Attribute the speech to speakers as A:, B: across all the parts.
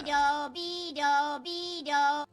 A: Beedo, beedo, beedo.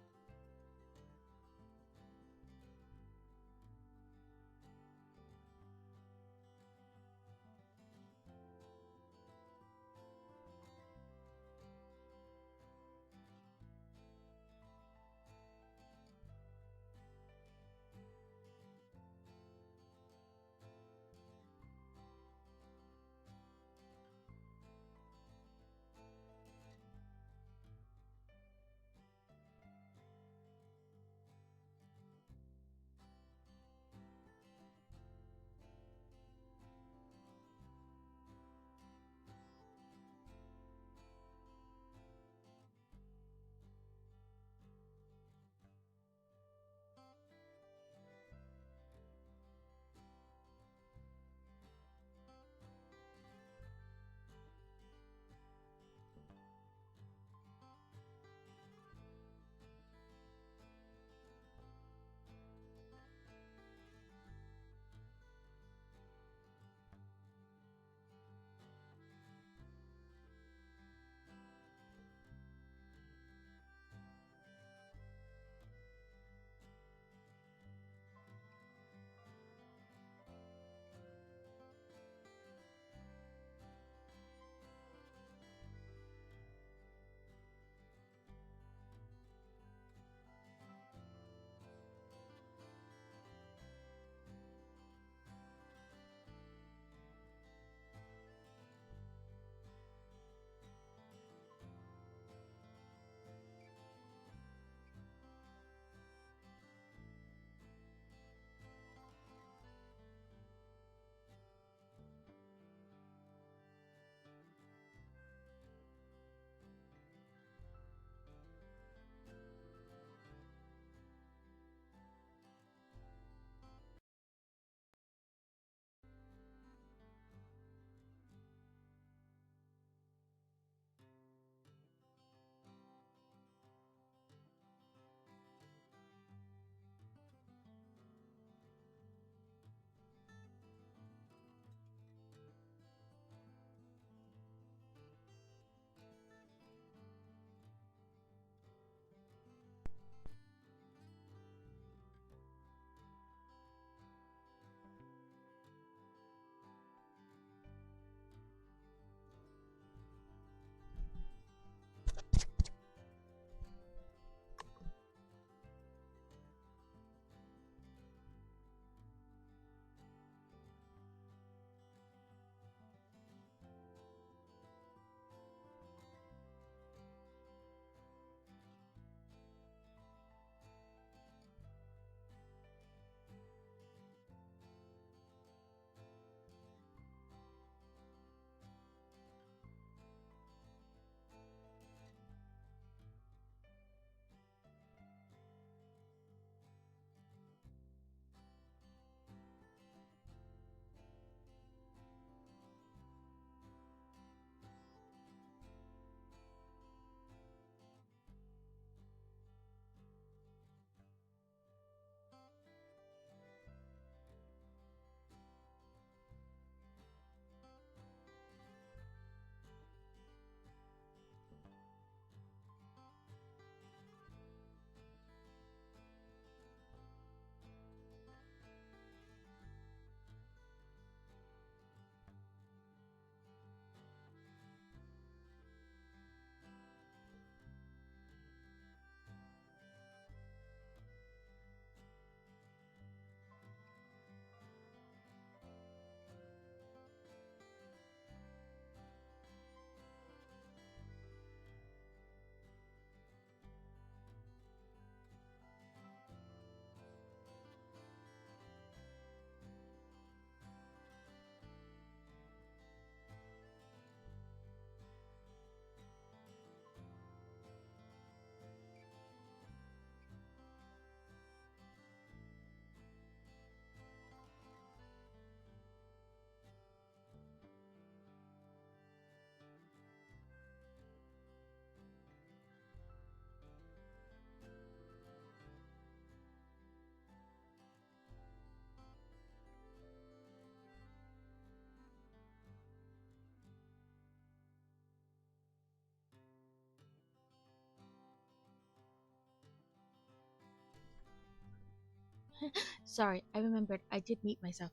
B: Sorry, I remembered. I did mute myself.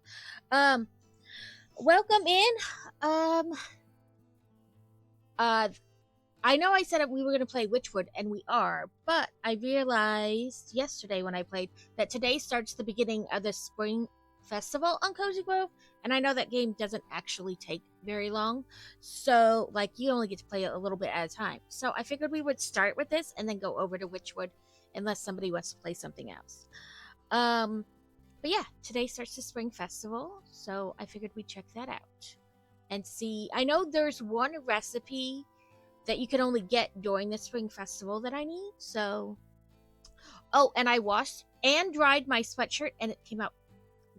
B: Um, Welcome in. Um, uh, I know I said we were going to play Wytchwood, and we are, but I realized yesterday when I played that today starts the beginning of the spring festival on Cozy Grove, and I know that game doesn't actually take very long, so like you only get to play it a little bit at a time. So I figured we would start with this and then go over to Wytchwood, unless somebody wants to play something else. Um, but yeah, today starts the spring festival, so I figured we'd check that out and see. I know there's one recipe that you can only get during the spring festival that I need. So, oh, and I washed and dried my sweatshirt and it came out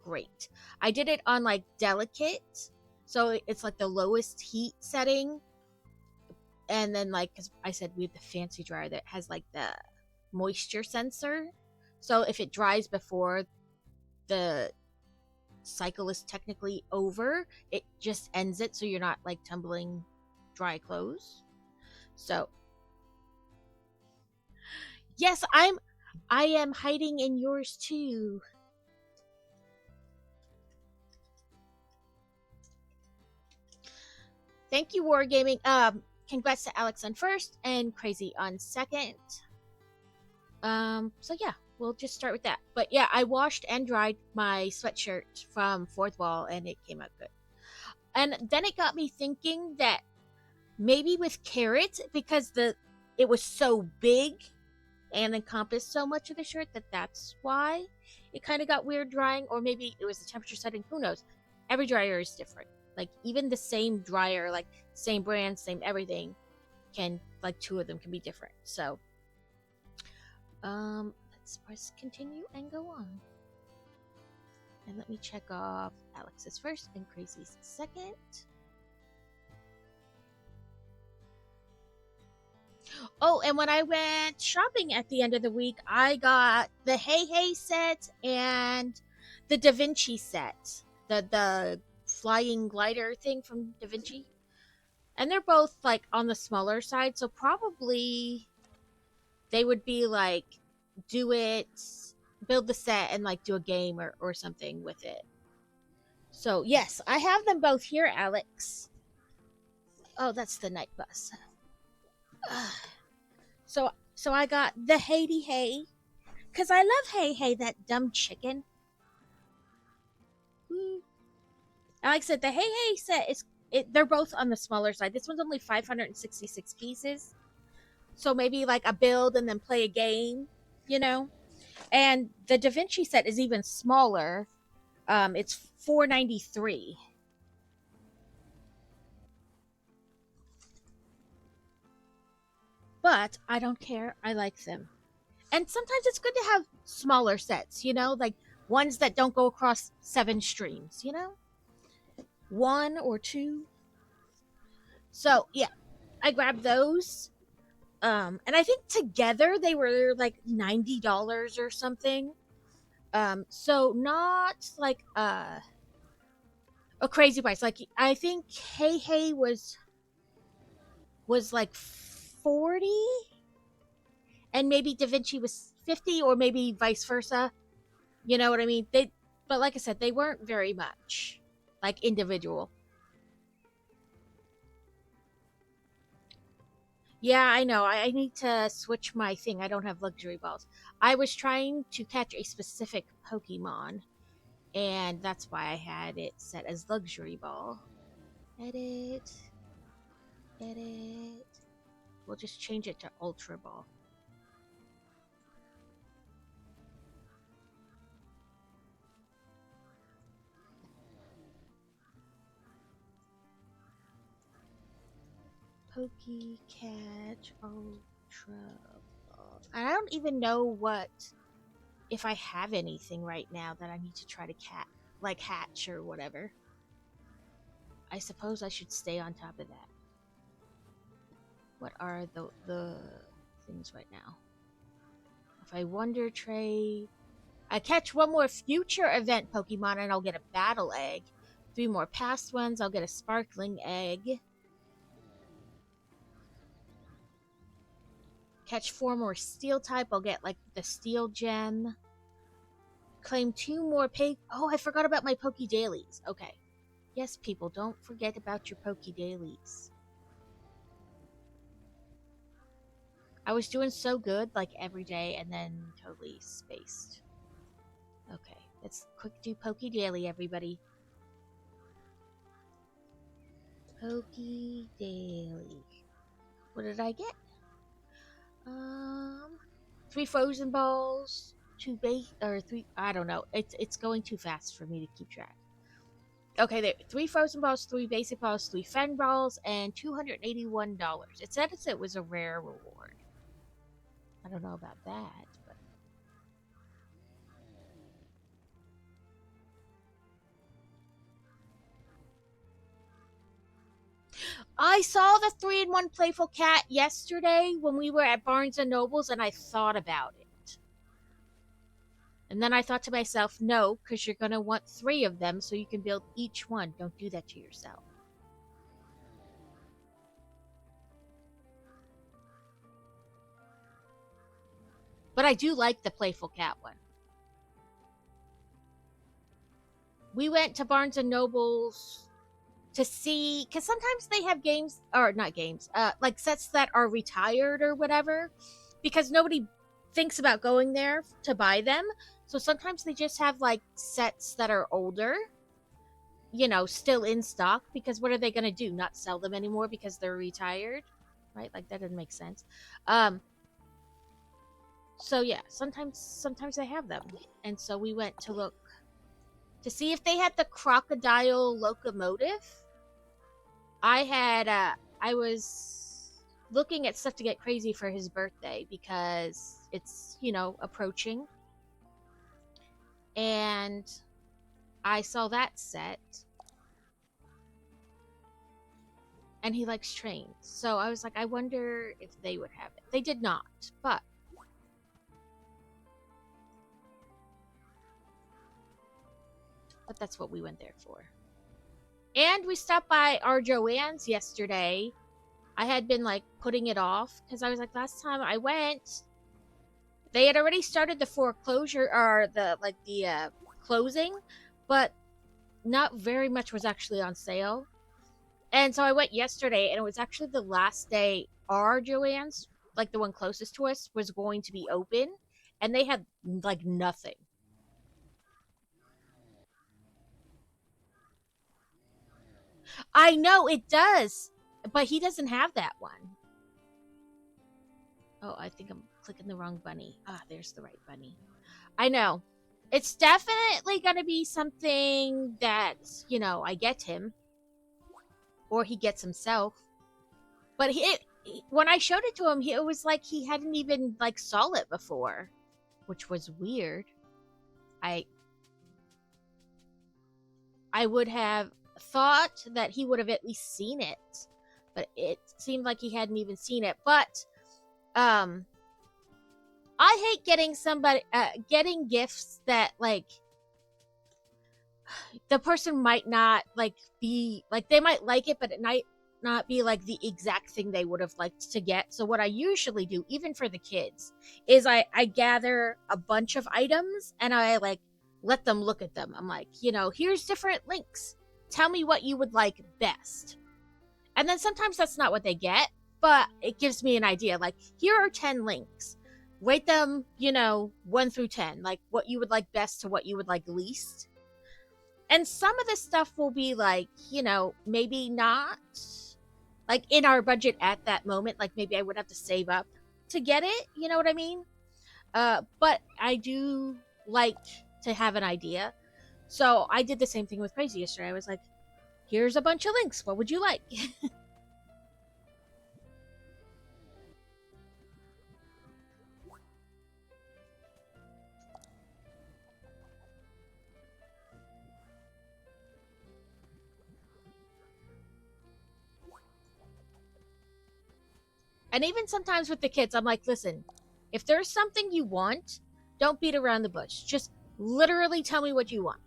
B: great. I did it on like delicate, so it's like the lowest heat setting. And then, like, because I said we have the fancy dryer that has like the moisture sensor. So if it dries before the cycle is technically over, it just ends it so you're not like tumbling dry clothes. So yes, I am hiding in yours too. Thank you, Wargaming. Congrats to Alex on first and Crazy on second. So yeah, we'll just start with that. But yeah, I washed and dried my sweatshirt from Fourth Wall and it came out good. And then it got me thinking that maybe with carrots, because it was so big and encompassed so much of the shirt, that's why it kind of got weird drying, or maybe it was the temperature setting. Who knows? Every dryer is different. Like even the same dryer, like same brand, same everything, can like two of them can be different. So, let's press continue and go on. And let me check off Alex's first and Crazy's second. Oh, and when I went shopping at the end of the week, I got the Hey Hey set and the Da Vinci set. The flying glider thing from Da Vinci. And they're both like on the smaller side, so probably they would be like do it, build the set and like do a game or something with it. So yes, I have them both here, Alex. Oh, that's the night bus. So I got the Haiti Hey, because I love Hey Hey, that dumb chicken. Like I said, the Hey Hey set is they're both on the smaller side. This one's only 566 pieces, so maybe like a build and then play a game, you know. And the Da Vinci set is even smaller. It's 493. But I don't care. I like them. And sometimes it's good to have smaller sets, like ones that don't go across 7 streams. One or two. So yeah, I grabbed those. And I think together they were like $90 or something. So not like a crazy price. Like I think Hey Hey was like 40, and maybe Da Vinci was 50, or maybe vice versa. You know what I mean? But like I said, they weren't very much like individual. Yeah, I know. I need to switch my thing. I don't have luxury balls. I was trying to catch a specific Pokemon, and that's why I had it set as luxury ball. Edit, edit. We'll just change it to ultra ball. Catch ultra ball. I don't even know what if I have anything right now that I need to try to hatch or whatever. I suppose I should stay on top of that. What are the things right now? If I wonder trade, I catch one more future event Pokemon and I'll get a battle egg. 3 more past ones, I'll get a sparkling egg. Catch 4 more steel type, I'll get like the steel gem. claim 2 more pay. Oh, I forgot about my Poke Dailies. Okay. Yes, people, don't forget about your Poke Dailies. I was doing so good, like, every day, and then totally spaced. Okay, let's quick do Poke Daily, everybody. Poke Daily. What did I get? 3 frozen balls, 2 base, or 3. I don't know. It's going too fast for me to keep track. Okay, there. 3 frozen balls, 3 basic balls, 3 fen balls, and $281. It said it was a rare reward. I don't know about that, but I saw the 3-in-1 Playful Cat yesterday when we were at Barnes and Nobles, and I thought about it. And then I thought to myself, no, because you're going to want 3 of them so you can build each one. Don't do that to yourself. But I do like the Playful Cat one. We went to Barnes and Nobles to see, because sometimes they have games, or not games, like sets that are retired or whatever, because nobody thinks about going there to buy them. So sometimes they just have like sets that are older, you know, still in stock, because what are they going to do? Not sell them anymore because they're retired, right? Like that doesn't make sense. So yeah, sometimes they have them. And so we went to look to see if they had the crocodile locomotive. I was looking at stuff to get crazy for his birthday because it's, you know, approaching. And I saw that set. And he likes trains. So I was like, I wonder if they would have it. They did not, but that's what we went there for. And we stopped by our Joann's yesterday. I had been like putting it off because I was like, last time I went, they had already started the foreclosure or the closing, but not very much was actually on sale. And so I went yesterday, and it was actually the last day our Joann's, like the one closest to us, was going to be open, and they had like nothing. I know it does, but he doesn't have that one. Oh, I think I'm clicking the wrong bunny. Ah, there's the right bunny. I know. It's definitely going to be something that, you know, I get him. Or he gets himself. But when I showed it to him, it was like he hadn't even, like, saw it before. Which was weird. I would have thought that he would have at least seen it. But it seemed like he hadn't even seen it. But, I hate getting gifts that, like, the person might not, like, be, like, they might like it, but it might not be, like, the exact thing they would have liked to get. So what I usually do, even for the kids, is I gather a bunch of items, and I, like, let them look at them. I'm like, you know, here's different links. Tell me what you would like best. And then sometimes that's not what they get, but it gives me an idea. Like, here are 10 links. Rate them, you know, 1 through 10. Like, what you would like best to what you would like least. And some of this stuff will be, like, you know, maybe not, like, in our budget at that moment. Like, maybe I would have to save up to get it. You know what I mean? But I do like to have an idea. So I did the same thing with Crazy yesterday. I was like, here's a bunch of links. What would you like? And even sometimes with the kids, I'm like, listen, if there's something you want, don't beat around the bush. Just literally tell me what you want.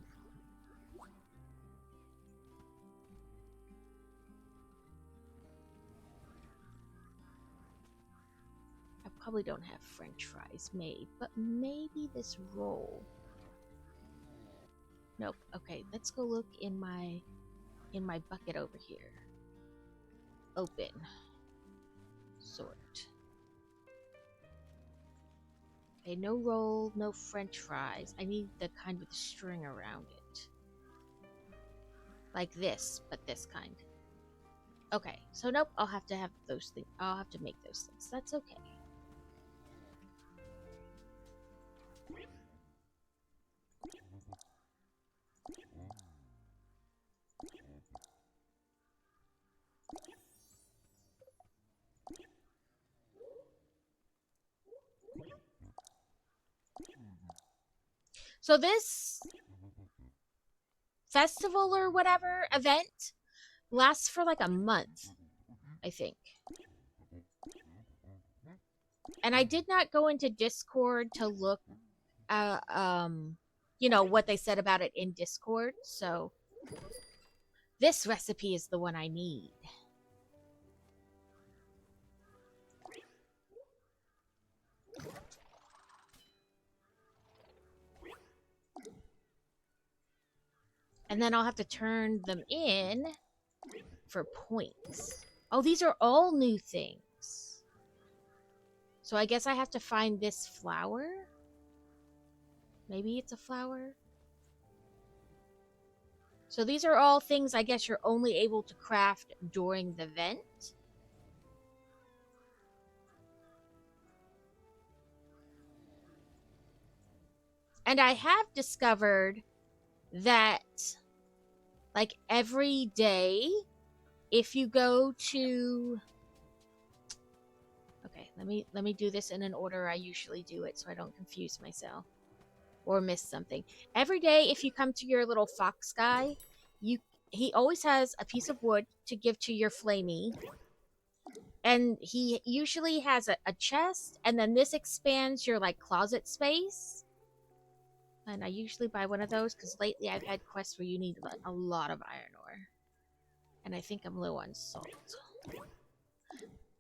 B: I probably don't have French fries made, but maybe this roll. Nope. Okay, let's go look in my bucket over here. Open. Sort. Okay, no roll, no french fries. I need the kind with the string around it. Like this, but this kind. Okay, so nope, I'll have to have those things. I'll have to make those things. That's okay. So this festival or whatever event lasts for like a month, I think. And I did not go into Discord to look you know, what they said about it in Discord, so this recipe is the one I need. And then I'll have to turn them in for points. Oh, these are all new things. So I guess I have to find this flower. Maybe it's a flower. So these are all things I guess you're only able to craft during the event. And I have discovered that like every day, if you go to, okay, let me do this in an order I usually do it so I don't confuse myself or miss something. Every day, if you come to your little fox guy, he always has a piece of wood to give to your flamey, and he usually has a chest, and then this expands your like closet space. And I usually buy one of those because lately I've had quests where you need like a lot of iron ore. And I think I'm low on salt.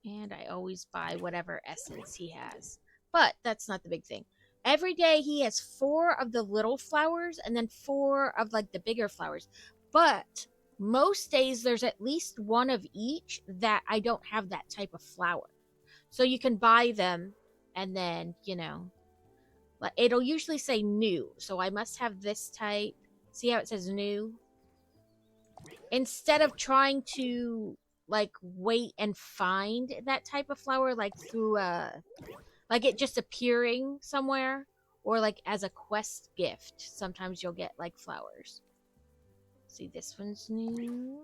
B: And I always buy whatever essence he has. But that's not the big thing. Every day he has 4 of the little flowers and then 4 of like the bigger flowers. But most days there's at least 1 of each that I don't have that type of flower. So you can buy them and then, you know, it'll usually say new, so I must have this type. See how it says new? Instead of trying to like wait and find that type of flower like through like it just appearing somewhere or like as a quest gift, sometimes you'll get like flowers. See, this one's new.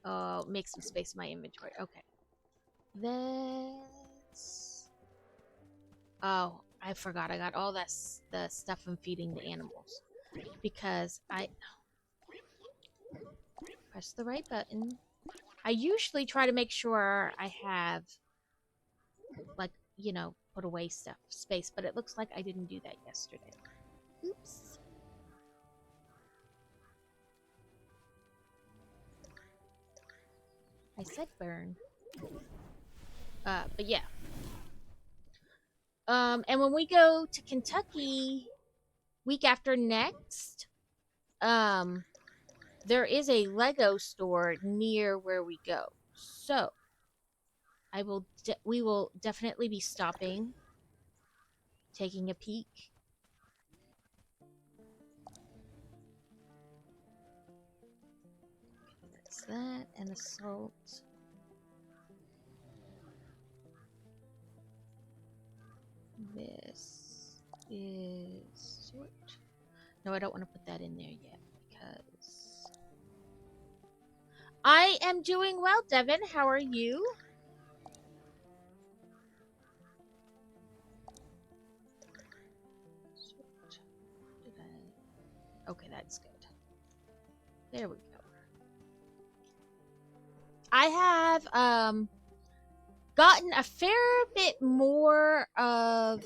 B: Oh, make some space in my inventory. Okay. That's... Oh, I forgot. I got all the stuff from feeding the animals. Because I... Press the right button. I usually try to make sure I have, like, you know, put away space. But it looks like I didn't do that yesterday. Oops. I said burn. But yeah. And when we go to Kentucky week after next, there is a Lego store near where we go. So, we will definitely be stopping, taking a peek. That's that, and the salt. This is sort. No, I don't want to put that in there yet because I am doing well, Devin. How are you? Okay, that's good. There we go. I have gotten a fair bit more of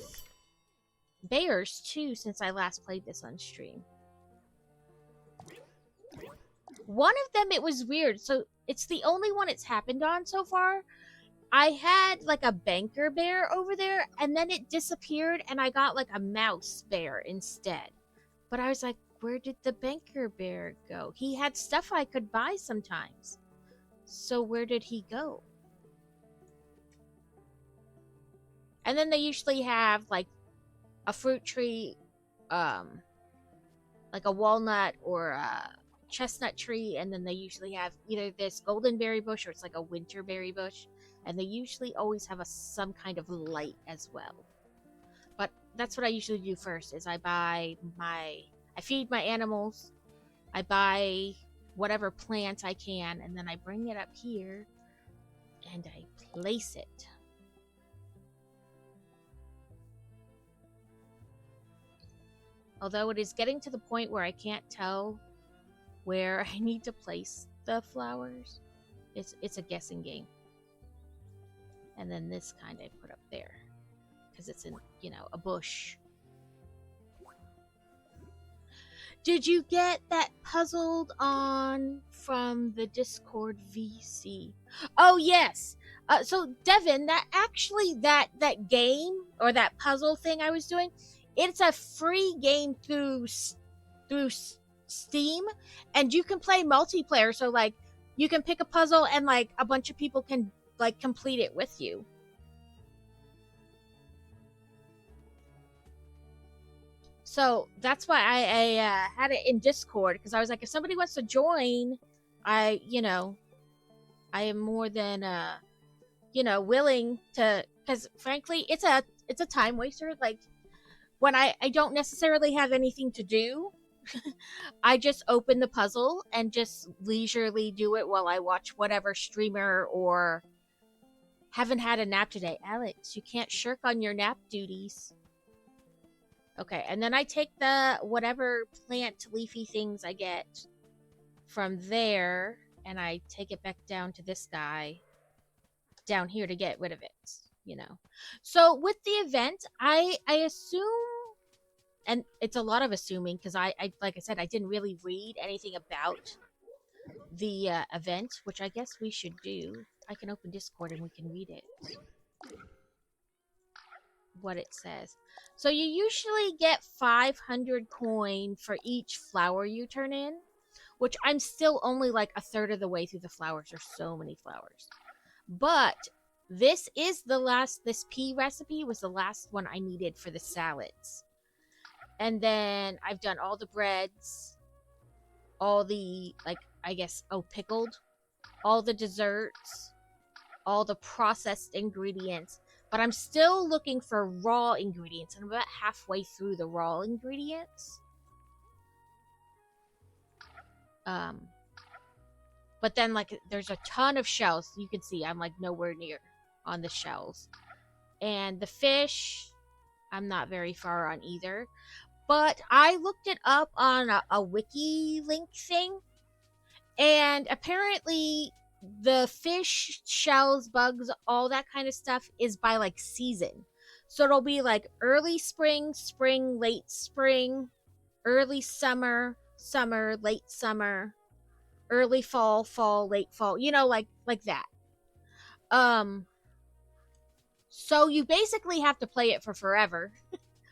B: bears too since I last played this on stream. One of them, it was weird. So it's the only one it's happened on so far. I had like a banker bear over there, and then it disappeared, and I got like a mouse bear instead. But I was like, where did the banker bear go? He had stuff I could buy sometimes. So where did he go? And then they usually have like a fruit tree, like a walnut or a chestnut tree, and then they usually have either this golden berry bush or it's like a winter berry bush, and they usually always have some kind of light as well. But that's what I usually do first is I feed my animals, I buy whatever plant I can, and then I bring it up here and I place it. Although it is getting to the point where I can't tell where I need to place the flowers. It's a guessing game. And then this kind I put up there because it's in, a bush. Did you get that puzzled on from the Discord VC? Oh yes. So Devin, that game or that puzzle thing I was doing, it's a free game through Steam, and you can play multiplayer. So like, you can pick a puzzle and like a bunch of people can like complete it with you. So that's why I had it in Discord, because I was like, if somebody wants to join, I am more than willing to, because frankly, it's a time waster. Like when I don't necessarily have anything to do, I just open the puzzle and just leisurely do it while I watch whatever streamer or haven't had a nap today. Alex, you can't shirk on your nap duties. Okay, and then I take the whatever plant leafy things I get from there, and I take it back down to this guy down here to get rid of it, So with the event, I assume, and it's a lot of assuming because I like I said, I didn't really read anything about the event, which I guess we should do. I can open Discord and we can read it. What it says. So you usually get 500 coin for each flower you turn in, which I'm still only like a third of the way through the flowers. There's so many flowers. But this pea recipe was the last one I needed for the salads. And then I've done all the breads, all the, pickled, all the desserts, all the processed ingredients. But I'm still looking for raw ingredients, and I'm about halfway through the raw ingredients. But then, like, there's a ton of shells. You can see I'm, like, nowhere near on the shells. And the fish, I'm not very far on either. But I looked it up on a wiki link thing, and apparently the fish, shells, bugs, all that kind of stuff is by like season. So it'll be like early spring, late spring, early summer, late summer, early fall, late fall, like that. So you basically have to play it for forever,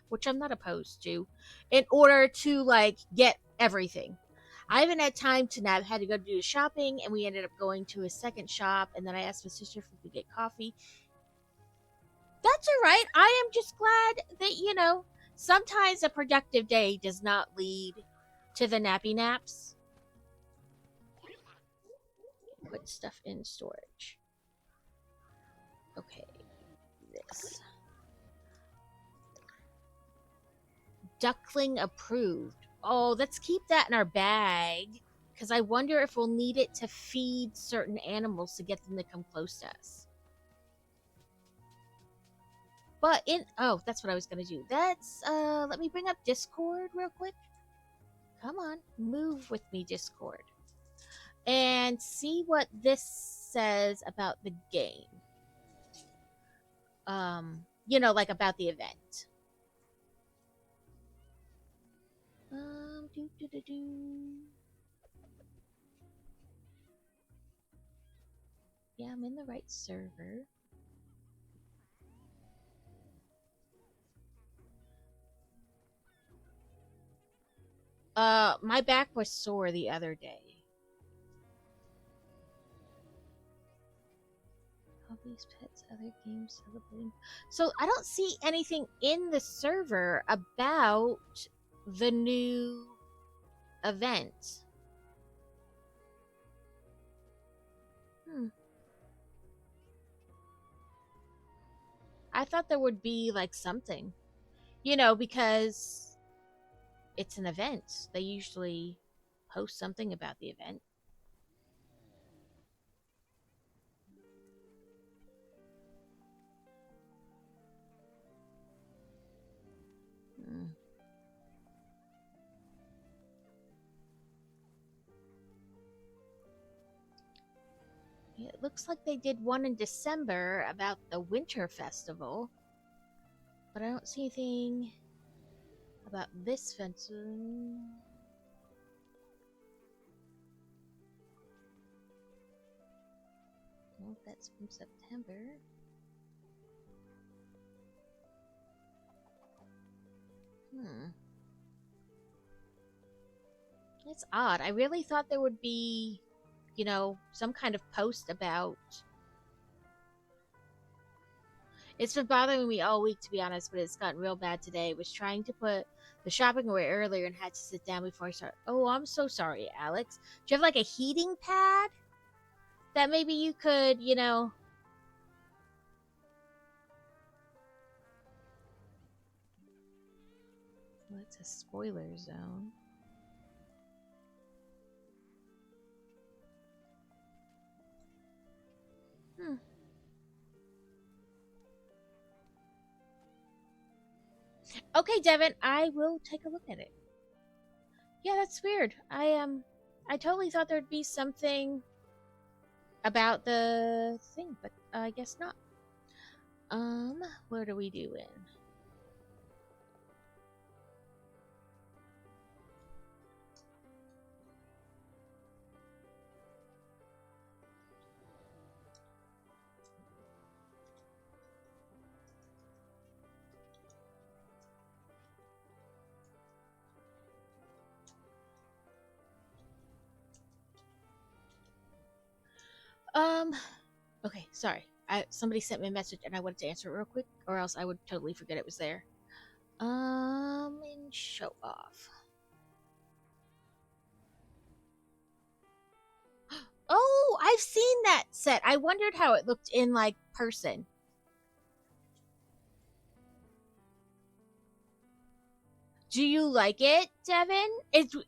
B: which I'm not opposed to, in order to like get everything. I haven't had time to nap. Had to go do shopping, and we ended up going to a second shop, and then I asked my sister if we could get coffee. That's all right. I am just glad that, sometimes a productive day does not lead to the nappy naps. Put stuff in storage. Okay, this. Duckling approved. Oh, let's keep that in our bag, because I wonder if we'll need it to feed certain animals to get them to come close to us. But that's what I was going to do. Let me bring up Discord real quick. Come on, move with me, Discord. And see what this says about the game. Like about the event. Yeah, I'm in the right server. My back was sore the other day. Hobbies, pets, other games, celebrating. So I don't see anything in the server about the new event. I thought there would be like something, because it's an event. They usually post something about the event. Hmm. It looks like they did one in December about the Winter Festival, but I don't see anything about this festival. Well, that's from September. It's odd. I really thought there would be, some kind of post about. It's been bothering me all week, to be honest, but it's gotten real bad today. I was trying to put the shopping away earlier and had to sit down before I start. Oh, I'm so sorry, Alex. Do you have like a heating pad that maybe you could, Well, it's a spoiler zone. Okay, Devin, I will take a look at it. Yeah, that's weird. I totally thought there'd be something about the thing, but I guess not. What are we doing? Um, okay, sorry. Somebody sent me a message and I wanted to answer it real quick, or else I would totally forget it was there. In show off. Oh, I've seen that set. I wondered how it looked in like person. Do you like it, Devin?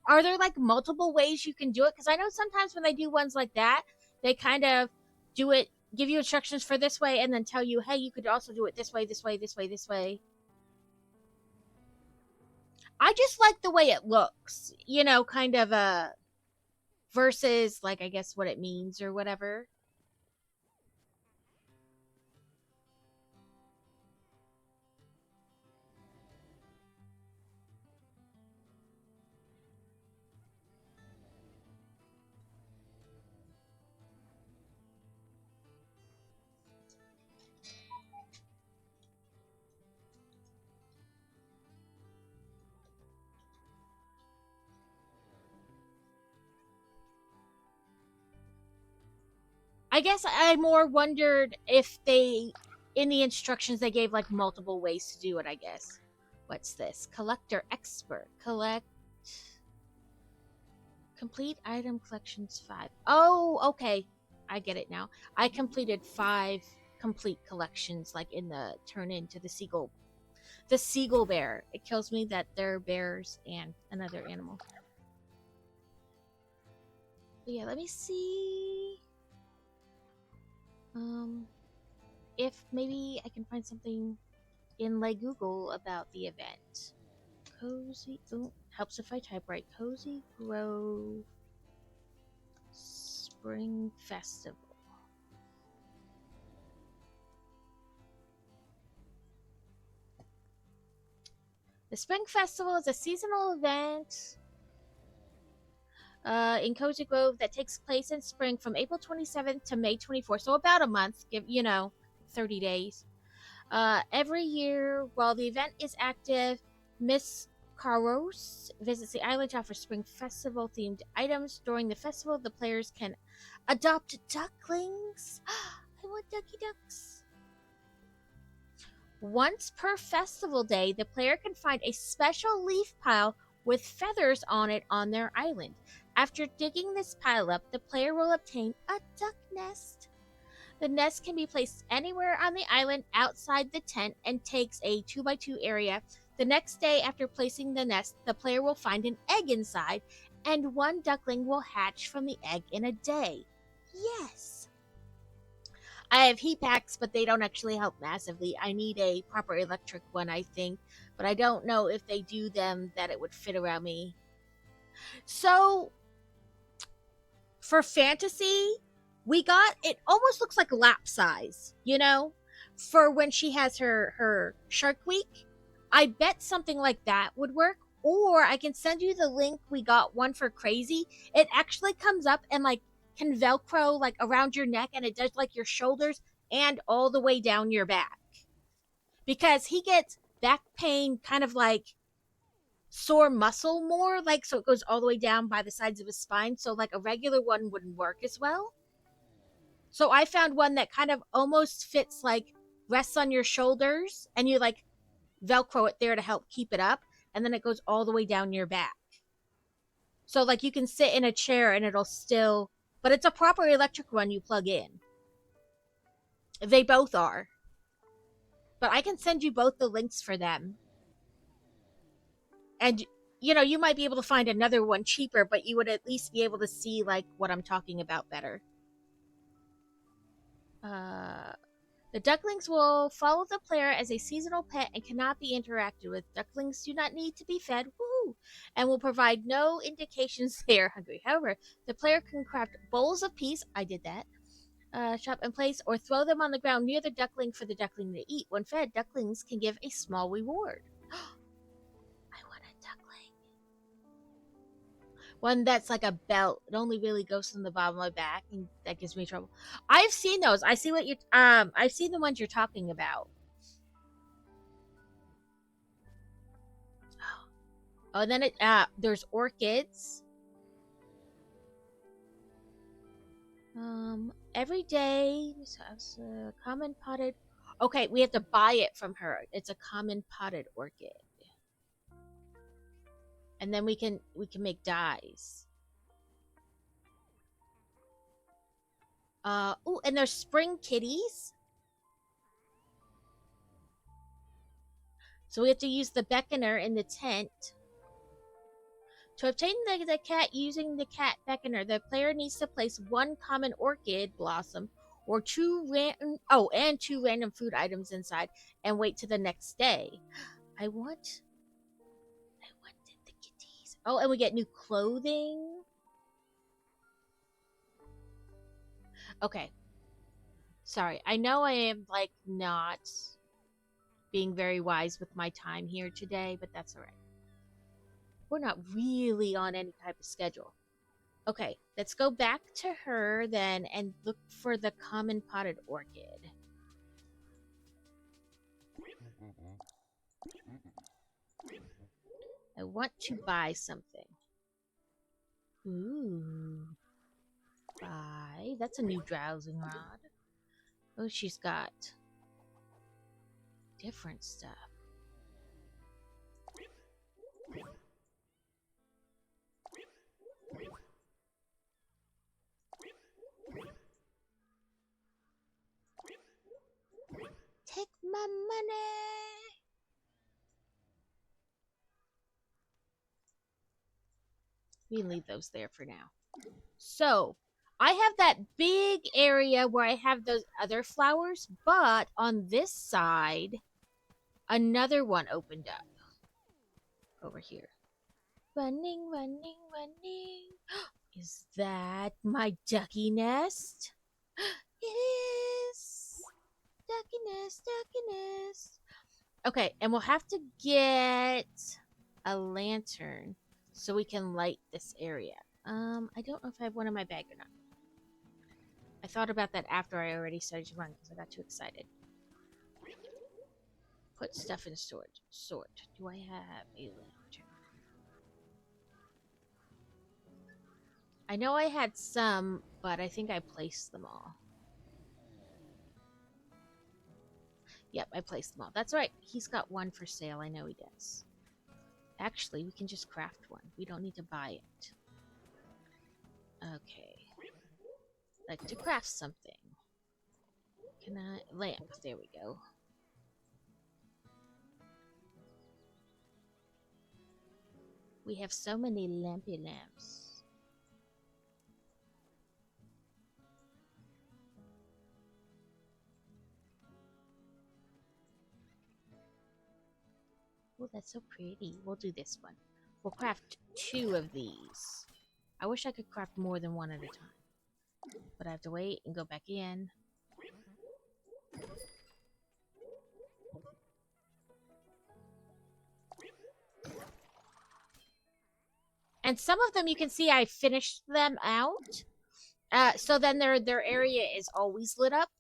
B: Are there like multiple ways you can do it? Because I know sometimes when they do ones like that, they kind of do it, give you instructions for this way, and then tell you, hey, you could also do it this way, this way, this way, this way. I just like the way it looks, kind of versus like I guess what it means or whatever. I guess I more wondered if they, in the instructions, they gave like multiple ways to do it, I guess. What's this? Collector expert. Complete item collections 5. Oh, okay. I get it now. I completed 5 complete collections, like in the turn into the seagull. The seagull bear. It kills me that they're bears and another animal. But yeah, let me see. If maybe I can find something in like Google about the event. Cozy. Oh, helps if I type right. Cozy Grove Spring Festival. The Spring Festival is a seasonal event in Cozy Grove that takes place in spring from April 27th to May 24th. So about a month, 30 days. Every year, while the event is active, Miss Karos visits the island to offer spring festival themed items. During the festival, the players can adopt ducklings. I want ducky ducks. Once per festival day, the player can find a special leaf pile with feathers on it on their island. After digging this pile up, the player will obtain a duck nest. The nest can be placed anywhere on the island outside the tent and takes a 2x2 area. The next day after placing the nest, the player will find an egg inside, and one duckling will hatch from the egg in a day. Yes! I have heat packs, but they don't actually help massively. I need a proper electric one, I think, but I don't know if they do them that it would fit around me. So, for fantasy, we got, it almost looks like lap size, you know, for when she has her Shark Week. I bet something like that would work. Or I can send you the link. We got one for Crazy. It actually comes up and like can Velcro like around your neck, and it does like your shoulders and all the way down your back. Because he gets back pain, kind of like sore muscle more, like, so it goes all the way down by the sides of his spine. So like a regular one wouldn't work as well. So I found one that kind of almost fits, like rests on your shoulders, and you like Velcro it there to help keep it up, and then it goes all the way down your back. So like you can sit in a chair and it'll still, but it's a proper electric one you plug in. They both are. But I can send you both the links for them. And you know, you might be able to find another one cheaper, but you would at least be able to see like what I'm talking about better. The ducklings will follow the player as a seasonal pet and cannot be interacted with. Ducklings do not need to be fed, woohoo, and will provide no indications they are hungry. However, the player can craft bowls of peas, I did that, shop and place, or throw them on the ground near the duckling for the duckling to eat. When fed, ducklings can give a small reward. I want a duckling. One that's like a belt. It only really goes from the bottom of my back, and that gives me trouble. I've seen those. I see what you I've seen the ones you're talking about. Oh, and then there's orchids. Every day it's a common potted. Okay, we have to buy it from her. It's a common potted orchid. And then we can make dyes. Oh, and there's spring kitties. So we have to use the beckoner in the tent. To obtain the cat using the cat beckoner, the player needs to place one common orchid blossom or two random food items inside and wait to the next day. I wanted the kitties. Oh, and we get new clothing. Okay. Sorry, I know I am like not being very wise with my time here today, but that's alright. We're not really on any type of schedule. Okay, let's go back to her then and look for the common potted orchid. I want to buy something. Ooh. Buy. That's a new dowsing rod. Oh, she's got different stuff. Take my money. We can leave those there for now. So, I have that big area where I have those other flowers, but on this side, another one opened up. Over here. Running, running, running. Is that my ducky nest? It is. Ducky nest, ducky nest. Okay, and we'll have to get a lantern so we can light this area. I don't know if I have one in my bag or not. I thought about that after I already started to run because I got too excited. Put stuff in sort. Sort. Do I have a lantern? I know I had some, but I think I placed them all. Yep, I placed them all. That's right. He's got one for sale. I know he does. Actually, we can just craft one. We don't need to buy it. Okay. Like to craft something. Can I? Lamp. There we go. We have so many lampy lamps. Oh, that's so pretty. We'll do this one. We'll craft 2 of these. I wish I could craft more than one at a time. But I have to wait and go back in. And some of them you can see I finished them out. So then their area is always lit up.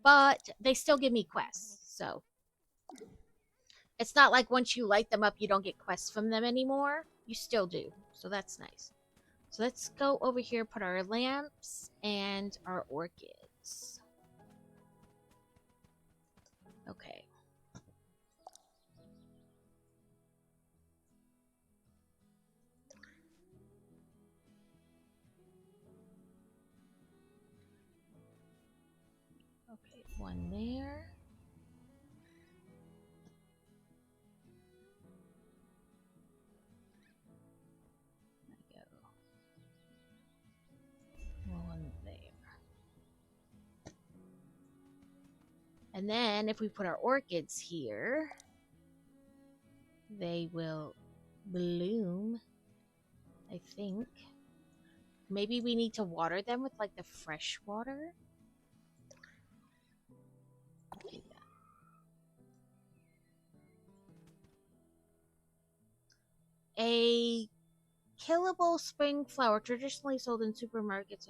B: But they still give me quests. So it's not like once you light them up you don't get quests from them anymore. You still do. So that's nice. So let's go over here, put our lamps and our orchids. Okay. Okay, one there. There we go. One there. And then if we put our orchids here, they will bloom, I think. Maybe we need to water them with like the fresh water. A killable spring flower traditionally sold in supermarkets.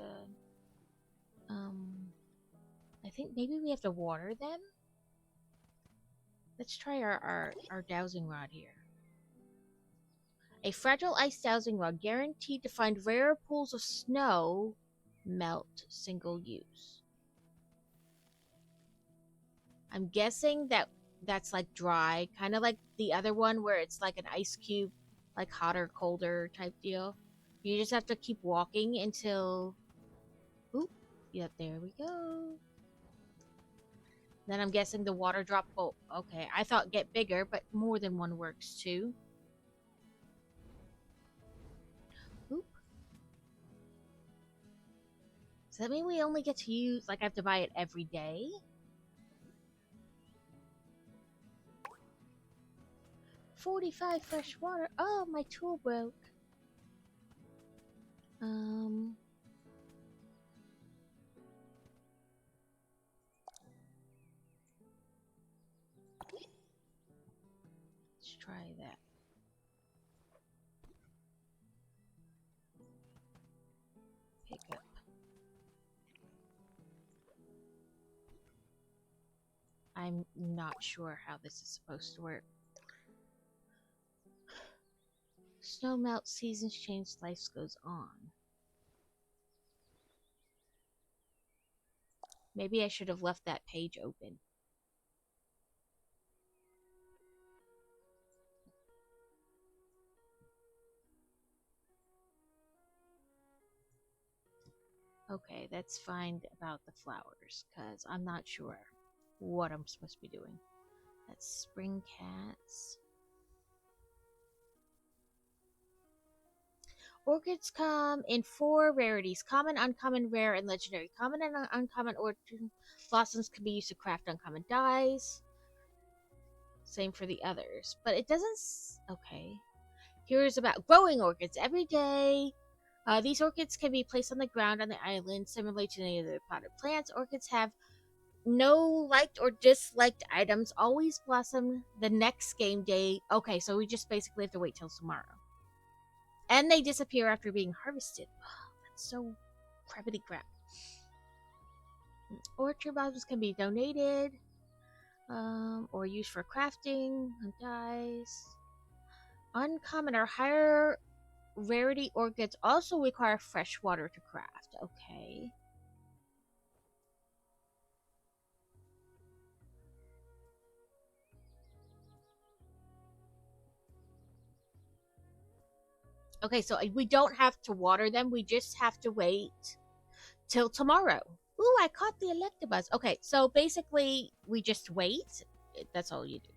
B: I think maybe we have to water them. Let's try our dowsing rod here. A fragile ice dowsing rod guaranteed to find rare pools of snow melt single use. I'm guessing that's like dry, kind of like the other one where it's like an ice cube, like hotter, colder type deal. You just have to keep walking until... Oop, yep, there we go. Then I'm guessing the water drop will... Okay, I thought get bigger, but more than one works too. Oop. Does that mean we only get to use... Like I have to buy it every day? $45 fresh water. Oh, my tool broke. Let's try that. Pick up. I'm not sure how this is supposed to work. Snow melts, seasons change, life goes on. Maybe I should have left that page open. Okay, let's find about the flowers, because I'm not sure what I'm supposed to be doing. That's spring cats. Orchids come in 4 rarities: common, uncommon, rare, and legendary. Common and uncommon orchid blossoms can be used to craft uncommon dyes. Same for the others. But it doesn't... Okay. Here's about growing orchids. Every day, these orchids can be placed on the ground on the island, similarly to any other potted plants. Orchids have no liked or disliked items, always blossom the next game day. Okay, so we just basically have to wait till tomorrow. And they disappear after being harvested. Oh, that's so crappity crap. Orchard blossoms can be donated. Or used for crafting, dyes. Uncommon or higher rarity orchids also require fresh water to craft. Okay. Okay, so we don't have to water them. We just have to wait till tomorrow. Ooh, I caught the Electabuzz. Okay, so basically, we just wait. That's all you do.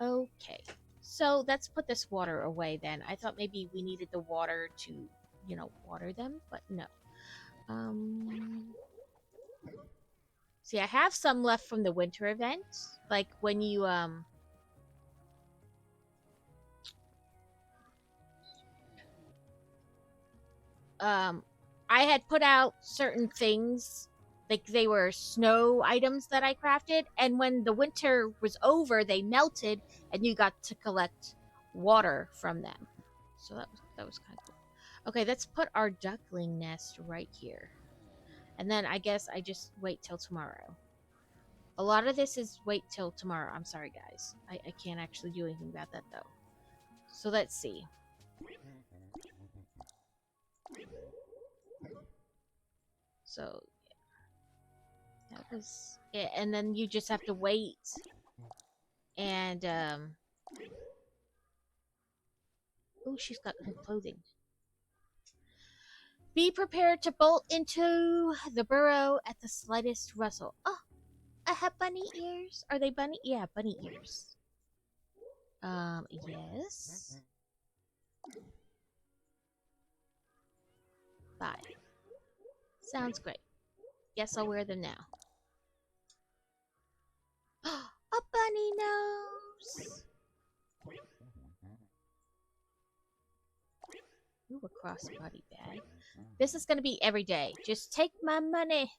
B: Okay, so let's put this water away then. I thought maybe we needed the water to, water them, but no. See, I have some left from the winter event. Like when you, I had put out certain things, like they were snow items that I crafted, and when the winter was over, they melted, and you got to collect water from them. So that was kind of cool. Okay, let's put our duckling nest right here, and then I guess I just wait till tomorrow. A lot of this is wait till tomorrow. I'm sorry, guys. I can't actually do anything about that though. So let's see. So that was it. And then you just have to wait. And, oh, she's got good clothing. Be prepared to bolt into the burrow at the slightest rustle. Oh, I have bunny ears. Are they bunny? Yeah, bunny ears. Yes. Bye. Sounds great. Guess I'll wear them now. A bunny nose! Ooh, a crossbody bag. This is gonna be every day. Just take my money.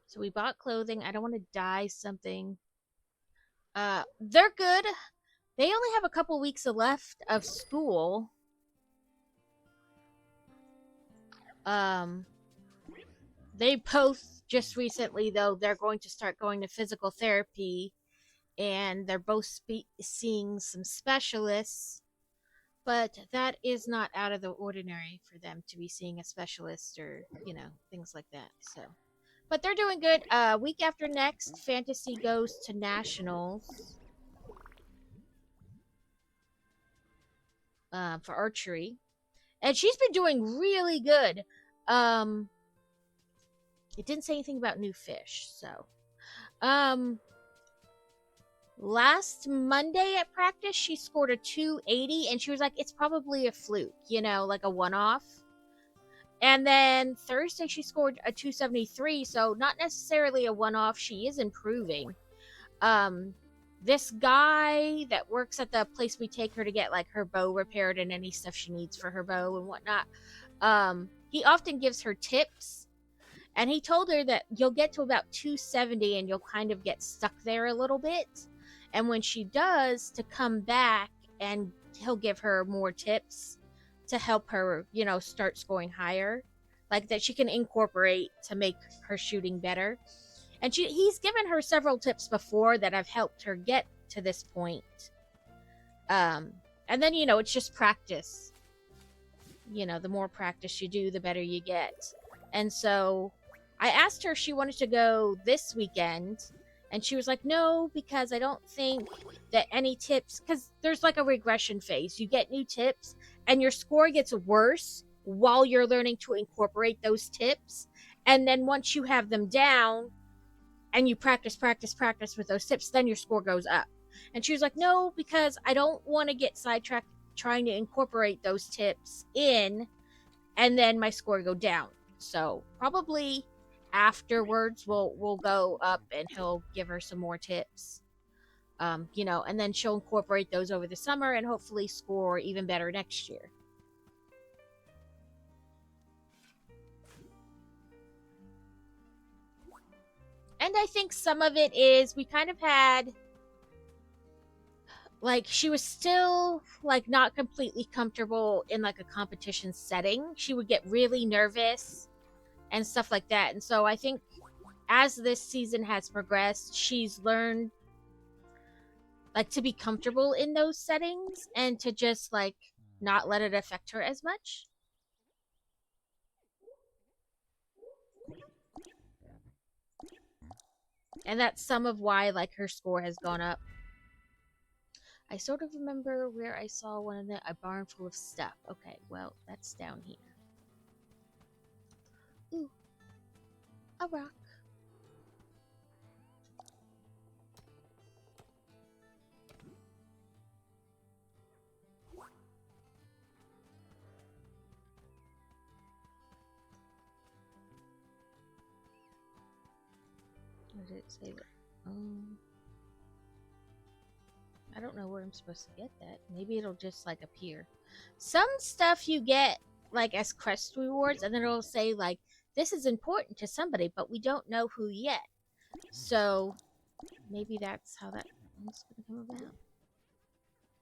B: So we bought clothing. I don't want to dye something. They're good. They only have a couple weeks left of school. They both just recently, though, they're going to start going to physical therapy, and they're both seeing some specialists. But that is not out of the ordinary for them to be seeing a specialist or, things like that. So, but they're doing good. Week after next, Fantasy goes to Nationals. For archery. And she's been doing really good. It didn't say anything about new fish, so. Last Monday at practice, she scored a 280, and she was like, it's probably a fluke, like a one-off. And then Thursday, she scored a 273, so not necessarily a one-off. She is improving. This guy that works at the place we take her to get, like, her bow repaired and any stuff she needs for her bow and whatnot, he often gives her tips. And he told her that you'll get to about 270 and you'll kind of get stuck there a little bit. And when she does, to come back, and he'll give her more tips to help her, start scoring higher. Like that she can incorporate to make her shooting better. And he's given her several tips before that have helped her get to this point. And then, it's just practice. The more practice you do, the better you get. And so I asked her if she wanted to go this weekend, and she was like, no, because I don't think that any tips, because there's like a regression phase. You get new tips, and your score gets worse while you're learning to incorporate those tips. And then once you have them down, and you practice with those tips, then your score goes up. And she was like, no, because I don't want to get sidetracked trying to incorporate those tips in, and then my score go down. So probably afterwards we'll go up, and he'll give her some more tips. And then she'll incorporate those over the summer and hopefully score even better next year. And I think some of it is we kind of had like she was still like not completely comfortable in like a competition setting. She would get really nervous and stuff like that. And so I think as this season has progressed, she's learned like to be comfortable in those settings and to just like not let it affect her as much. And that's some of why like her score has gone up. I sort of remember where I saw one of a barn full of stuff. Okay, well, that's down here. Ooh, a rock. What did it say? I don't know where I'm supposed to get that. Maybe it'll just like appear. Some stuff you get like as quest rewards, and then it'll say like this is important to somebody, but we don't know who yet. So maybe that's how that one's gonna come about.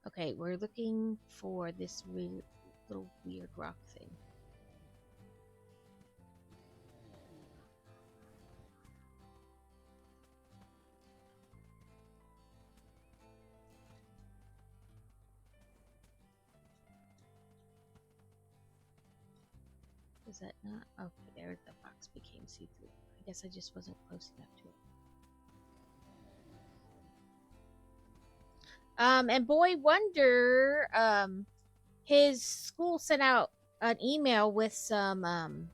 B: Okay, we're looking for this weird little weird rock thing. Is that not? Okay, there the box became see-through. I guess I just wasn't close enough to it. And Boy Wonder, his school sent out an email with some,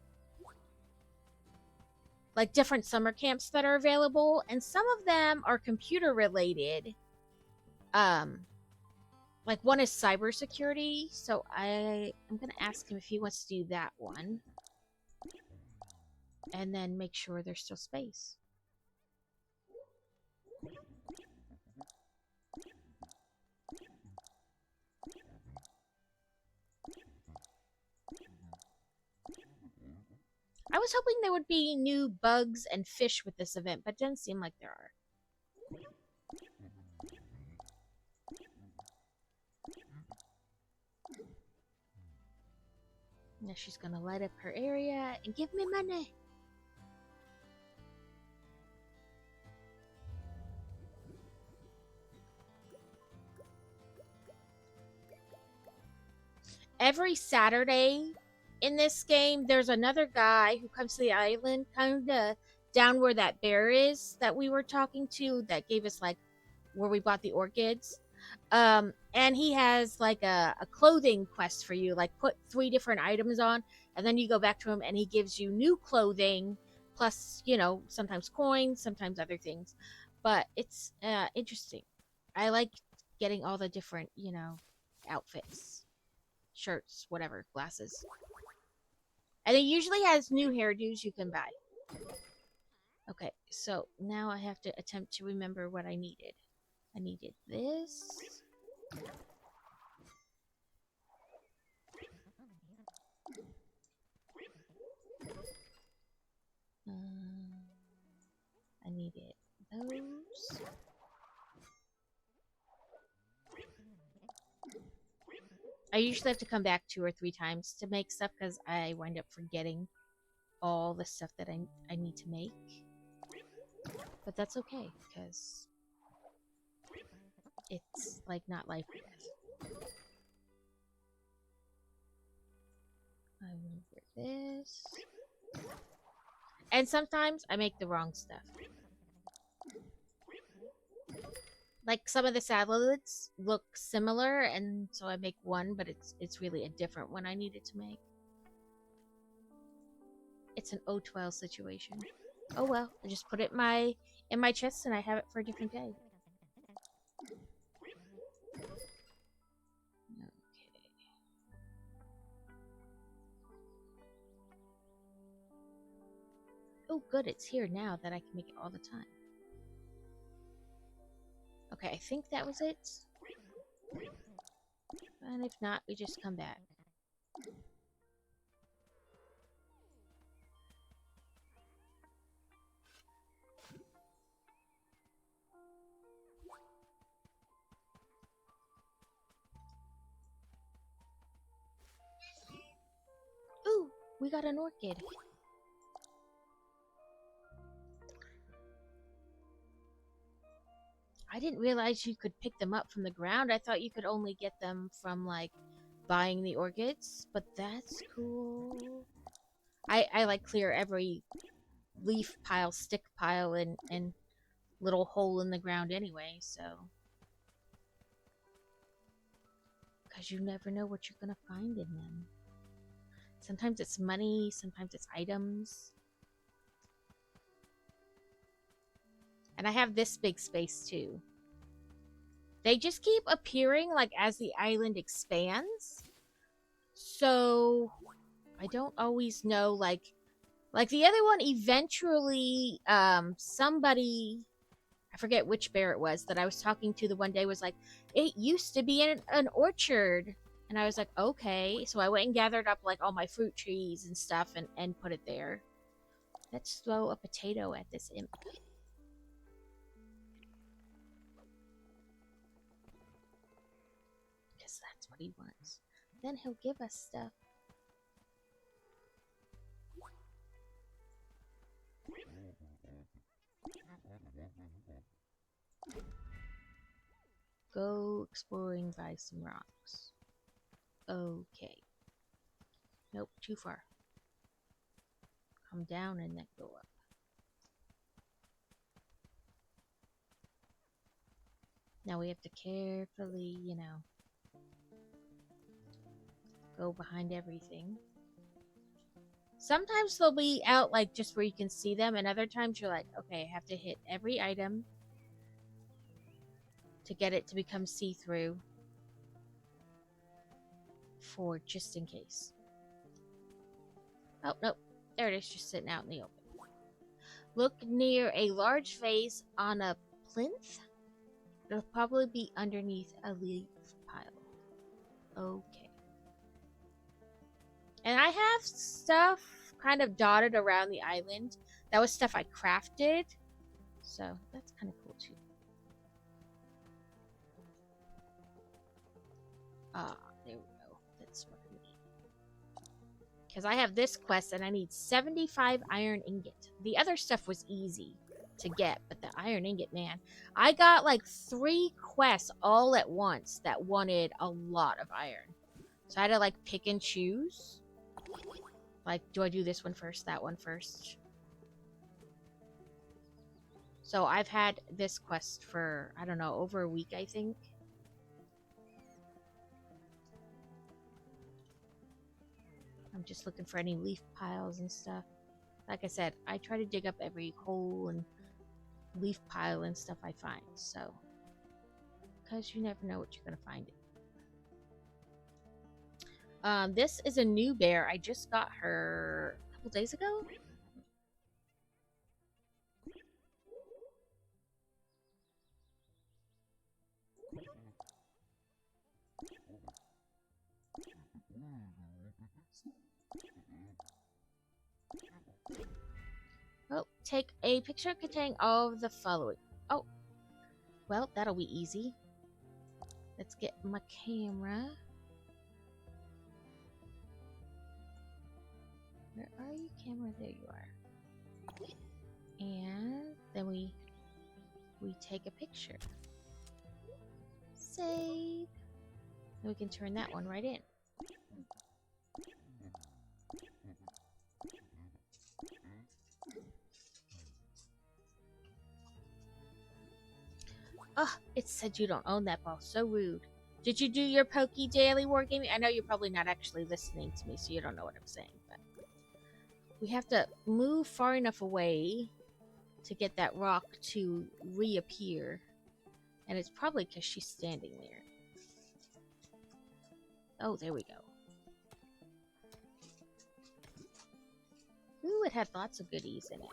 B: like different summer camps that are available, and some of them are computer related. Like one is cybersecurity, so I'm gonna ask him if he wants to do that one. And then make sure there's still space. I was hoping there would be new bugs and fish with this event, but it doesn't seem like there are. Now she's gonna light up her area and give me money. Every Saturday in this game, there's another guy who comes to the island, kind of down where that bear is that we were talking to, that gave us like where we bought the orchids. And he has like a clothing quest for you, like put 3 different items on, and then you go back to him and he gives you new clothing, plus, you know, sometimes coins, sometimes other things. But it's interesting. I like getting all the different, you know, outfits, shirts, whatever, glasses. And it usually has new hairdos you can buy. Okay, so now I have to attempt to remember what I needed. I needed this. I needed those. I usually have to come back 2 or 3 times to make stuff because I wind up forgetting all the stuff that I need to make. But that's okay because it's like not life or death. I remember this. And sometimes I make the wrong stuff. Like some of the salads look similar, and so I make one, but it's really a different one I needed to make. It's an O12 situation. Oh well, I just put it in my chest and I have it for a different day. Okay. Oh good, it's here now that I can make it all the time. Okay, I think that was it. And if not, we just come back. we got an orchid. I didn't realize you could pick them up from the ground. I thought you could only get them from, like, buying the orchids. But that's cool. I like, clear every leaf pile, stick pile, and little hole in the ground anyway, so. Because you never know what you're going to find in them. Sometimes it's money, sometimes it's items. And I have this big space too. They just keep appearing like as the island expands. So I don't always know, like the other one eventually somebody, I forget which bear it was that I was talking to the one day, was like, it used to be an orchard. And I was like, okay. So I went and gathered up like all my fruit trees and stuff and put it there. Let's throw a potato at this imp. Because that's what he wants. Then he'll give us stuff. Go exploring by some rocks. Okay. Nope, too far. Come down and then go up. Now we have to carefully, you know, go behind everything. Sometimes they'll be out like just where you can see them, and other times you're like, okay, I have to hit every item to get it to become see-through for just in case. Oh, nope. There it is, just sitting out in the open. Look near a large vase on a plinth. It'll probably be underneath a leaf pile. Okay. And I have stuff kind of dotted around the island. That was stuff I crafted. So that's kind of cool too. There we go. That's what I need. Because I have this quest and I need 75 iron ingot. The other stuff was easy to get, but the iron ingot, man. I got like 3 quests all at once that wanted a lot of iron. So I had to like pick and choose. Like, do I do this one first, that one first? So I've had this quest for, I don't know, over a week, I think. I'm just looking for any leaf piles and stuff. Like I said, I try to dig up every hole and leaf pile and stuff I find, so. Because you never know what you're going to find. This is a new bear. I just got her a couple days ago. Oh, take a picture containing all of the following. Oh, well, that'll be easy. Let's get my camera. Where are you, camera? There you are. And then we take a picture. Save. And we can turn that one right in. Oh, it said you don't own that ball. So rude. Did you do your Pokey Daily Wargaming? I know you're probably not actually listening to me, so you don't know what I'm saying, but we have to move far enough away to get that rock to reappear. And it's probably because she's standing there. Oh, there we go. Ooh, it had lots of goodies in it.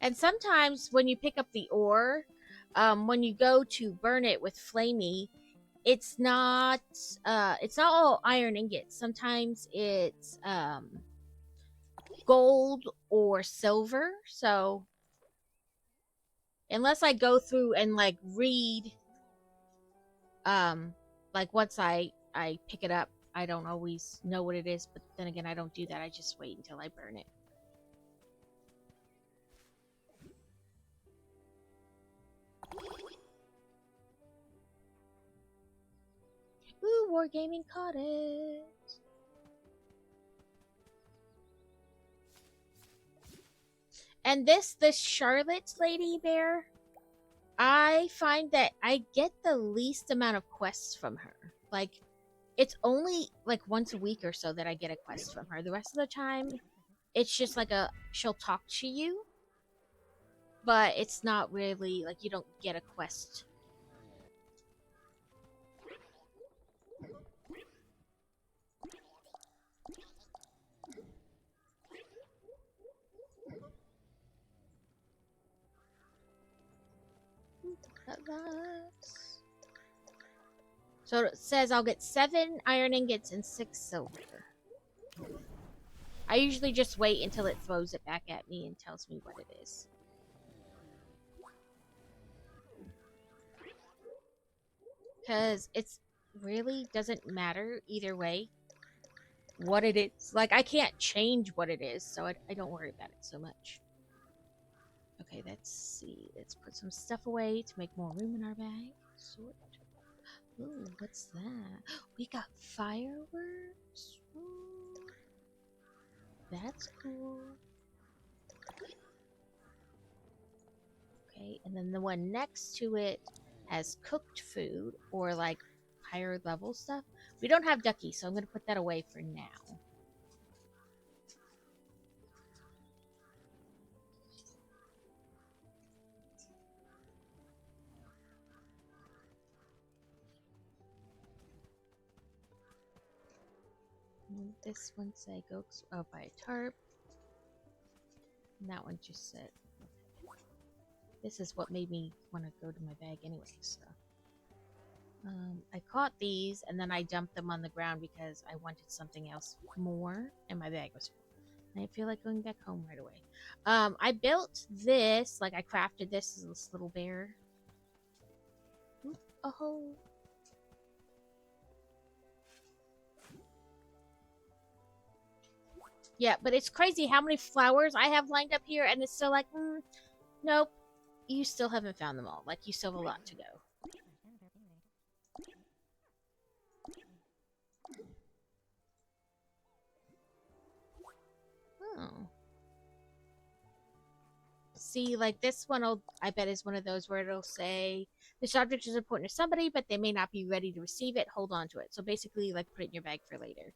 B: And sometimes when you pick up the ore, when you go to burn it with Flamey, it's not all iron ingots. Sometimes it's gold or silver. So unless I go through and like read, like once I pick it up, I don't always know what it is, but then again, I don't do that. I just wait until I burn it. Ooh, Wargaming Cottage! And this Charlotte Lady Bear, I find that I get the least amount of quests from her. Like, it's only like once a week or so that I get a quest from her. The rest of the time, it's just like she'll talk to you, but it's not really like you don't get a quest. So it says I'll get 7 iron ingots and 6 silver. I usually just wait until it throws it back at me and tells me what it is. Because it's really doesn't matter either way what it is. Like, I can't change what it is, so I don't worry about it so much. Okay, let's see. Let's put some stuff away to make more room in our bag. Sort. Ooh, what's that? We got fireworks. Ooh, that's cool. Okay, and then the one next to it has cooked food or like higher level stuff. We don't have ducky, so I'm going to put that away for now. And this one say go buy a tarp. And that one just said. This is what made me want to go to my bag anyway, so. I caught these and then I dumped them on the ground because I wanted something else more and my bag was full. I feel like going back home right away. I built this, like I crafted this little bear. Oop, a hole. Yeah, but it's crazy how many flowers I have lined up here and it's still like, nope, you still haven't found them all. Like, you still have a lot to go. Oh. See, like this one, I bet is one of those where it'll say, this object is important to somebody, but they may not be ready to receive it. Hold on to it. So basically, like, put it in your bag for later.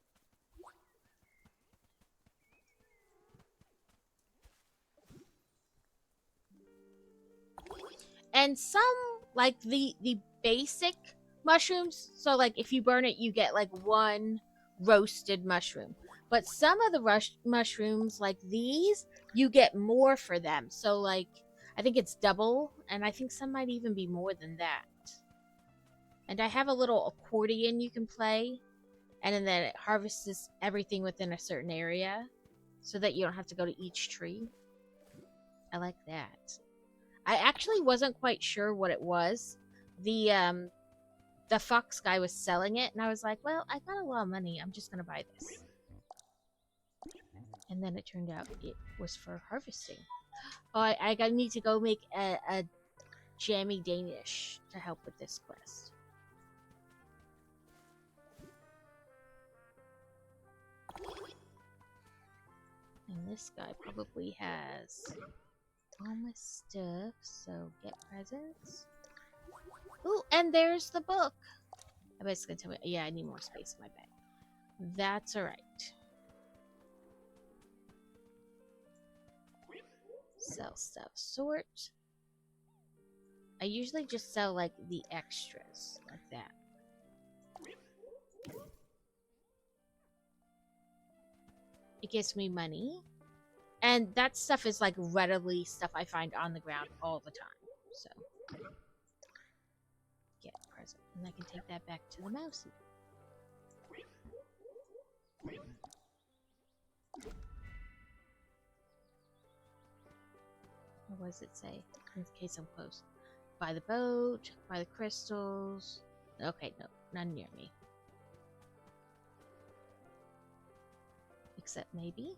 B: And some, like, the basic mushrooms, so, like, if you burn it, you get, like, 1 roasted mushroom. But some of the mushrooms, like these, you get more for them. So, like, I think it's double, and I think some might even be more than that. And I have a little accordion you can play, and then it harvests everything within a certain area, so that you don't have to go to each tree. I like that. I actually wasn't quite sure what it was. The fox guy was selling it, and I was like, well, I got a lot of money. I'm just gonna buy this. And then it turned out it was for harvesting. Oh, I need to go make a jammy Danish to help with this quest. And this guy probably has all my stuff, so get presents. Ooh, and there's the book. I bet it's gonna tell me, yeah, I need more space in my bag. That's alright. Sell stuff. Sort. I usually just sell, like, the extras, like that. It gives me money. And that stuff is, like, readily stuff I find on the ground all the time. So. Get present. And I can take that back to the mousey. What does it say? In case I'm close. Buy the boat, buy the crystals. Okay, no, none near me. Except maybe.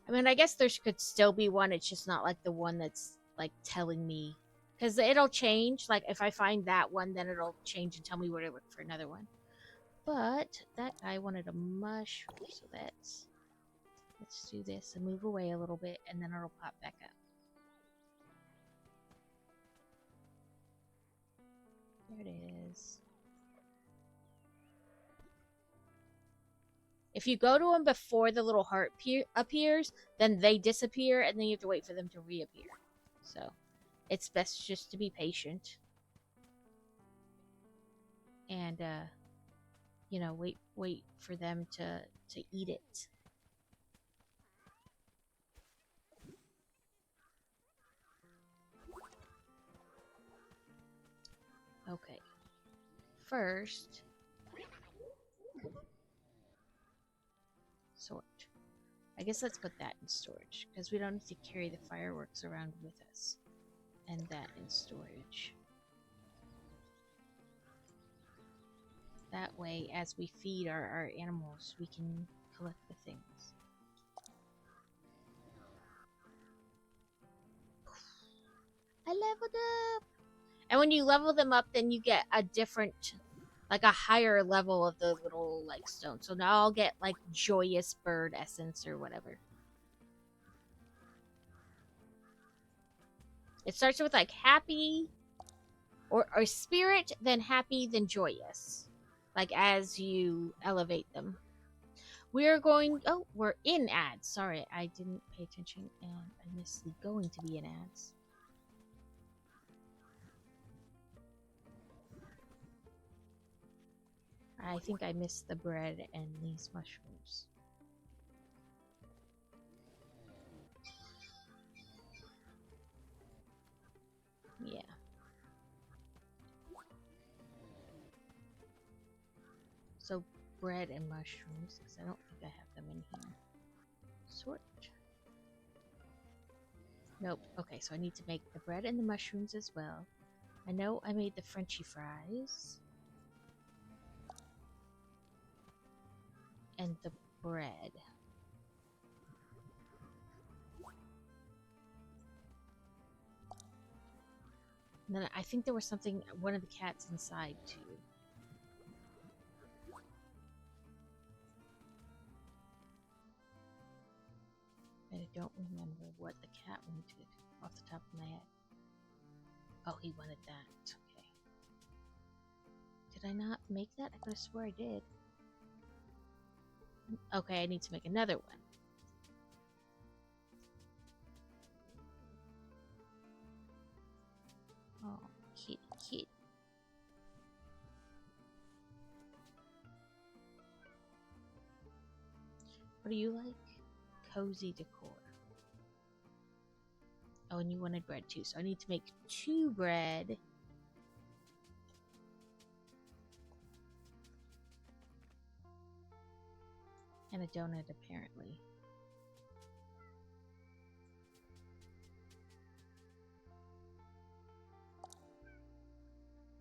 B: I mean, I guess there could still be one. It's just not like the one that's like telling me. Because it'll change. Like if I find that one, then it'll change and tell me where to look for another one. But that guy wanted a mushroom. So let's do this and move away a little bit. And then it'll pop back up. There it is. If you go to them before the little heart appears, then they disappear, and then you have to wait for them to reappear. So, it's best just to be patient. And, you know, wait for them to eat it. Okay. First... sort. I guess let's put that in storage, because we don't need to carry the fireworks around with us. And that in storage. That way, as we feed our animals, we can collect the things. I leveled up! And when you level them up, then you get a different, like a higher level of the little, like, stone. So now I'll get, like, joyous bird essence or whatever. It starts with, like, happy, or spirit, then happy, then joyous. Like, as you elevate them. We're going... Oh, we're in ads. Sorry, I didn't pay attention, and I missed the going to be in ads. I think I missed the bread and these mushrooms. Yeah. So, bread and mushrooms, because I don't think I have them in here. Sort. Nope. Okay, so I need to make the bread and the mushrooms as well. I know I made the Frenchy fries. And the bread. And then I think there was something, one of the cats inside too. But I don't remember what the cat wanted off the top of my head. Oh, he wanted that. Okay. Did I not make that? I could have swore I did. Okay, I need to make another one. Oh, kitty. What do you like? Cozy decor. Oh, and you wanted bread too, so I need to make 2 bread. And a donut, apparently.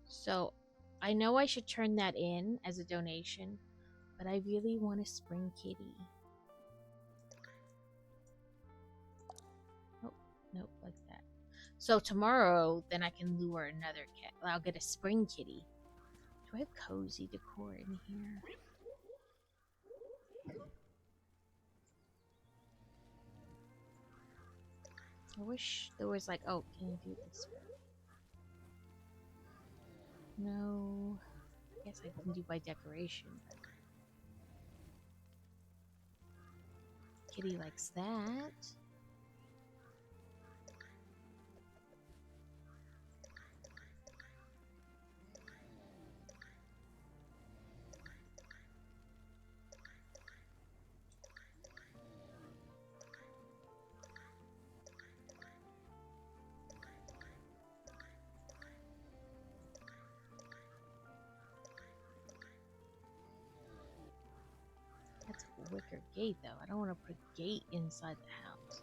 B: So, I know I should turn that in as a donation, but I really want a spring kitty. Oh, nope, like that. So tomorrow, then I can lure another cat. I'll get a spring kitty. Do I have cozy decor in here? I wish there was like, oh, can you do this? No. I guess I can do by decoration. But... Kitty likes that. Wicker gate though. I don't want to put a gate inside the house.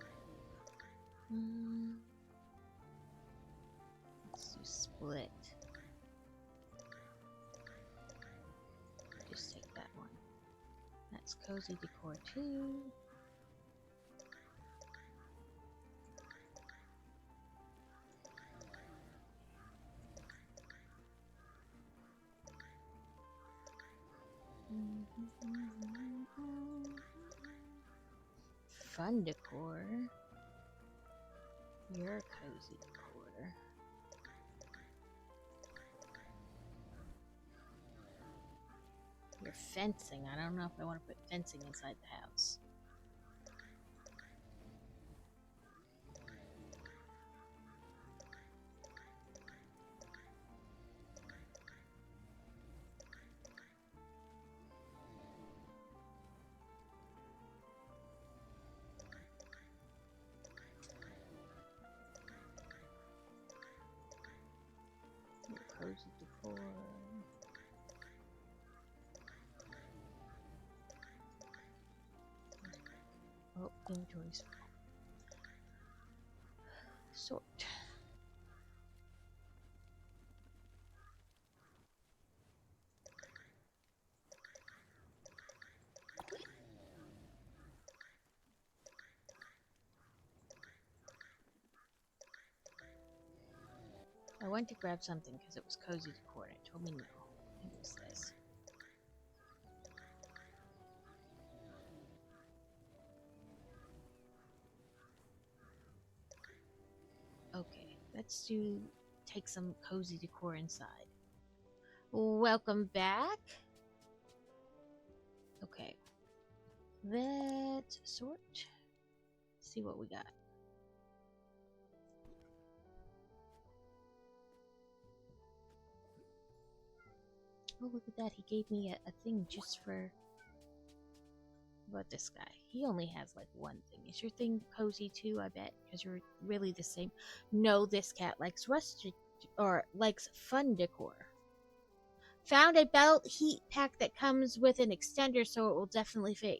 B: Let's do split. Just take that one. That It's cozy decor too. Fun decor. Your cozy decor. Your fencing. I don't know if I want to put fencing inside the house. Your cozy decor. Oh, inventory's full. Sort. I went to grab something because it was cozy decor and it told me no. It was this. Okay, let's take some cozy decor inside. Welcome back. Okay, let's sort. See what we got. Oh, look at that. He gave me a thing just for... What about this guy? He only has like one thing. Is your thing cozy too, I bet? Because you're really the same. No, this cat likes rustic... or likes fun decor. Found a belt heat pack that comes with an extender so it will definitely fit.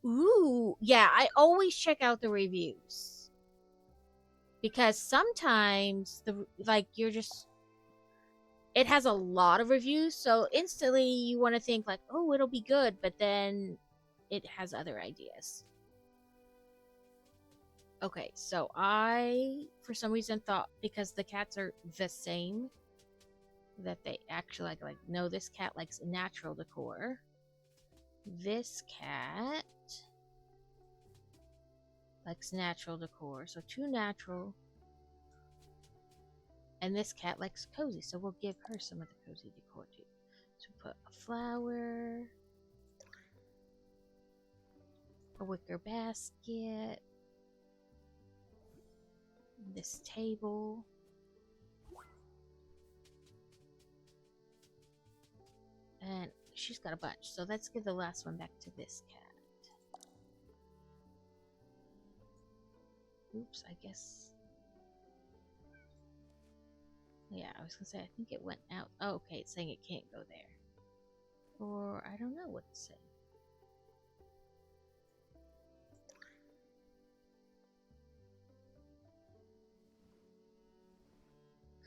B: Ooh, yeah, I always check out the reviews. Because sometimes, you're just... It has a lot of reviews, so instantly you want to think like, oh, it'll be good, but then it has other ideas. Okay, so I, for some reason, thought because the cats are the same, that they actually like, no, this cat likes natural decor. This cat likes natural decor, so 2 natural. And this cat likes cozy, so we'll give her some of the cozy decor too. So put a flower, a wicker basket, this table, and she's got a bunch. So let's give the last one back to this cat. Oops, I guess. Yeah, I was gonna say, I think it went out. Oh, okay, it's saying it can't go there. Or, I don't know what it's saying.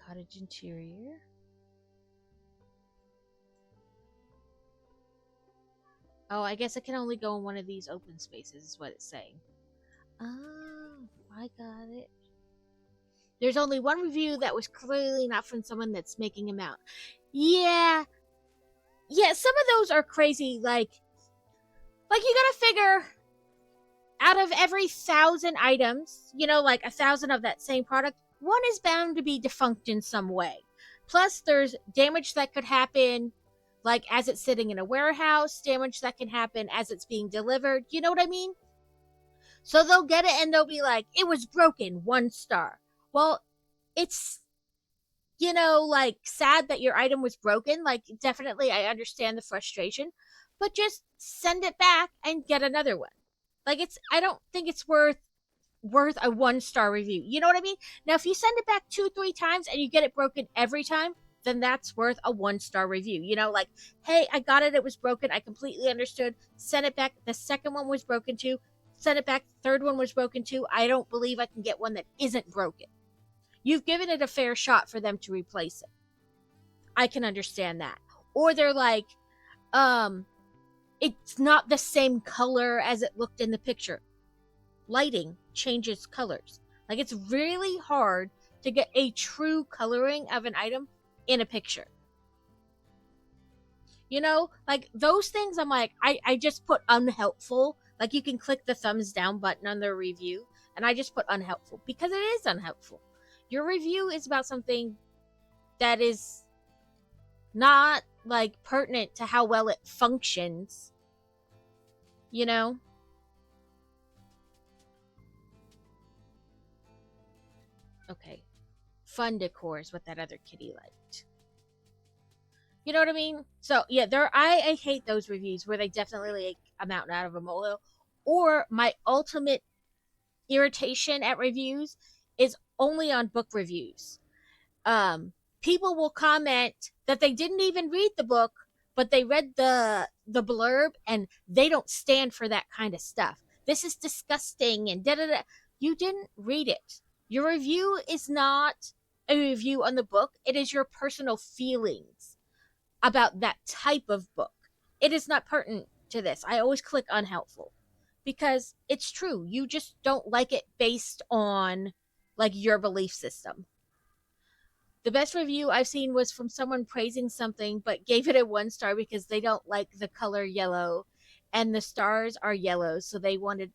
B: Cottage interior. Oh, I guess it can only go in one of these open spaces, is what it's saying. Oh, I got it. There's only one review that was clearly not from someone that's making them out. Yeah. Yeah, some of those are crazy. Like you gotta figure, out of every 1,000 items, like 1,000 of that same product, one is bound to be defunct in some way. Plus, there's damage that could happen, like as it's sitting in a warehouse, damage that can happen as it's being delivered. You know what I mean? So they'll get it and they'll be like, it was broken, 1 star. Well, it's, sad that your item was broken. Like, definitely, I understand the frustration, but just send it back and get another one. Like, I don't think it's worth a 1 star review. You know what I mean? Now, if you send it back 2-3 times and you get it broken every time, then that's worth a 1 star review. Like, hey, I got it. It was broken. I completely understood. Send it back. The second one was broken too. Send it back. The third one was broken too. I don't believe I can get one that isn't broken. You've given it a fair shot for them to replace it. I can understand that. Or they're like, it's not the same color as it looked in the picture. Lighting changes colors. Like, it's really hard to get a true coloring of an item in a picture. You know, like those things, I'm like, I just put unhelpful. Like, you can click the thumbs down button on the review, and I just put unhelpful because it is unhelpful. Your review is about something that is not like pertinent to how well it functions, you know? Okay. Fun decor is what that other kitty liked. You know what I mean? So yeah, I hate those reviews where they definitely like a mountain out of a molehill. Or my ultimate irritation at reviews is only on book reviews. Um, People will comment that they didn't even read the book, but they read the blurb and they don't stand for that kind of stuff. This is disgusting and da da da. You didn't read it. Your review is not a review on the book. It is your personal feelings about that type of book. It is not pertinent to this. I always click unhelpful because it's true. You just don't like it based on like your belief system. The best review I've seen was from someone praising something but gave it a 1 star because they don't like the color yellow and the stars are yellow, so they wanted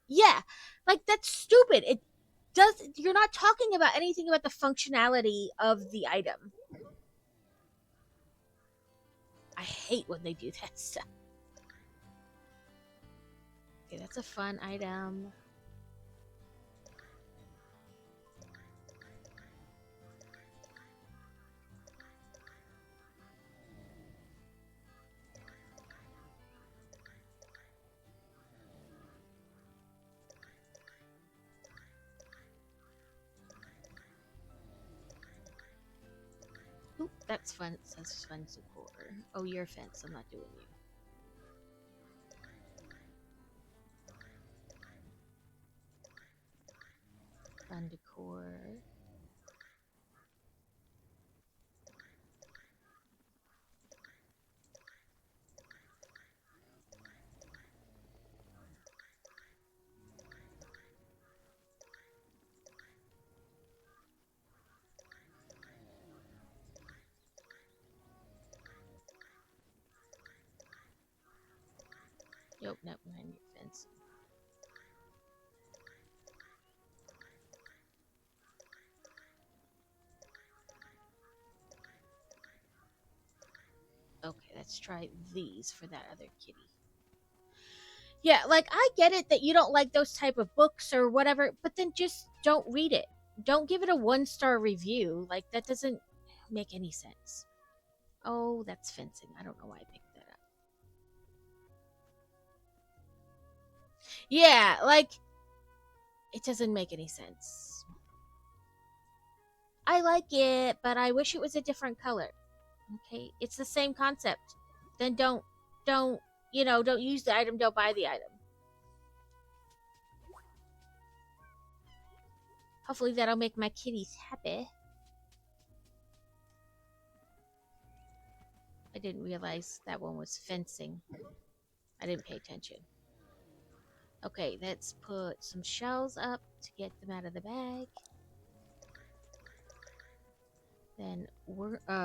B: yeah, like that's stupid. It does You're not talking about anything about the functionality of the item. I hate when they do that stuff. Okay, that's a fun item. Oop, that's fun. It says fun decor. Oh, you're a fence. I'm not doing you. Fun decor. Nope, not behind your fence. Okay, let's try these for that other kitty. Yeah, like I get it that you don't like those type of books or whatever, but then just don't read it. Don't give it a 1 star review. Like that doesn't make any sense. Oh, that's fencing. I don't know why I picked that up. Yeah, like it doesn't make any sense. I like it, but I wish it was a different color. Okay, it's the same concept. Then don't don't use the item, don't buy the item. Hopefully that'll make my kitties happy. I didn't realize that one was fencing. I didn't pay attention. Okay, let's put some shells up to get them out of the bag. Then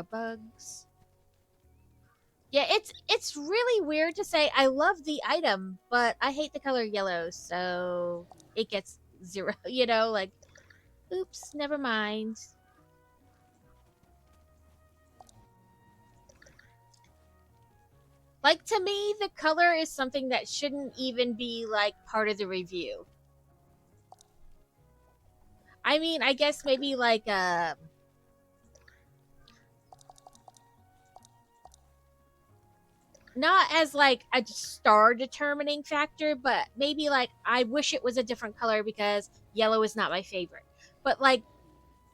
B: bugs. Yeah, it's really weird to say I love the item, but I hate the color yellow, so it gets 0. You know, like, oops, never mind. Like, to me, the color is something that shouldn't even be like part of the review. I mean, I guess maybe like not as like a star determining factor, but maybe like I wish it was a different color because yellow is not my favorite. But like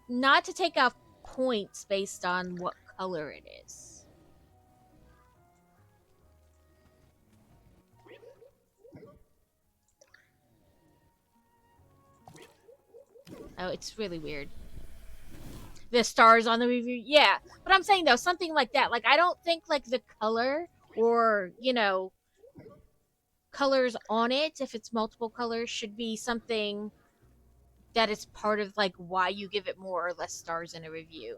B: not to take off points based on what color it is. Oh, it's really weird. The stars on the review, yeah. But I'm saying though, something like that. Like I don't think like the color or colors on it, if it's multiple colors, should be something that is part of like why you give it more or less stars in a review.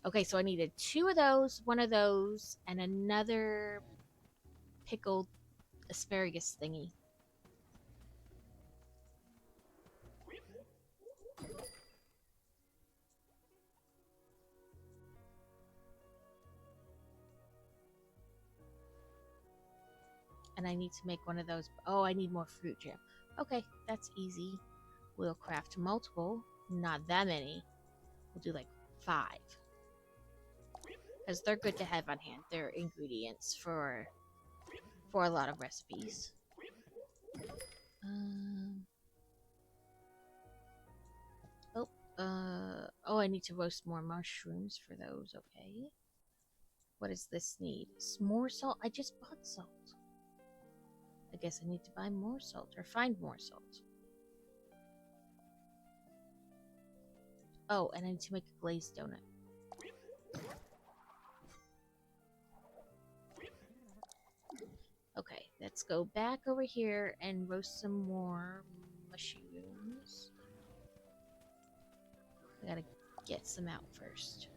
B: Okay, so I needed 2 of those, 1 of those, and another pickled asparagus thingy. And I need to make 1 of those. Oh, I need more fruit jam. Okay, that's easy. We'll craft multiple, not that many. We'll do like 5. Because they're good to have on hand. They're ingredients for a lot of recipes. Oh, I need to roast more mushrooms for those. Okay. What does this need? More salt? I just bought salt. I guess I need to buy more salt or find more salt. Oh, and I need to make a glazed donut. Okay, let's go back over here and roast some more mushrooms. I gotta get some out first.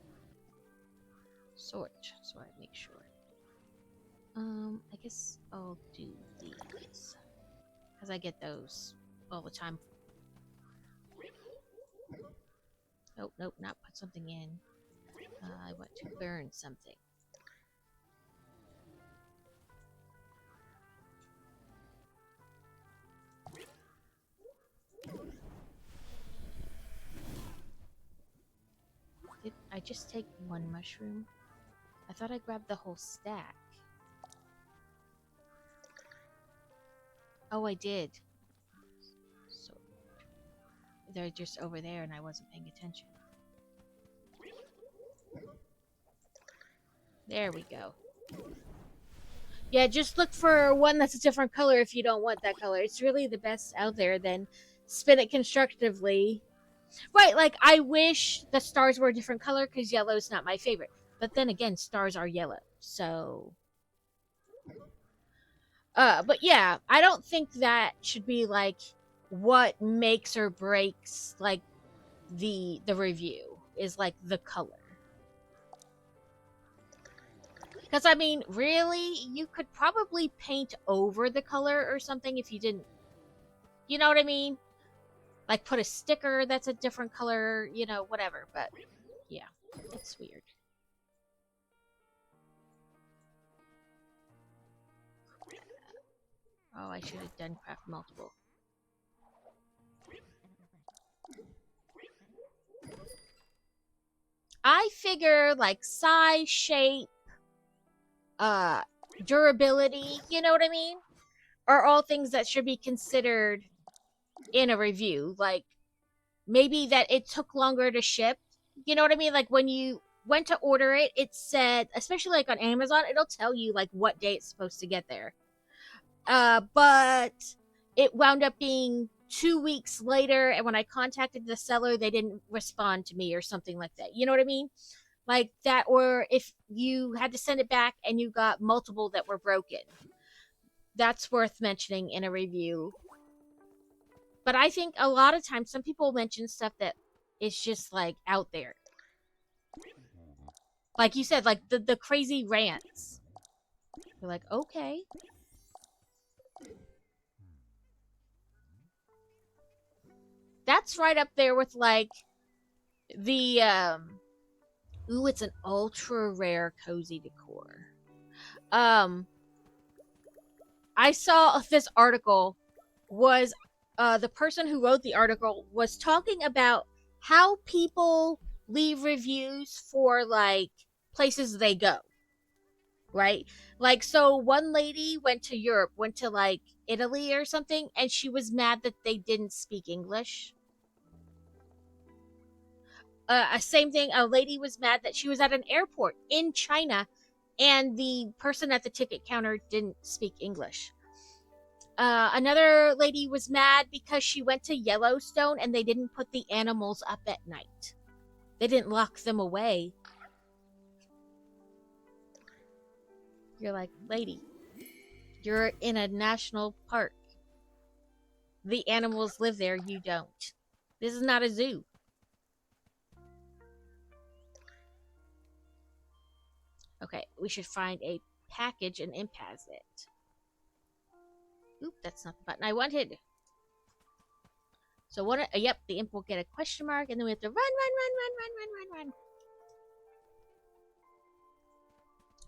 B: Sort, so I make sure. I guess I'll do these. Because I get those all the time. Nope, nope, not put something in. I want to burn something. Did I just take 1 mushroom? I thought I grabbed the whole stack. Oh, I did. So they're just over there and I wasn't paying attention. There we go. Yeah, just look for one that's a different color if you don't want that color. It's really the best out there. Then spin it constructively. Right, like I wish the stars were a different color because yellow is not my favorite. But then again, stars are yellow. So but yeah, I don't think that should be like what makes or breaks like the review is like the color. Because I mean, really, you could probably paint over the color or something if you didn't. You know what I mean? Like put a sticker that's a different color, you know, whatever. But yeah, it's weird. Oh, I should have done craft multiple. I figure like size, shape, durability, you know what I mean? Are all things that should be considered in a review. Like maybe that it took longer to ship. You know what I mean? Like when you went to order it, it said, especially like on Amazon, it'll tell you like what day it's supposed to get there. But it wound up being 2 weeks later, and when I contacted the seller, they didn't respond to me or something like that. You know what I mean? Like that, or if you had to send it back and you got multiple that were broken. That's worth mentioning in a review. But I think a lot of times some people mention stuff that is just like out there. Like you said, like the crazy rants. You're like, okay. That's right up there with like the ooh, it's an ultra rare cozy decor. I saw this article was the person who wrote the article was talking about how people leave reviews for like places they go. Right? Like so one lady went to Europe, went to like Italy or something, and she was mad that they didn't speak English. Same thing, a lady was mad that she was at an airport in China and the person at the ticket counter didn't speak English. Another lady was mad because she went to Yellowstone and they didn't put the animals up at night. They didn't lock them away. You're like, lady, You're in a national park. The animals live there, you don't. This is not a zoo. Okay, we should find a package and impasse it. Oop, that's not the button I wanted. So yep, the imp will get a question mark, and then we have to run.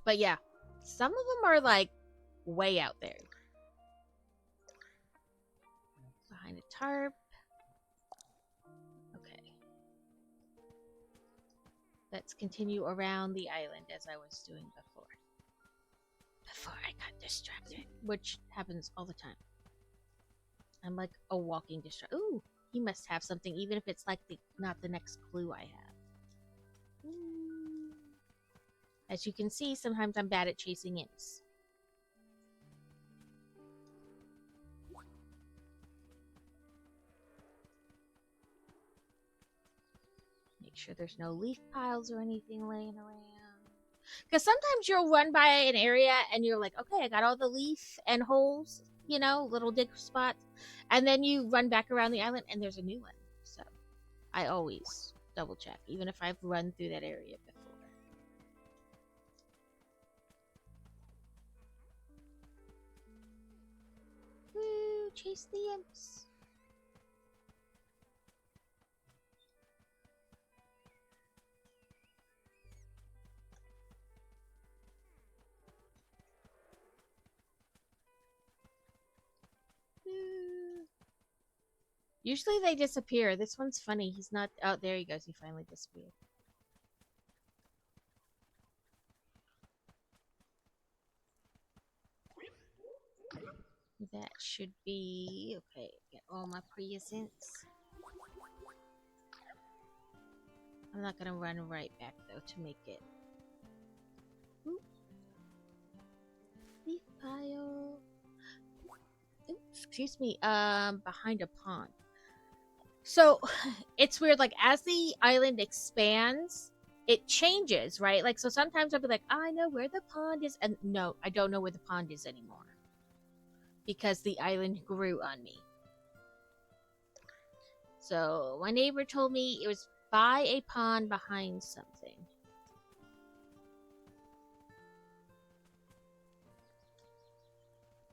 B: But yeah, some of them are like way out there. Behind a tarp. Okay. Let's continue around the island as I was doing before. Before I got distracted, which happens all the time. I'm like a walking distraction. Ooh, he must have something, even if it's like not the next clue I have. As you can see, sometimes I'm bad at chasing imps. Make sure there's no leaf piles or anything laying around. Because sometimes you'll run by an area and you're like, okay, I got all the leaf and holes, you know, little dig spots. And then you run back around the island and there's a new one. So I always double check, even if I've run through that area before. Woo, chase the imps. Usually they disappear. This one's funny. He's not... Oh, there he goes. He finally disappeared. That should be... Okay, get all my presents. I'm not gonna run right back, though, to make it... Ooh. Leaf pile... Ooh, excuse me. Behind a pond. So, it's weird, like, as the island expands, it changes, right? Like, so sometimes I'll be like, I know where the pond is, and no, I don't know where the pond is anymore. Because the island grew on me. So, my neighbor told me it was by a pond behind something.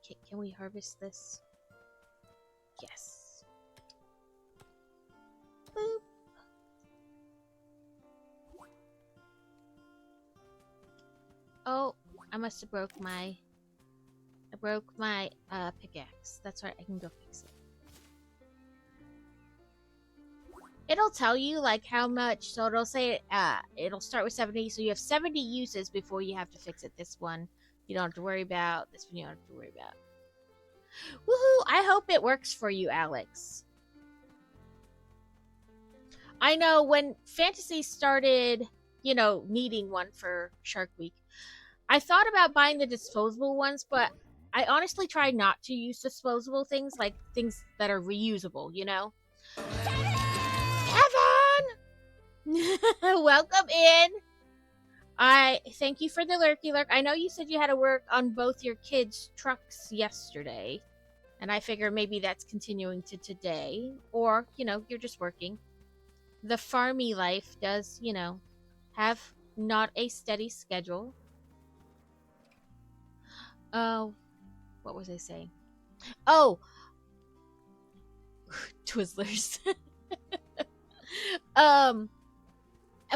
B: Okay, can we harvest this? Yes. Boop. Oh, I must have broke my... I broke my pickaxe. That's right, I can go fix it. It'll tell you like how much, so it'll say it'll start with 70, so you have 70 uses before you have to fix it. This one you don't have to worry about, this one you don't have to worry about. Woohoo! I hope it works for you, Alex. I know when Fantasy started, you know, needing one for Shark Week, I thought about buying the disposable ones, but I honestly try not to use disposable things, like things that are reusable, you know? Kevin! Welcome in! I thank you for the lurky lurk. I know you said you had to work on both your kids' trucks yesterday, and I figure maybe that's continuing to today, or, you know, you're just working. The farmy life does, you know, have not a steady schedule. Oh, what was I saying? Oh, Twizzlers.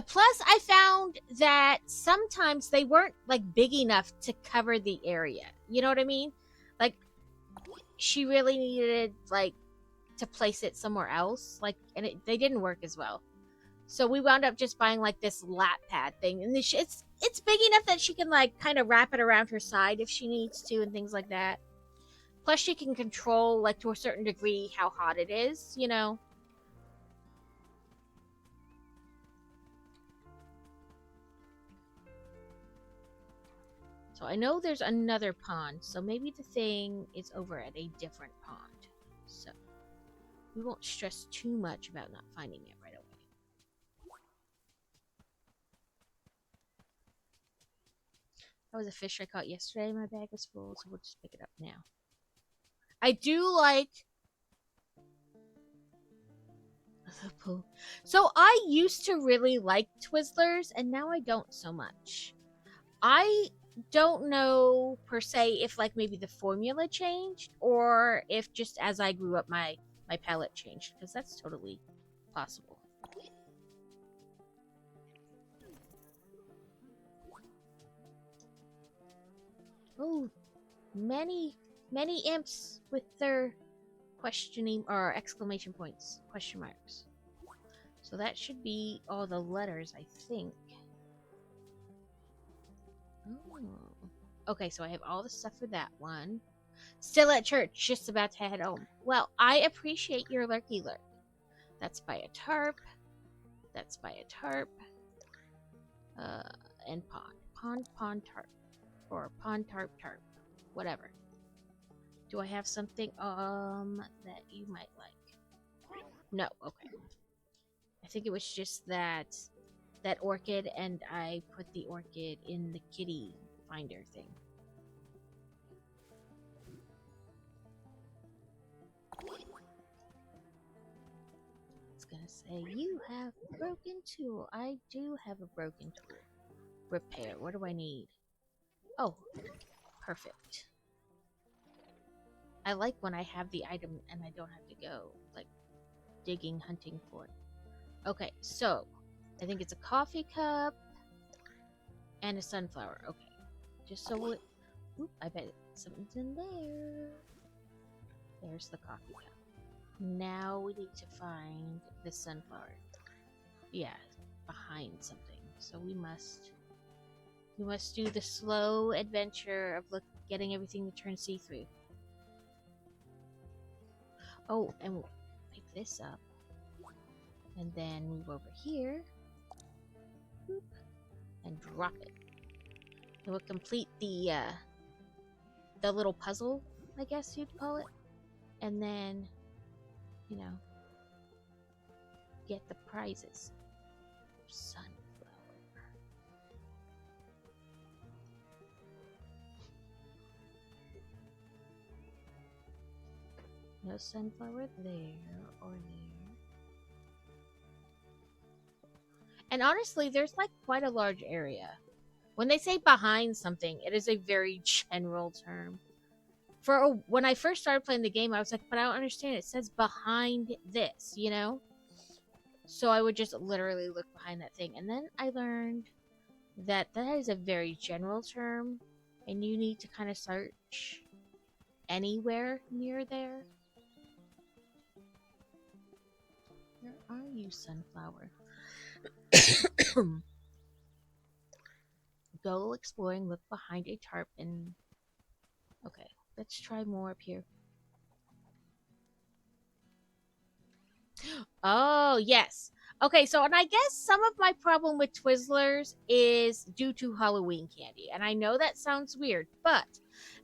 B: Plus, I found that sometimes they weren't like big enough to cover the area. You know what I mean? Like, she really needed like to place it somewhere else. Like, and they didn't work as well. So we wound up just buying like this lap pad thing, and it's big enough that she can like kind of wrap it around her side if she needs to, and things like that. Plus, she can control like to a certain degree how hot it is, you know. So I know there's another pond, so maybe the thing is over at a different pond. So we won't stress too much about not finding it right away. That was a fish I caught yesterday. My bag is full, so we'll just pick it up now. I do like the pool. So I used to really like Twizzlers, and now I don't so much. I don't know per se if like maybe the formula changed or if just as I grew up my palate changed, because that's totally possible. Oh, many imps with their questioning or exclamation points, question marks. So that should be all the letters, I think. Oh. Okay, so I have all the stuff for that one. Still at church, just about to head home. Well, I appreciate your lurky lurk. That's by a tarp. That's by a tarp. And pond tarp. Or pond tarp. Whatever. Do I have something that you might like? No, okay. I think it was just that orchid, and I put the orchid in the kitty finder thing. It's gonna say you have a broken tool. I do have a broken tool. Repair. What do I need? Oh, perfect. I like when I have the item and I don't have to go like digging, hunting for it. Okay, so I think it's a coffee cup and a sunflower. Okay, just so it. Oop, I bet something's in there. There's the coffee cup. Now we need to find the sunflower. Yeah, behind something. So we must do the slow adventure of getting everything to turn see-through. Oh, and we'll pick this up. And then move over here. Boop, and drop it. And we'll complete the little puzzle, I guess you'd call it. And then, you know, get the prizes. Sunflower. No sunflower there or there. And honestly, there's like quite a large area. When they say behind something, it is a very general term. When I first started playing the game, I was like, but I don't understand. It says behind this, you know? So I would just literally look behind that thing. And then I learned that is a very general term. And you need to kind of search anywhere near there. Where are you, sunflower? Go exploring, look behind a tarp, and... Okay, let's try more up here. Oh, yes. Okay, so, and I guess some of my problem with Twizzlers is due to Halloween candy. And I know that sounds weird, but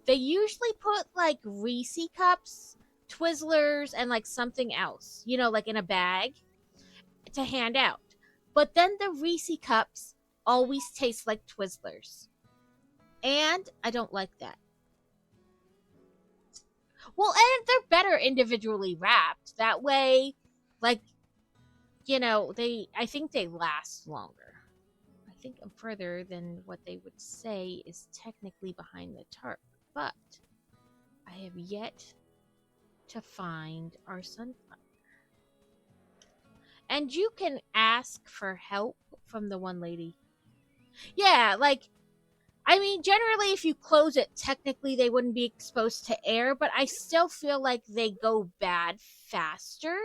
B: they usually put, like, Reese cups, Twizzlers, and, like, something else, you know, like in a bag to hand out. But then the Reese cups always taste like Twizzlers. And I don't like that. Well, and they're better individually wrapped. That way, like, you know, I think they last longer. I think further than what they would say is technically behind the tarp. But I have yet to find our sunflower. And you can ask for help from the one lady. Yeah, like, I mean, generally, if you close it, technically they wouldn't be exposed to air, but I still feel like they go bad faster.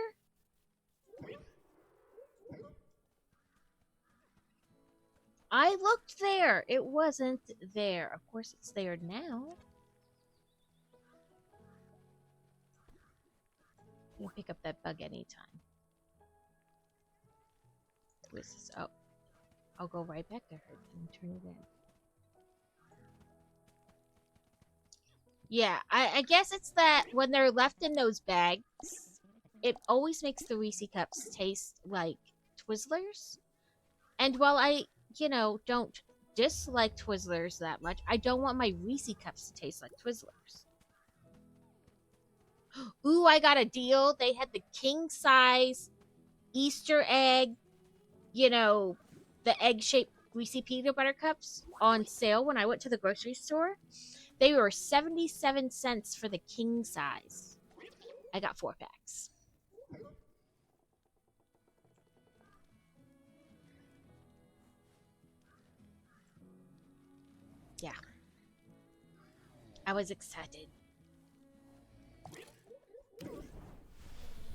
B: I looked there. It wasn't there. Of course, it's there now. You can pick up that bug anytime. This is, oh, I'll go right back to her and turn it in. Yeah, I guess it's that when they're left in those bags, it always makes the Reese cups taste like Twizzlers. And while I, you know, don't dislike Twizzlers that much. I don't want my Reese Cups to taste like Twizzlers. Ooh, I got a deal. They had the king size Easter egg, you know, the egg-shaped Reese peanut butter cups on sale when I went to the grocery store. They were 77 cents for the king size. I got 4 packs. Yeah. I was excited.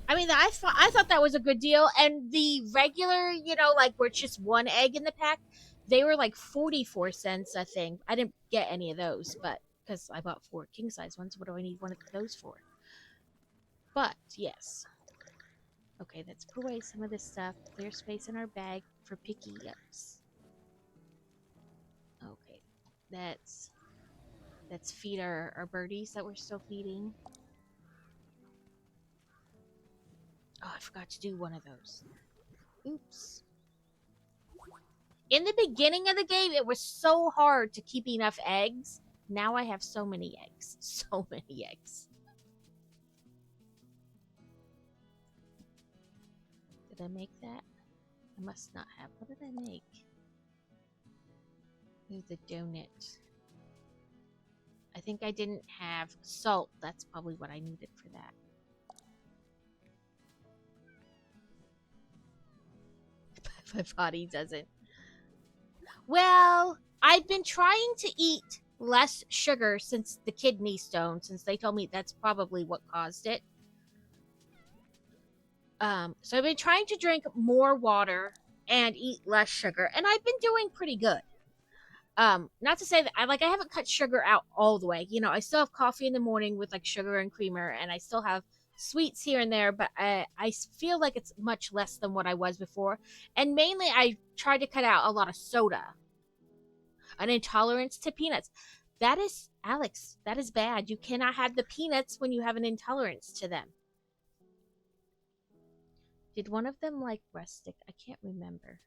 B: I mean, I thought that was a good deal, and the regular, like where it's just one egg in the pack, they were like 44 cents, I think. I didn't get any of those, but because I bought 4 king size ones, what do I need one of those for? But yes. Okay, let's put away some of this stuff. Clear space in our bag for picky ups. Okay, let's feed our birdies that we're still feeding. Oh, I forgot to do one of those. Oops. In the beginning of the game, it was so hard to keep enough eggs. Now I have so many eggs. So many eggs. Did I make that? I must not have. What did I make? Ooh, the donut. I think I didn't have salt. That's probably what I needed for that. My body doesn't. Well, I've been trying to eat less sugar since the kidney stone, since they told me that's probably what caused it. So I've been trying to drink more water and eat less sugar, and I've been doing pretty good. Not to say that I haven't cut sugar out all the way. I still have coffee in the morning with like sugar and creamer, and I still have sweets here and there, but I feel like it's much less than what I was before. And mainly I tried to cut out a lot of soda. An intolerance to peanuts. That is, Alex, that is bad. You cannot have the peanuts when you have an intolerance to them. Did one of them like rustic? I can't remember.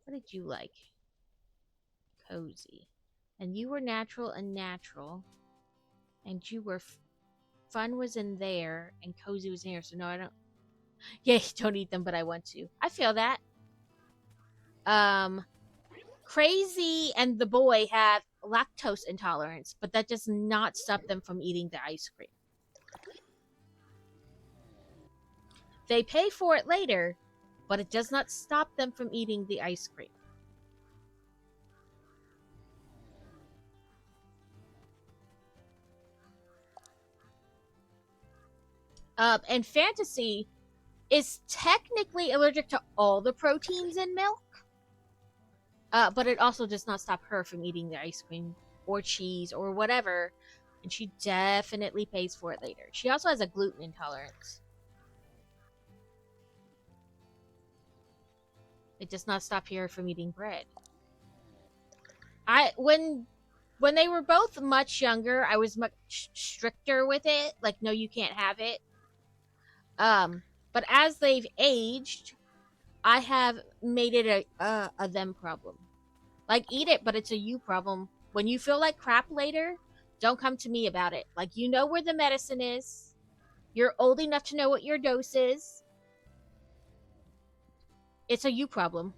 B: What did you like? Cozy. And you were natural and natural. And you were fun was in there and cozy was in here. So no, I don't. Yeah, don't eat them, but I want to. I feel that. Crazy and the boy have lactose intolerance, but that does not stop them from eating the ice cream. They pay for it later, but it does not stop them from eating the ice cream. And Fantasy is technically allergic to all the proteins in milk. But it also does not stop her from eating the ice cream or cheese or whatever. And she definitely pays for it later. She also has a gluten intolerance. It does not stop her from eating bread. When they were both much younger, I was much stricter with it. Like, no, you can't have it. But as they've aged, I have made it a them problem. Like, eat it, but it's a you problem. When you feel like crap later, don't come to me about it. Like, you know where the medicine is. You're old enough to know what your dose is. It's a you problem.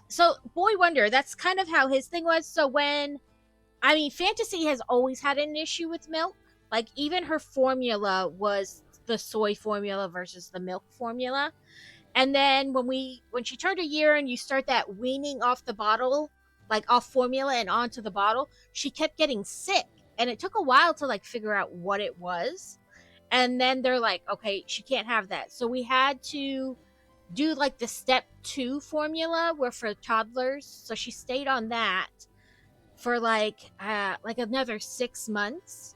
B: So Boy Wonder, that's kind of how his thing was. So Fantasy has always had an issue with milk. Like, even her formula was the soy formula versus the milk formula. And then when she turned a year and you start that weaning off the bottle, like off formula and onto the bottle, she kept getting sick. And it took a while to like figure out what it was. And then they're like, okay, she can't have that. So we had to do like the step 2 formula where for toddlers. So she stayed on that for like another 6 months.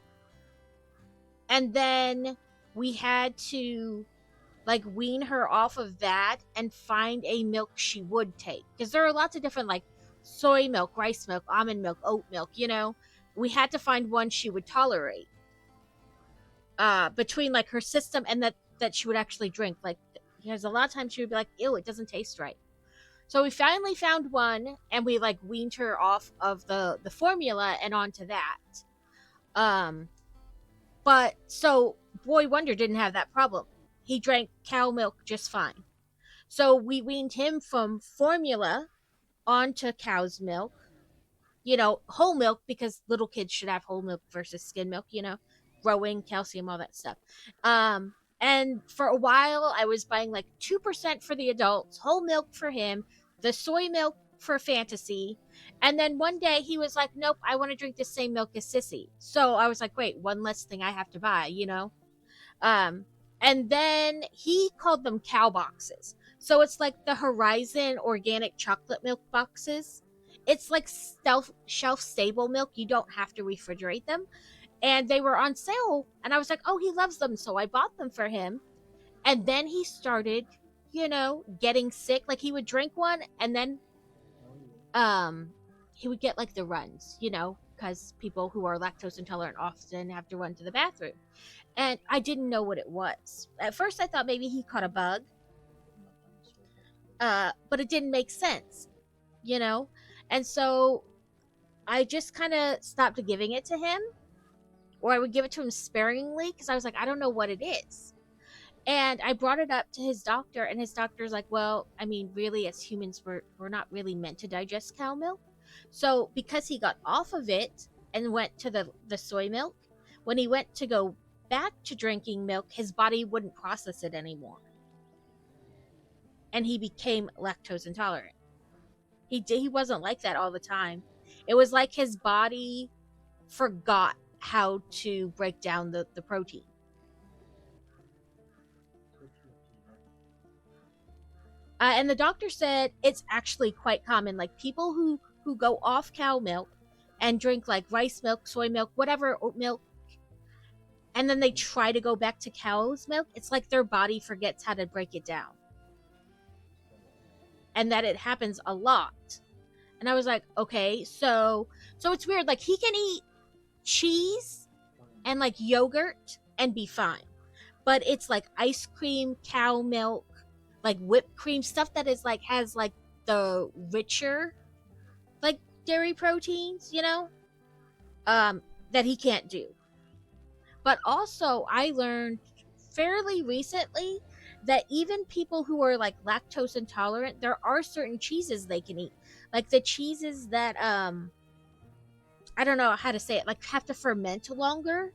B: And then we had to like wean her off of that and find a milk she would take. Because there are lots of different like soy milk, rice milk, almond milk, oat milk, We had to find one she would tolerate. Between like her system and that that she would actually drink. Like, because a lot of times she would be like, ew, it doesn't taste right. So we finally found one, and we like weaned her off of the formula and onto that. But so Boy Wonder didn't have that problem. He drank cow milk just fine. So we weaned him from formula onto cow's milk, whole milk, because little kids should have whole milk versus skim milk, growing, calcium, all that stuff. And for a while, I was buying like 2% for the adults, whole milk for him, the soy milk for Fantasy. And then one day he was like, nope, I want to drink the same milk as Sissy. So I was like, wait, one less thing I have to buy. And then he called them cow boxes. So it's like the Horizon organic chocolate milk boxes. It's like shelf stable milk. You don't have to refrigerate them. And they were on sale. And I was like, oh, he loves them. So I bought them for him. And then he started, getting sick. Like he would drink one and then he would get like the runs, because people who are lactose intolerant often have to run to the bathroom. And I didn't know what it was. At first I thought maybe he caught a bug. But it didn't make sense, And so I just kind of stopped giving it to him, or I would give it to him sparingly because I was like, I don't know what it is. And I brought it up to his doctor, and his doctor's like, well, I mean, really, as humans, we're not really meant to digest cow milk. So because he got off of it and went to the soy milk, when he went to go back to drinking milk, his body wouldn't process it anymore. And he became lactose intolerant. He wasn't like that all the time. It was like his body forgot how to break down the protein. And the doctor said it's actually quite common. Like people who go off cow milk and drink like rice milk, soy milk, whatever, oat milk, and then they try to go back to cow's milk, it's like their body forgets how to break it down. And that it happens a lot. And I was like, okay, so it's weird. Like he can eat cheese and like yogurt and be fine. But it's like ice cream, cow milk, like whipped cream, stuff that is like has like the richer like dairy proteins, that he can't do. But also I learned fairly recently that even people who are like lactose intolerant, there are certain cheeses they can eat. Like the cheeses that I don't know how to say it, like have to ferment longer.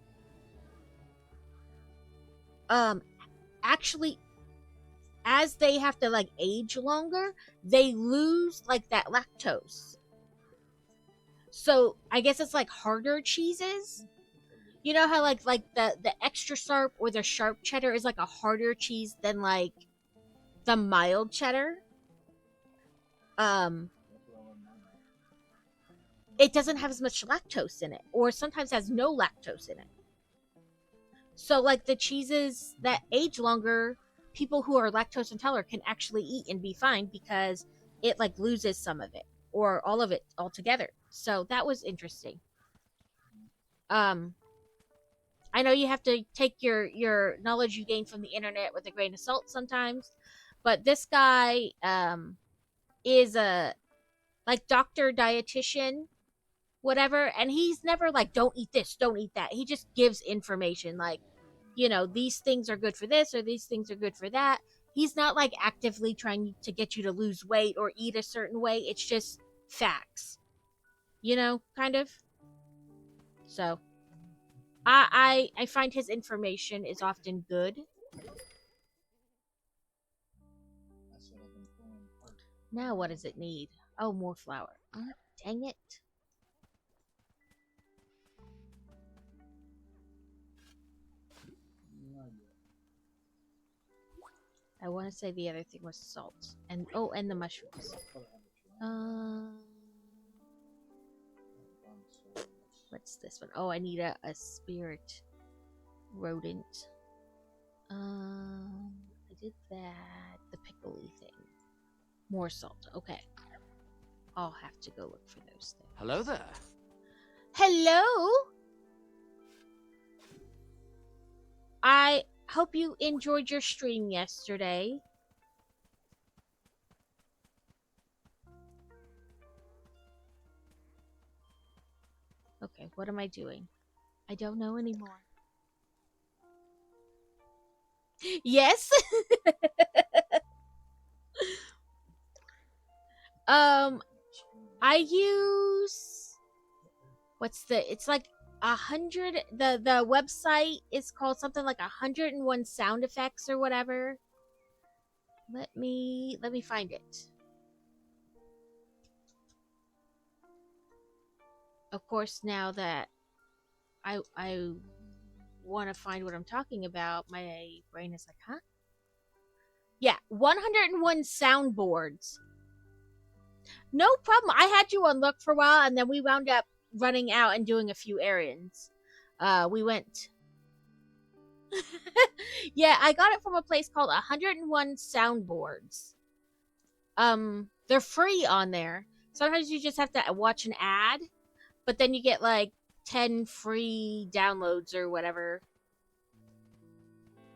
B: Actually, as they have to like age longer, they lose like that lactose. So I guess it's like harder cheeses. You know how like the extra sharp or the sharp cheddar is like a harder cheese than like the mild cheddar. It doesn't have as much lactose in it, or sometimes has no lactose in it. So like the cheeses that age longer, people who are lactose intolerant can actually eat and be fine because it like loses some of it or all of it altogether. So that was interesting. I know you have to take your knowledge you gain from the internet with a grain of salt sometimes, but this guy is a like doctor, dietitian, whatever, and he's never like, don't eat this, don't eat that. He just gives information like, these things are good for this or these things are good for that. He's not like actively trying to get you to lose weight or eat a certain way. It's just facts, kind of. So I find his information is often good. Now what does it need? Oh, more flour. Dang it. I want to say the other thing was salt. And the mushrooms. What's this one? Oh, I need a spirit rodent. I did that. The pickly thing. More salt. Okay. I'll have to go look for those things.
C: Hello there.
B: Hello? hope you enjoyed your stream yesterday. Okay, what am I doing? I don't know anymore. Yes. I use it's like 100. The website is called something like 101 sound effects or whatever. Let me find it. Of course, now that I want to find what I'm talking about, my brain is like, huh? Yeah, 101 soundboards. No problem. I had you on look for a while, and then we wound up running out and doing a few errands. We went. Yeah, I got it from a place called 101 Soundboards. They're free on there. Sometimes you just have to watch an ad, but then you get like 10 free downloads or whatever.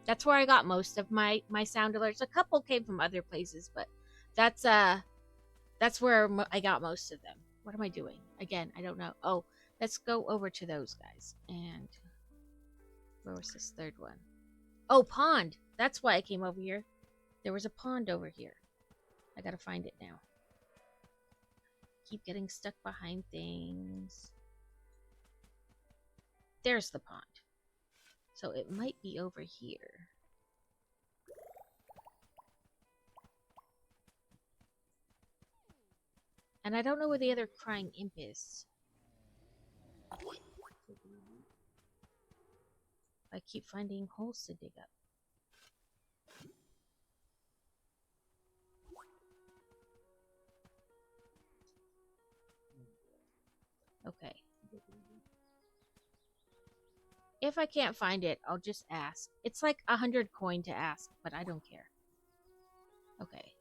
B: That's where I got most of my sound alerts. A couple came from other places, but that's where I got most of them. What am I doing? Again, I don't know. Oh, let's go over to those guys. And where was this third one? Oh, pond. That's why I came over here. There was a pond over here. I gotta find it now. Keep getting stuck behind things. There's the pond. So it might be over here. And I don't know where the other crying imp is. I keep finding holes to dig up. Okay. If I can't find it, I'll just ask. It's like 100 coin to ask, but I don't care. Okay.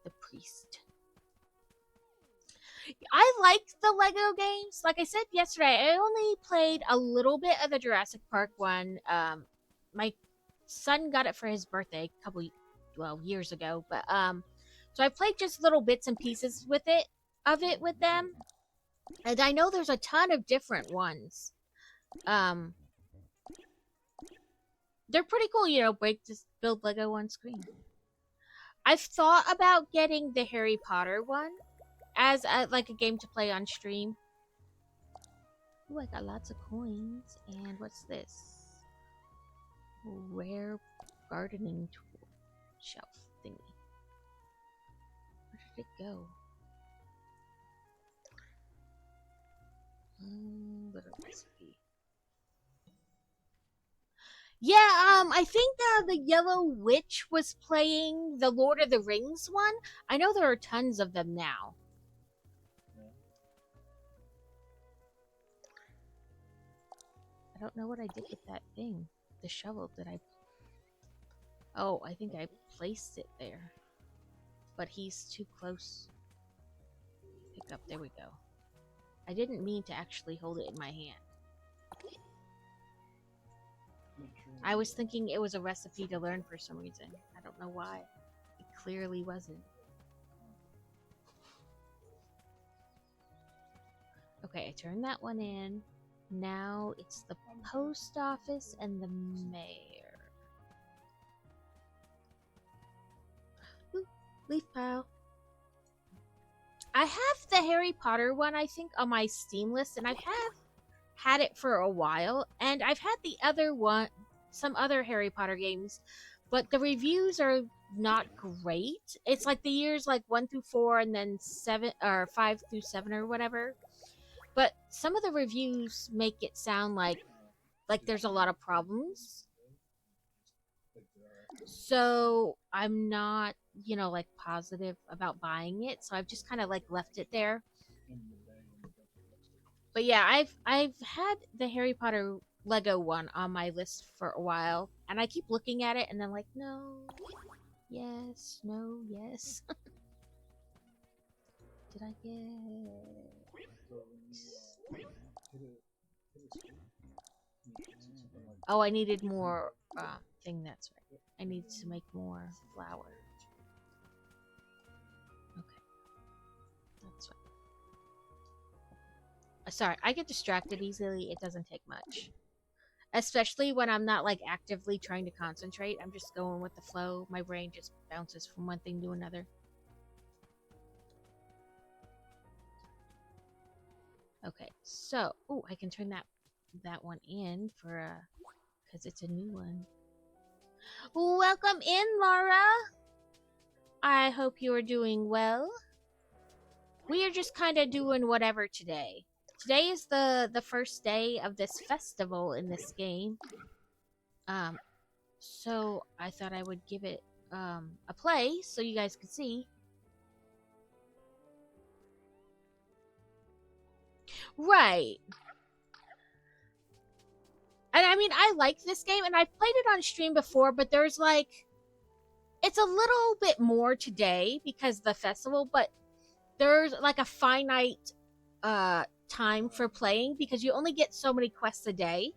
B: The priest. I like the Lego games. Like I said yesterday, I only played a little bit of the Jurassic Park one. My son got it for his birthday a couple, years ago. But so I played just little bits and pieces with it with them. And I know there's a ton of different ones. They're pretty cool, just build Lego on screen. I've thought about getting the Harry Potter one as like a game to play on stream. Ooh, I got lots of coins. And what's this? Rare gardening tool shelf thingy. Where did it go? Little recipe. Yeah, I think the Yellow Witch was playing the Lord of the Rings one. I know there are tons of them now. I don't know what I did with that thing. The shovel, did I... Oh, I think I placed it there. But he's too close. Pick up, there we go. I didn't mean to actually hold it in my hand. I was thinking it was a recipe to learn for some reason. I don't know why. It clearly wasn't. Okay, I turned that one in. Now it's the post office and the mayor. Ooh, leaf pile. I have the Harry Potter one, I think, on my Steam list, and I have had it for a while. And I've had the other one, some other Harry Potter games, but the reviews are not great. It's like the years like 1 through 4 and then 7 or 5 through 7 or whatever. But some of the reviews make it sound like there's a lot of problems. So I'm not, like positive about buying it. So I've just kind of like left it there. But yeah, I've had the Harry Potter Lego one on my list for a while, and I keep looking at it and I'm like, no, yes, no, yes. Did I get... Oh, I needed more thing. That's right. I need to make more flour. Okay. That's right. Sorry, I get distracted easily. It doesn't take much. Especially when I'm not like actively trying to concentrate. I'm just going with the flow. My brain just bounces from one thing to another. Okay, so I can turn that one in for because it's a new one. Welcome in, Laura. I hope you are doing well. We are just kind of doing whatever today. Today is the first day of this festival in this game. So I thought I would give it a play so you guys could see. Right. And I mean, I like this game, and I've played it on stream before, but there's like, it's a little bit more today because of the festival, but there's like a finite time for playing because you only get so many quests a day.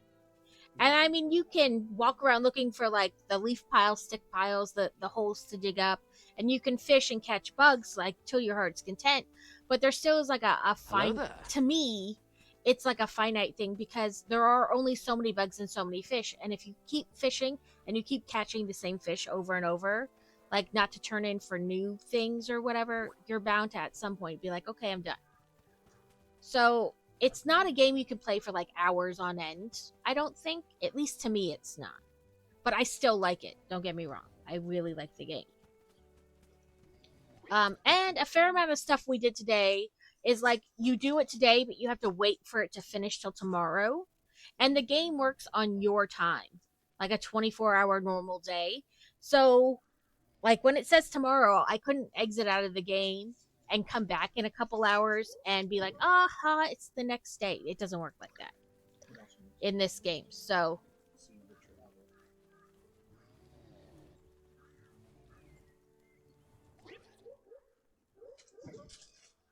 B: And I mean, you can walk around looking for like the leaf piles, stick piles, the holes to dig up, and you can fish and catch bugs like till your heart's content. But there still is like a fine. To me, it's like a finite thing because there are only so many bugs and so many fish. And if you keep fishing and you keep catching the same fish over and over, like not to turn in for new things or whatever, you're bound to at some point be like, okay, I'm done. So it's not a game you can play for like hours on end. I don't think. At least to me, it's not. But I still like it. Don't get me wrong. I really like the game. And a fair amount of stuff we did today is like you do it today, but you have to wait for it to finish till tomorrow. And the game works on your time, like a 24-hour normal day. So, like when it says tomorrow, I couldn't exit out of the game and come back in a couple hours and be like, aha, it's the next day. It doesn't work like that in this game. So,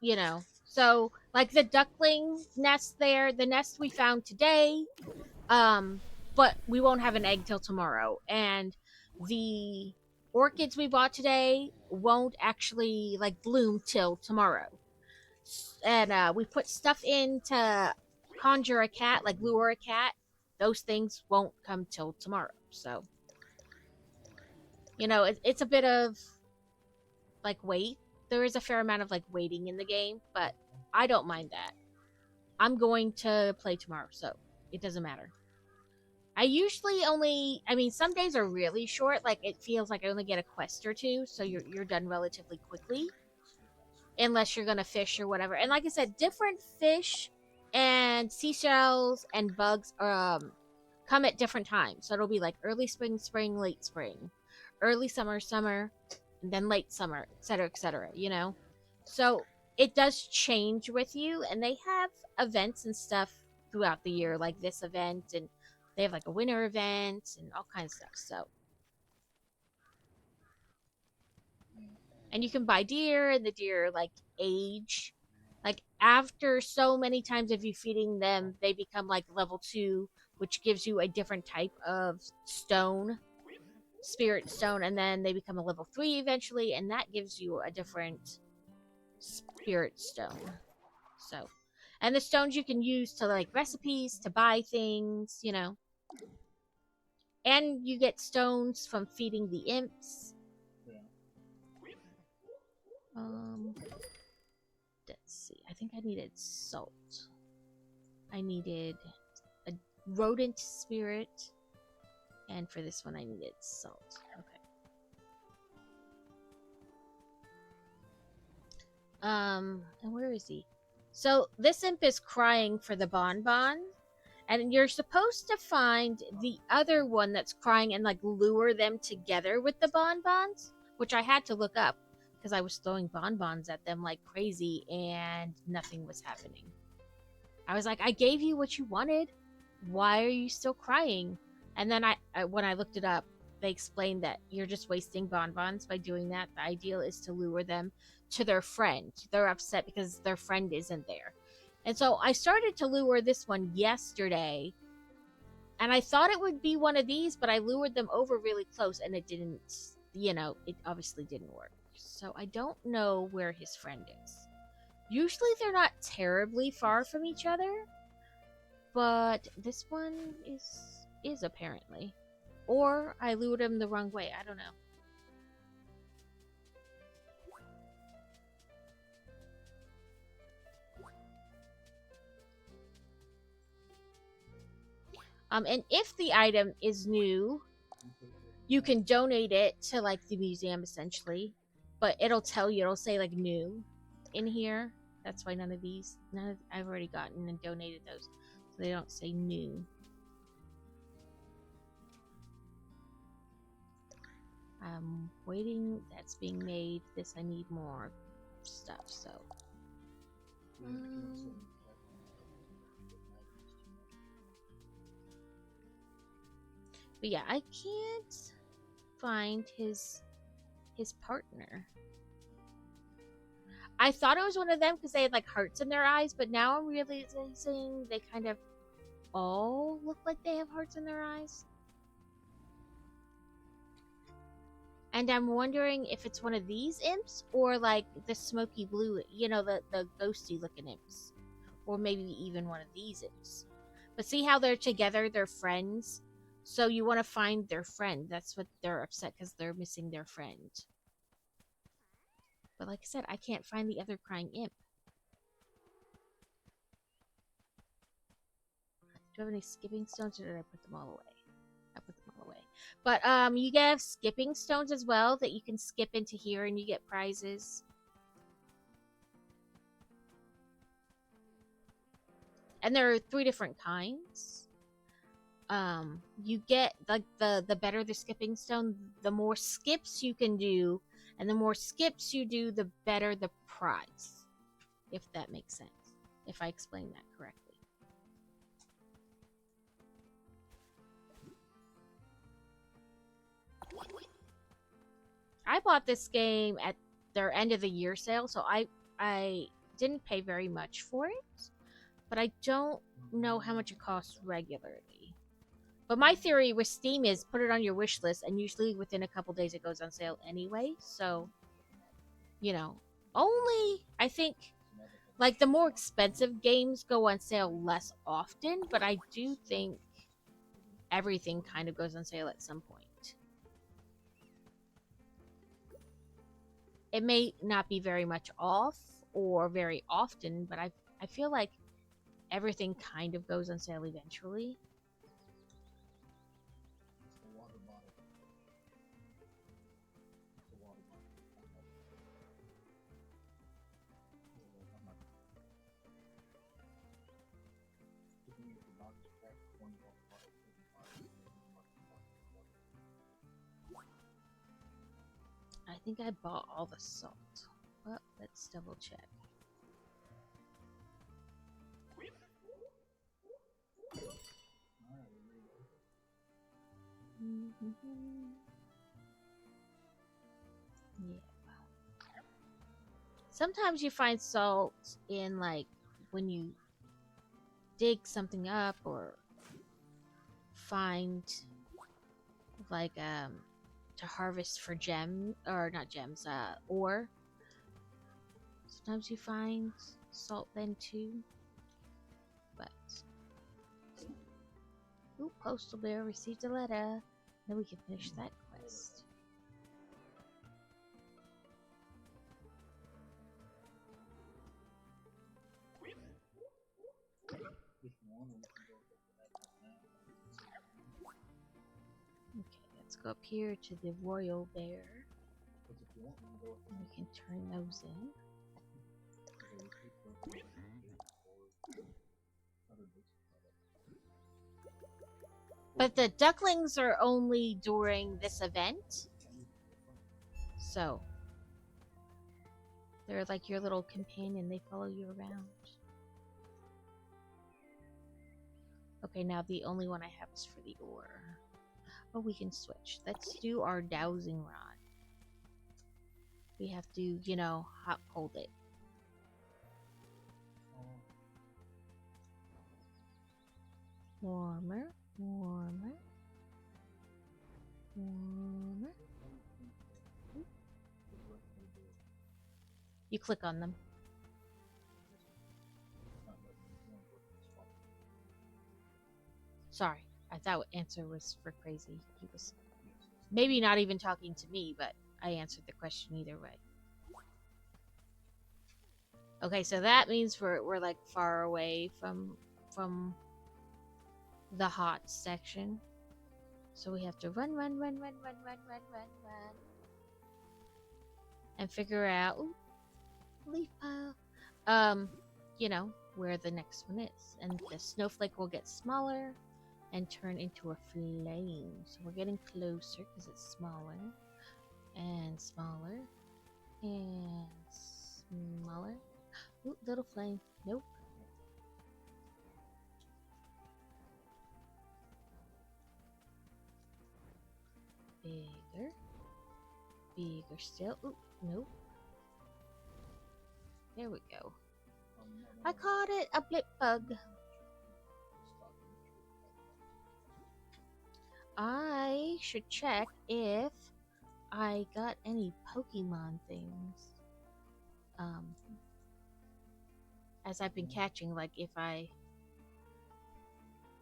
B: you know, so like the duckling nest there, the nest we found today, but we won't have an egg till tomorrow. And the orchids we bought today won't actually like bloom till tomorrow. And we put stuff in to conjure a cat, like lure a cat. Those things won't come till tomorrow. So, it's a bit of like wait. There is a fair amount of like waiting in the game, but I don't mind that. I'm going to play tomorrow, so it doesn't matter. I usually some days are really short. Like it feels like I only get a quest or two, so you're done relatively quickly. Unless you're gonna fish or whatever. And like I said, different fish and seashells and bugs come at different times. So it'll be like early spring, late spring, early summer, and then late summer, etc., So it does change with you, and they have events and stuff throughout the year, like this event, and they have like a winter event and all kinds of stuff. So, and you can buy deer, and the deer like age. Like after so many times of you feeding them, they become like level 2, which gives you a different type of stone, spirit stone, and then they become a level 3 eventually, and that gives you a different spirit stone. So, and the stones you can use to like recipes, to buy things, and you get stones from feeding the imps. Let's see. I think I needed salt. I needed a rodent spirit, and for this one I needed salt. Okay. And where is he? So this imp is crying for the bonbon, and you're supposed to find the other one that's crying and like lure them together with the bonbons, which I had to look up because I was throwing bonbons at them like crazy and nothing was happening. I was like, I gave you what you wanted. Why are you still crying? And then I when I looked it up, they explained that you're just wasting bonbons by doing that. The ideal is to lure them to their friend. They're upset because their friend isn't there. And so I started to lure this one yesterday. And I thought it would be one of these, but I lured them over really close and it didn't, it obviously didn't work. So I don't know where his friend is. Usually they're not terribly far from each other, but this one is apparently. Or I lured him the wrong way, I don't know. And if the item is new, you can donate it to like the museum essentially, but it'll say like new in here. That's why I've already gotten and donated those, so they don't say new. I'm waiting. That's being made. This I need more stuff. So. But yeah, I can't find his partner. I thought it was one of them because they had like hearts in their eyes, but now I'm realizing they kind of all look like they have hearts in their eyes. And I'm wondering if it's one of these imps or like the smoky blue, the ghosty looking imps. Or maybe even one of these imps. But see how they're together, they're friends? So you want to find their friend. That's what they're upset because they're missing their friend. But like I said, I can't find the other crying imp. Do I have any skipping stones or did I put them all away? I put them all away. But you get skipping stones as well that you can skip into here and you get prizes. And there are 3 different kinds. You get like the better the skipping stone, the more skips you can do, and the more skips you do, the better the prize. If that makes sense. If I explain that correctly. I bought this game at their end of the year sale, so I didn't pay very much for it, but I don't know how much it costs regularly. But my theory with Steam is put it on your wish list, and usually within a couple days it goes on sale anyway. So, only I think like the more expensive games go on sale less often, but I do think everything kind of goes on sale at some point. It may not be very much off or very often, but I feel like everything kind of goes on sale eventually. I think I bought all the salt. Well, let's double check. Yeah. Sometimes you find salt in like when you dig something up or find like to harvest for ore. Sometimes you find salt then too. But Postal Bear received a letter. Then we can finish that quest. Okay, let's go up here to the Royal Bear. We can turn those in. But the ducklings are only during this event. So they're like your little companion. They follow you around. Okay, now the only one I have is for the ore. Oh, we can switch. Let's do our dowsing rod. We have to, hot hold it. Warmer. Warmer. Warmer. You click on them. Sorry, I thought answer was for crazy. He was maybe not even talking to me, but I answered the question either way. Okay, so that means we're like far away from the hot section. So we have to run, and figure out leaf pile. You know, where the next one is. And the snowflake will get smaller and turn into a flame. So we're getting closer because it's smaller and smaller and smaller. Ooh, little flame. Nope. Bigger. Bigger still. Ooh, nope. There we go. I caught it! A blip bug. I should check if I got any Pokemon things. As I've been catching, like if I...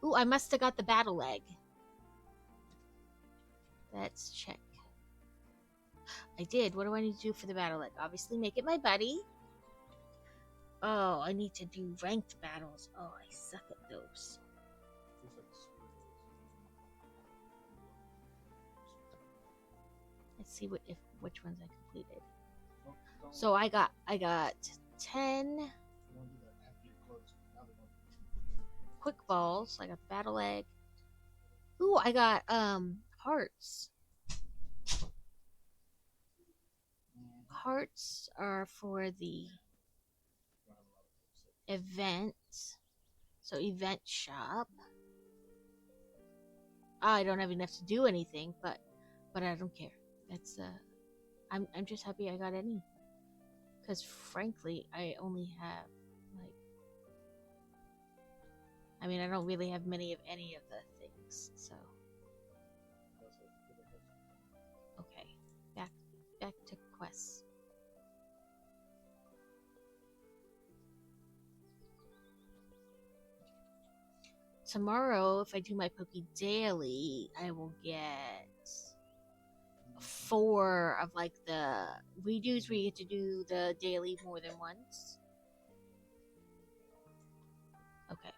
B: Ooh, I must have got the battle egg. Let's check. I did. What do I need to do for the battle egg? Obviously make it my buddy. Oh, I need to do ranked battles. Oh, I suck at those. Let's see which ones I completed. So I got 10 quick balls. I got battle egg. Ooh, I got hearts. Hearts are for the event. So event shop. I don't have enough to do anything, but I don't care. That's I'm just happy I got any. Because frankly, I only have like, I mean, I don't really have many of any of the things, so. Okay, back to quests. Tomorrow, if I do my Poke Daily, I will get 4 of like the redos where you get to do the daily more than once. Okay.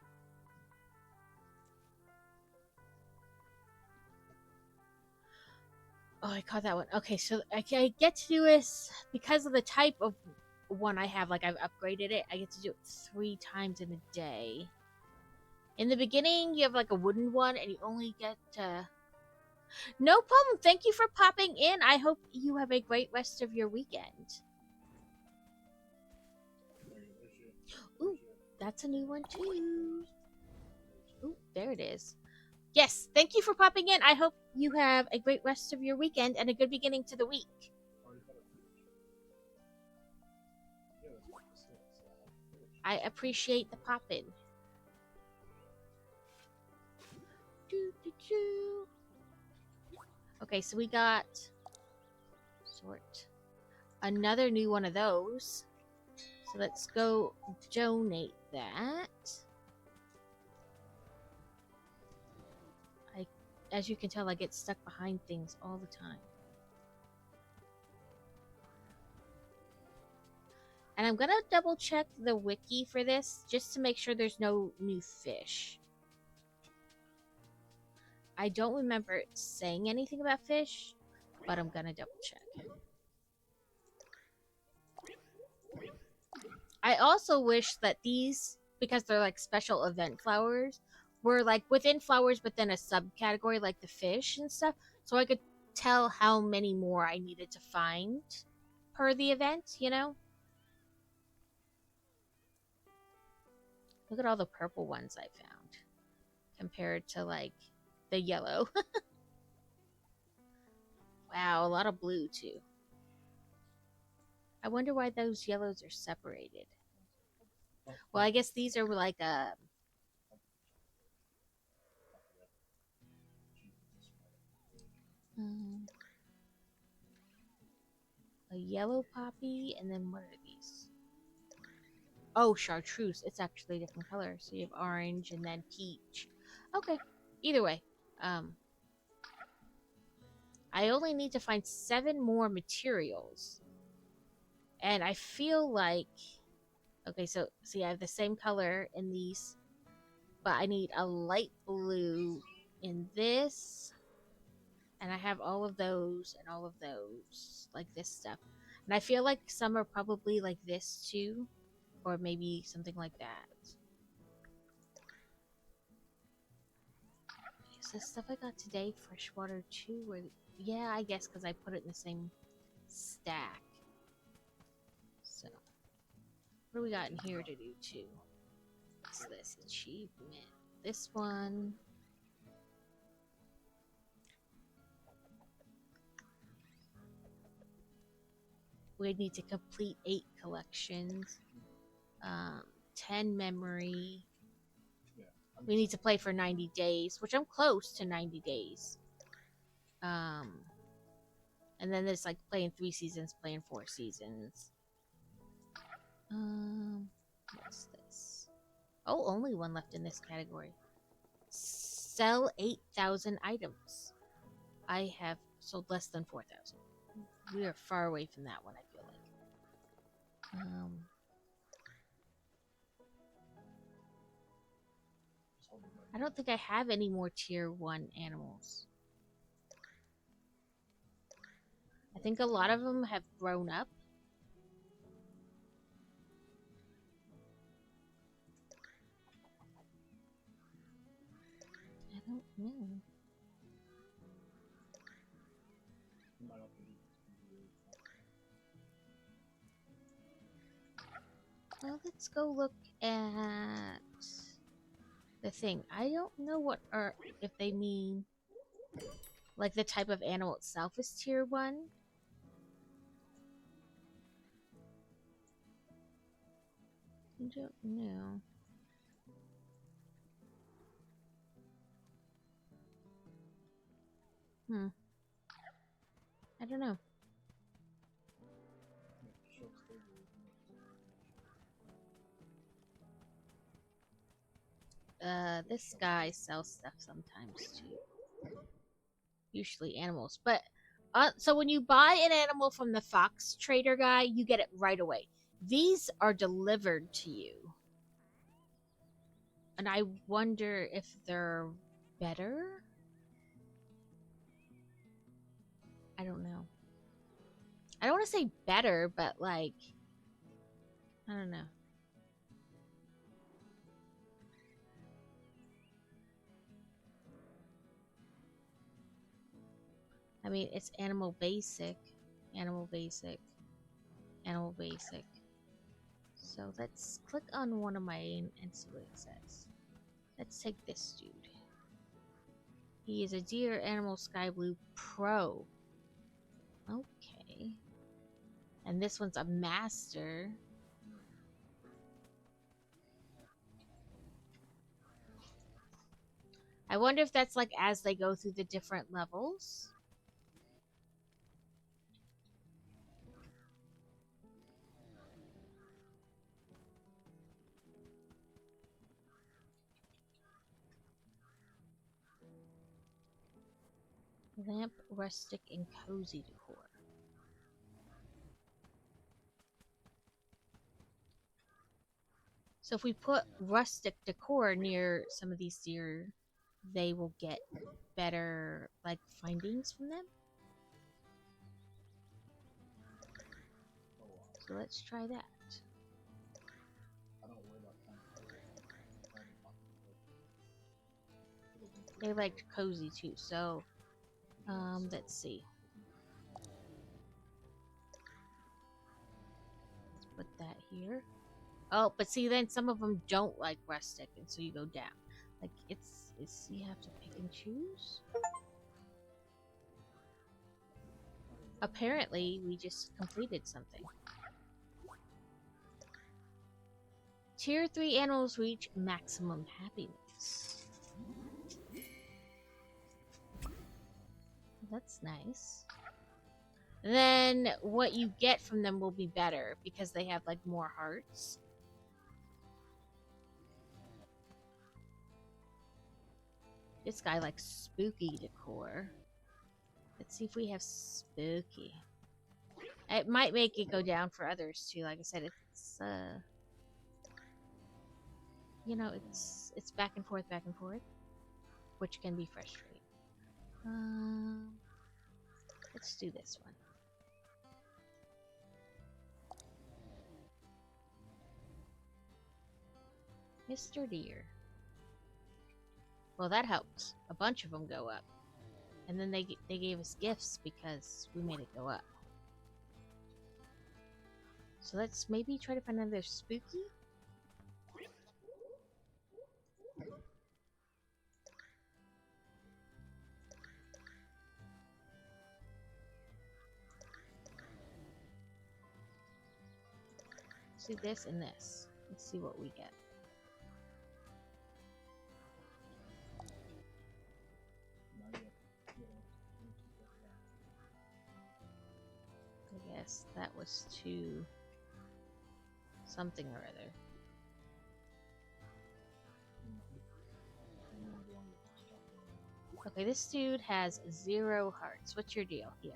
B: Oh, I caught that one. Okay, so I get to do this because of the type of one I have. Like I've upgraded it. I get to do it 3 times in a day. In the beginning, you have like a wooden one, and you only get No problem. Thank you for popping in. I hope you have a great rest of your weekend. Ooh, that's a new one too. Ooh, there it is. Yes, thank you for popping in. I hope you have a great rest of your weekend and a good beginning to the week. I appreciate the pop-in. Okay, so we got sort another new one of those. So let's go donate that. As you can tell, I get stuck behind things all the time. And I'm gonna double check the wiki for this just to make sure there's no new fish. I don't remember it saying anything about fish, but I'm gonna double check. I also wish that these, because they're like special event flowers, were like within flowers but then a subcategory like the fish and stuff, so I could tell how many more I needed to find per the event, you know? Look at all the purple ones I found compared to like the yellow. Wow, a lot of blue too. I wonder why those yellows are separated. Well, I guess these are like yellow poppy, and then what are these? Oh, chartreuse. It's actually a different color. So you have orange and then peach. Okay. Either way. I only need to find 7 more materials. And I feel like... Okay, so see, I have the same color in these. But I need a light blue in this. And I have all of those and all of those. Like this stuff. And I feel like some are probably like this too. Or maybe something like that. Is this stuff I got today freshwater too? Or yeah, I guess because I put it in the same stack. So, what do we got in here to do too? What's this achievement? This one. We need to complete 8 collections. 10 memory. We need to play for 90 days, which I'm close to 90 days. And then there's like playing 3 seasons, playing 4 seasons. What's this? Oh, only one left in this category. Sell 8,000 items. I have sold less than 4,000. We are far away from that one, I feel like. I don't think I have any more tier 1 animals. I think a lot of them have grown up. I don't know. Well, let's go look at the thing. I don't know what are if they mean like the type of animal itself is tier 1. I don't know. I don't know. This guy sells stuff sometimes too. Usually animals. But, so when you buy an animal from the fox trader guy, you get it right away. These are delivered to you. And I wonder if they're better? I don't know. I don't want to say better, but like, I don't know. I mean, it's animal basic, animal basic, animal basic. So let's click on one of mine and see what it says. Let's take this dude. He is a deer animal sky blue pro. Okay. And this one's a master. I wonder if that's like as they go through the different levels. Lamp, rustic, and cozy decor. So if we put rustic decor near some of these deer, they will get better like findings from them. So let's try that. They liked cozy too, so let's see. Let's put that here. Oh, but see, then some of them don't like rustic, and so you go down. Like it's you have to pick and choose. Apparently, we just completed something. Tier 3 animals reach maximum happiness. That's nice. then what you get from them will be better because they have like more hearts. This guy likes spooky decor. Let's see if we have spooky. It might make it go down for others too. Like I said, it's you know, it's back and forth, which can be frustrating. Let's do this one. Mr. Deer. Well, that helped. A bunch of them go up. And then they gave us gifts because we made it go up. So let's maybe try to find another spooky. Let's do this and this. Let's see what we get. I guess that was to something or other. Okay, this dude has 0 hearts. What's your deal here?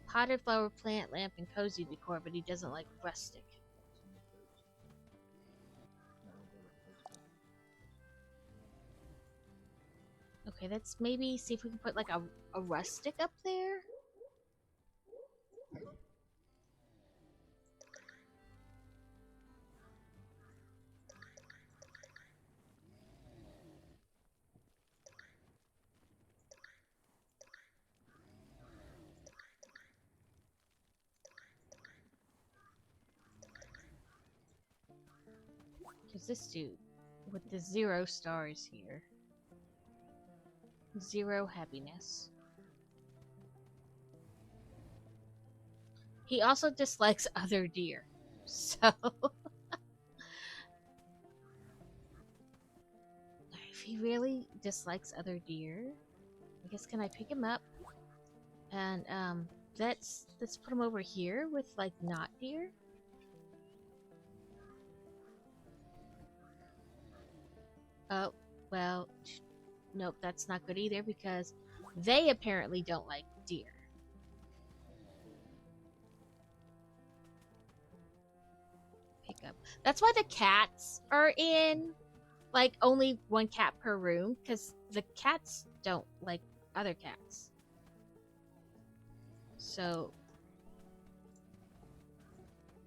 B: Potted flower plant, lamp, and cozy decor, but he doesn't like rustic. Okay, let's maybe see if we can put like a rustic up there. Because this dude with the 0 stars here. 0 happiness. He also dislikes other deer. So if he really dislikes other deer, I guess can I pick him up? And let's put him over here with like not deer. Oh, well, nope, that's not good either because they apparently don't like deer. Pick up. That's why the cats are in, like, only 1 cat per room because the cats don't like other cats. So,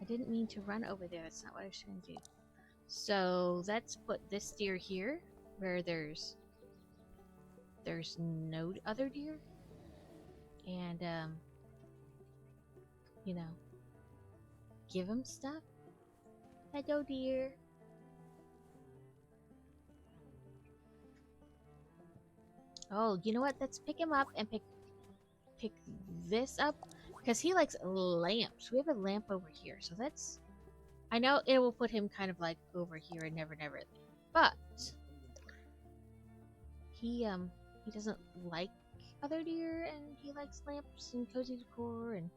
B: I didn't mean to run over there. That's not what I was trying to do. So let's put this deer here, where there's no other deer, and you know, give him stuff. Hello, deer. Oh, you know what? Let's pick him up and pick this up because he likes lamps. We have a lamp over here, so that's. I know it will put him kind of like over here and never, but he doesn't like other deer, and he likes lamps and cozy decor. And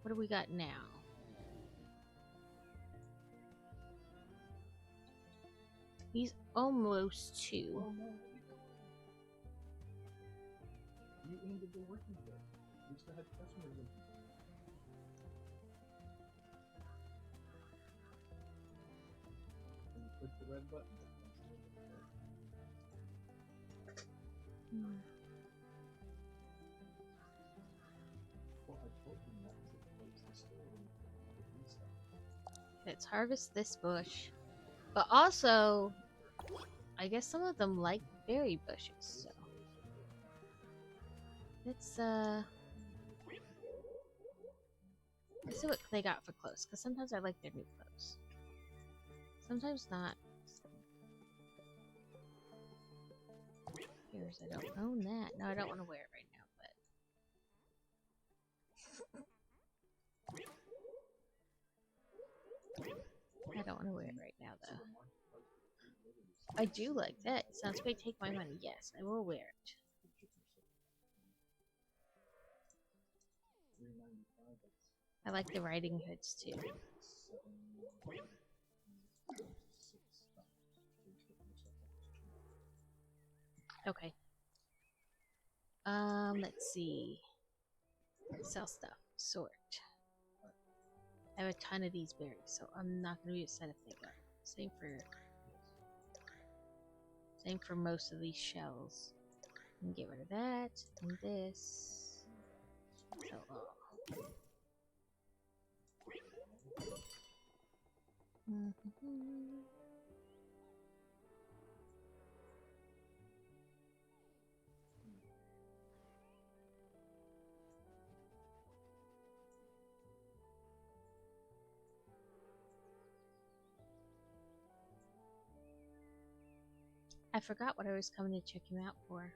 B: what do we got now? He's almost 2.
C: You ended the working day. We still had customers in. And you click the red button. Well, I told you not to close the store when you restart.
B: Let's harvest this bush. But also, I guess some of them like berry bushes, so let's see what they got for clothes, because sometimes I like their new clothes. Sometimes not. Here's, I don't own that. No, I don't want to wear it right now, but I don't want to wear it right now, though. I do like that. Sounds great. Take my money. Yes, I will wear it. I like the riding hoods too. Okay. Let's see. Sell stuff. Sort. I have a ton of these berries, so I'm not gonna be upset if they go. Same for most of these shells. And get rid of that and this. Sell all. I forgot what I was coming to check you out for.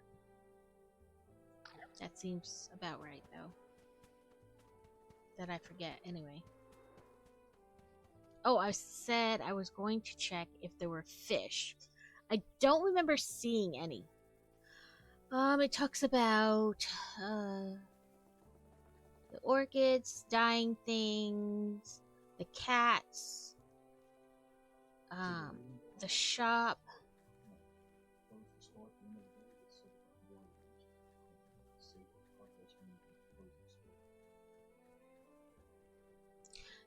B: That seems about right, though. That I forget, anyway. Oh, I said I was going to check if there were fish. I don't remember seeing any. It talks about the orchids, dying things, the cats, the shop.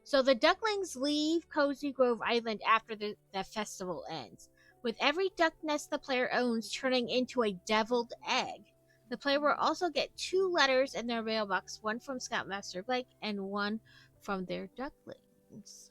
B: So the ducklings leave Cozy Grove Island after the festival ends, with every duck nest the player owns turning into a deviled egg. The player will also get 2 letters in their mailbox, one from Scoutmaster Blake and one from their ducklings.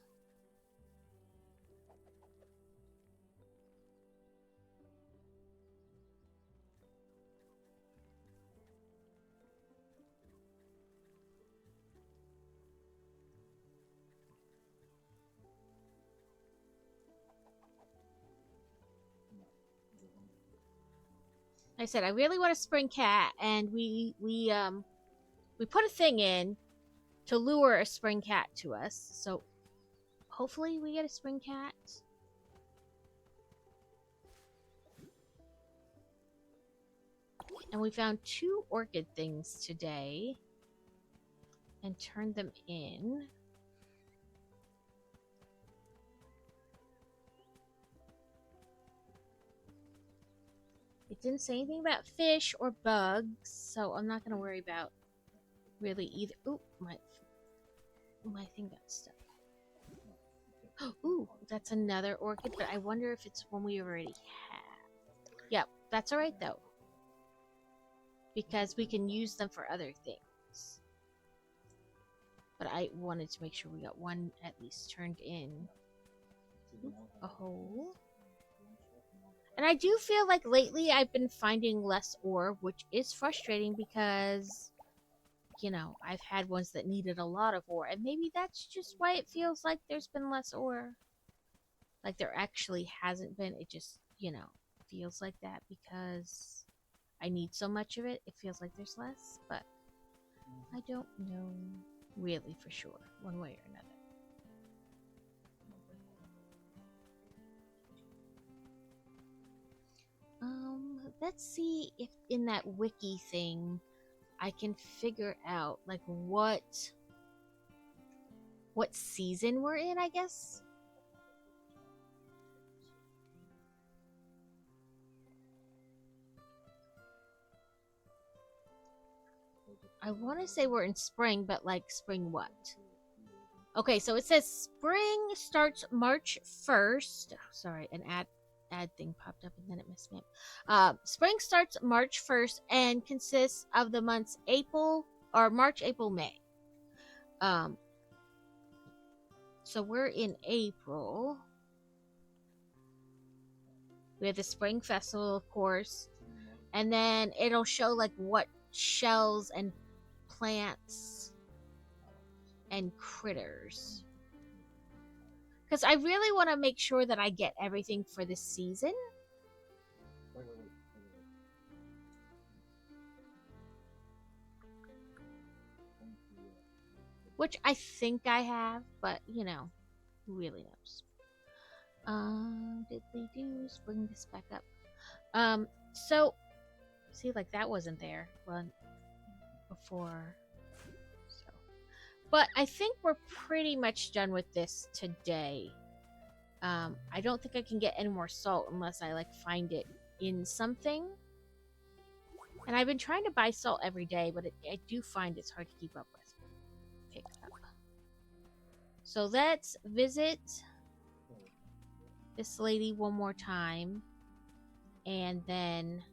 B: Like I said, I really want a spring cat, and we put a thing in to lure a spring cat to us. So hopefully we get a spring cat. And we found 2 orchid things today and turned them in. It didn't say anything about fish or bugs, so I'm not gonna worry about really either. Ooh, my thing got stuck. Ooh, that's another orchid, but I wonder if it's one we already have. Yep, that's alright though. Because we can use them for other things. But I wanted to make sure we got one at least turned in. Ooh, a hole. And I do feel like lately I've been finding less ore, which is frustrating because, you know, I've had ones that needed a lot of ore. And maybe that's just why it feels like there's been less ore. Like there actually hasn't been. It just, you know, feels like that because I need so much of it. It feels like there's less, but I don't know really for sure, one way or another. Let's see if in that wiki thing I can figure out like what season we're in, I guess. I want to say we're in spring, but like spring what? Okay, so it says spring starts March 1st. Oh, sorry, an ad thing popped up and then it messed me up. Spring starts March 1st and consists of the months March, April, May. So we're in April. We have the spring festival, of course, and then it'll show like what shells and plants and critters. Because I really want to make sure that I get everything for this season.
C: Wait.
B: Which I think I have, but, you know, who really knows? Did they bring this back up? So, see, like, that wasn't there before. So. But I think we're pretty much done with this today. I don't think I can get any more salt unless I like find it in something. And I've been trying to buy salt every day, but I do find it's hard to keep up with. Pick up. So let's visit this lady one more time, and then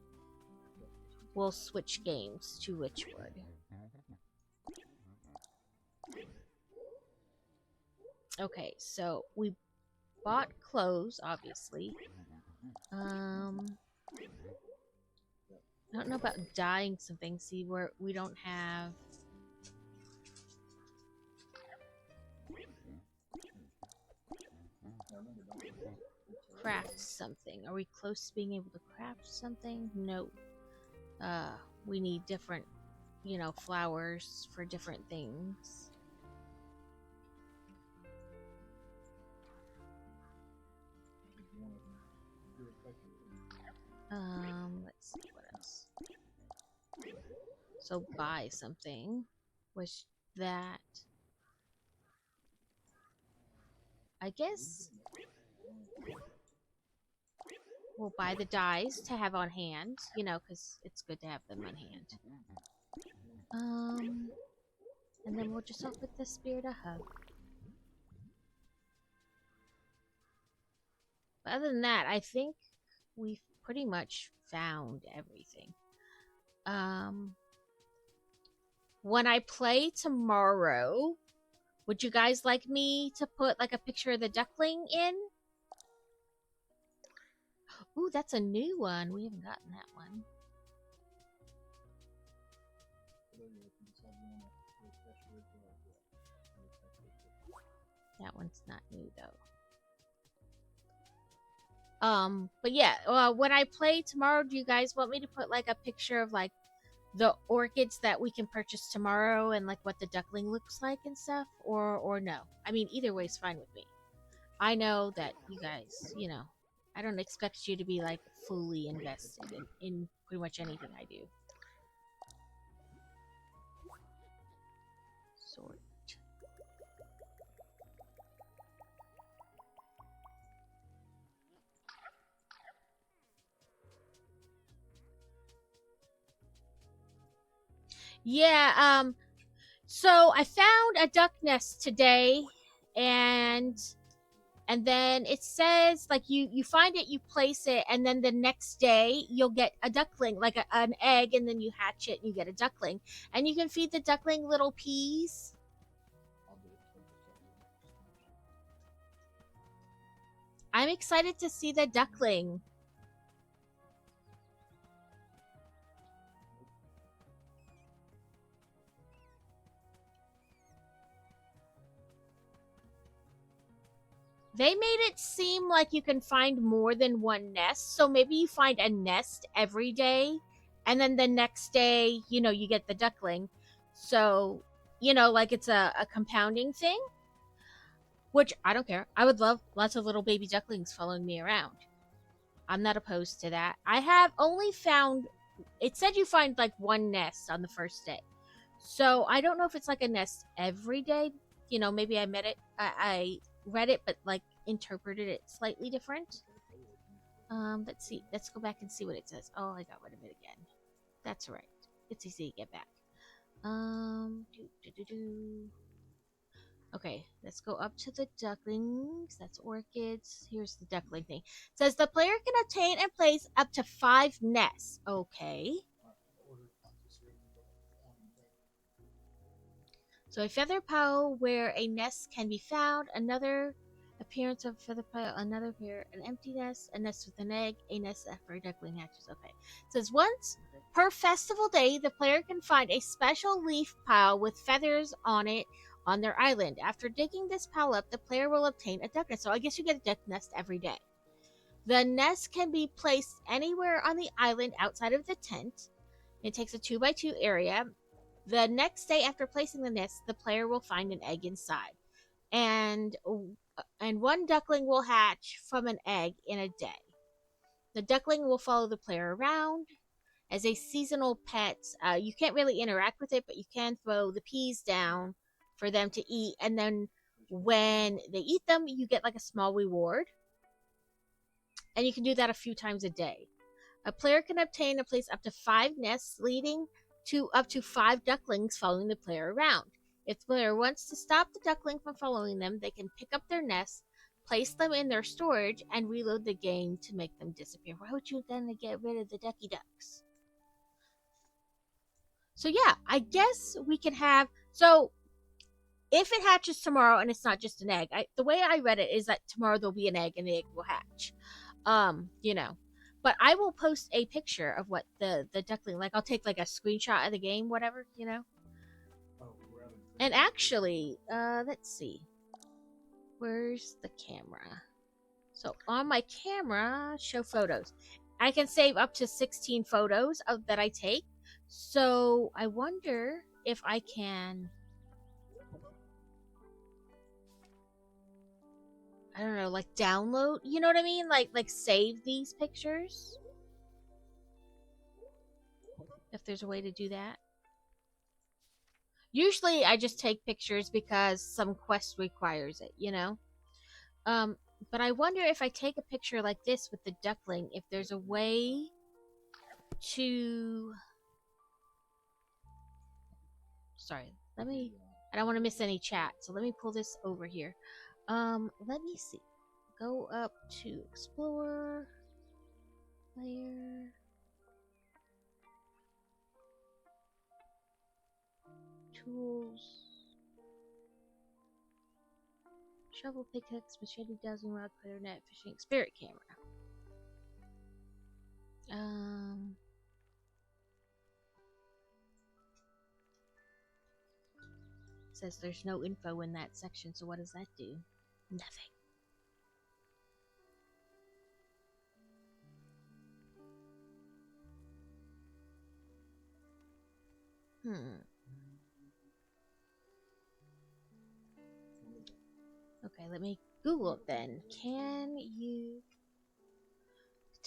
B: we'll switch games to Wytchwood. Okay, so we bought clothes, obviously. I don't know about dyeing something. See, where we don't have. Craft something. Are we close to being able to craft something? No. We need different, flowers for different things. Let's see what else. So buy something. Which that. I guess we'll buy the dyes to have on hand, because it's good to have them on hand. And then we'll just offer the spirit a hug. But other than that, I think we've pretty much found everything. When I play tomorrow, would you guys like me to put like a picture of the duckling in? Ooh, that's a new one. We haven't gotten that one. That one's not new though. But yeah, when I play tomorrow, do you guys want me to put like a picture of like the orchids that we can purchase tomorrow and like what the duckling looks like and stuff, or no? I mean, either way is fine with me. I know that you guys, I don't expect you to be like fully invested in pretty much anything I do. Sort. Yeah, so I found a duck nest today, and then it says like you find it, you place it, and then the next day you'll get a duckling, like an egg, and then you hatch it and you get a duckling, and you can feed the duckling little peas. I'm excited to see the duckling. They made it seem like you can find more than one nest, so maybe you find a nest every day, and then the next day, you get the duckling. So, like it's a compounding thing, which I don't care. I would love lots of little baby ducklings following me around. I'm not opposed to that. I have only found, it said you find like one nest on the first day. So I don't know if it's like a nest every day. Maybe I I read it, but like interpreted it slightly different. Let's see. Let's go back and see what it says. Oh, I got rid of it again. That's right. It's easy to get back. Okay, let's go up to the ducklings. That's orchids. Here's the duckling thing. It says the player can obtain and place up to 5 nests. Okay. So a feather pile where a nest can be found, another appearance of feather pile, another pair, an empty nest, a nest with an egg, a nest after a duckling hatches. Okay. It says once per festival day, the player can find a special leaf pile with feathers on it on their island. After digging this pile up, the player will obtain a duck nest. So I guess you get a duck nest every day. The nest can be placed anywhere on the island outside of the tent. It takes a 2x2 area. The next day after placing the nest, the player will find an egg inside. And one duckling will hatch from an egg in a day. The duckling will follow the player around as a seasonal pet. You can't really interact with it, but you can throw the peas down for them to eat, and then when they eat them, you get like a small reward. And you can do that a few times a day. A player can obtain and place up to 5 nests, leading to up to 5 ducklings following the player around. If the player wants to stop the duckling from following them, they can pick up their nests, place them in their storage, and reload the game to make them disappear. Why would you then get rid of the ducky ducks? So yeah, I guess we can have... So if it hatches tomorrow and it's not just an egg, the way I read it is that tomorrow there'll be an egg and the egg will hatch. You know. But I will post a picture of what the duckling, like I'll take like a screenshot of the game, whatever, you know. And actually, let's see. Where's the camera? So on my camera, show photos. I can save up to 16 photos that I take. So I wonder if I can... I don't know, like download, you know what I mean? Like save these pictures. If there's a way to do that. Usually I just take pictures because some quest requires it, you know? But I wonder if I take a picture like this with the duckling, if there's a way to... Sorry, I don't want to miss any chat, so let me pull this over here. Let me see. Go up to Explore, Player, Tools, Shovel, Pickaxe, Machete, Dowsing Rod, Player Net, Fishing, Spirit Camera. It says there's no info in that section, so what does that do? Nothing. Okay, let me Google it then. Can you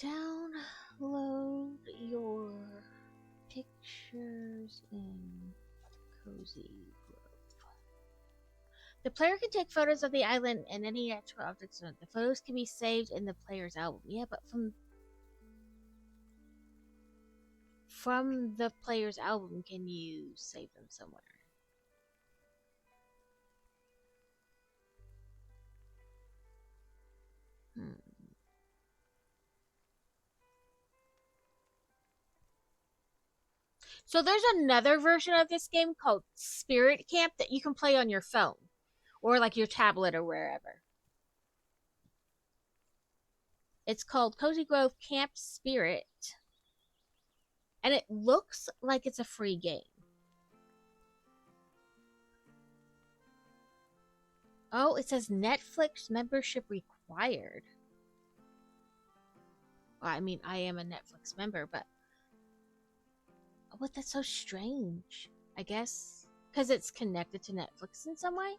B: download your pictures in Cozy Grove? The player can take photos of the island and any natural objects on it. The photos can be saved in the player's album. Yeah, but from the player's album, can you save them somewhere? So there's another version of this game called Spirit Camp that you can play on your phone or like your tablet or wherever. It's called Cozy Grove Camp Spirit. And it looks like it's a free game. Oh, it says Netflix membership required. Well, I mean, I am a Netflix member, but... What? That's so strange. I guess because it's connected to Netflix in some way.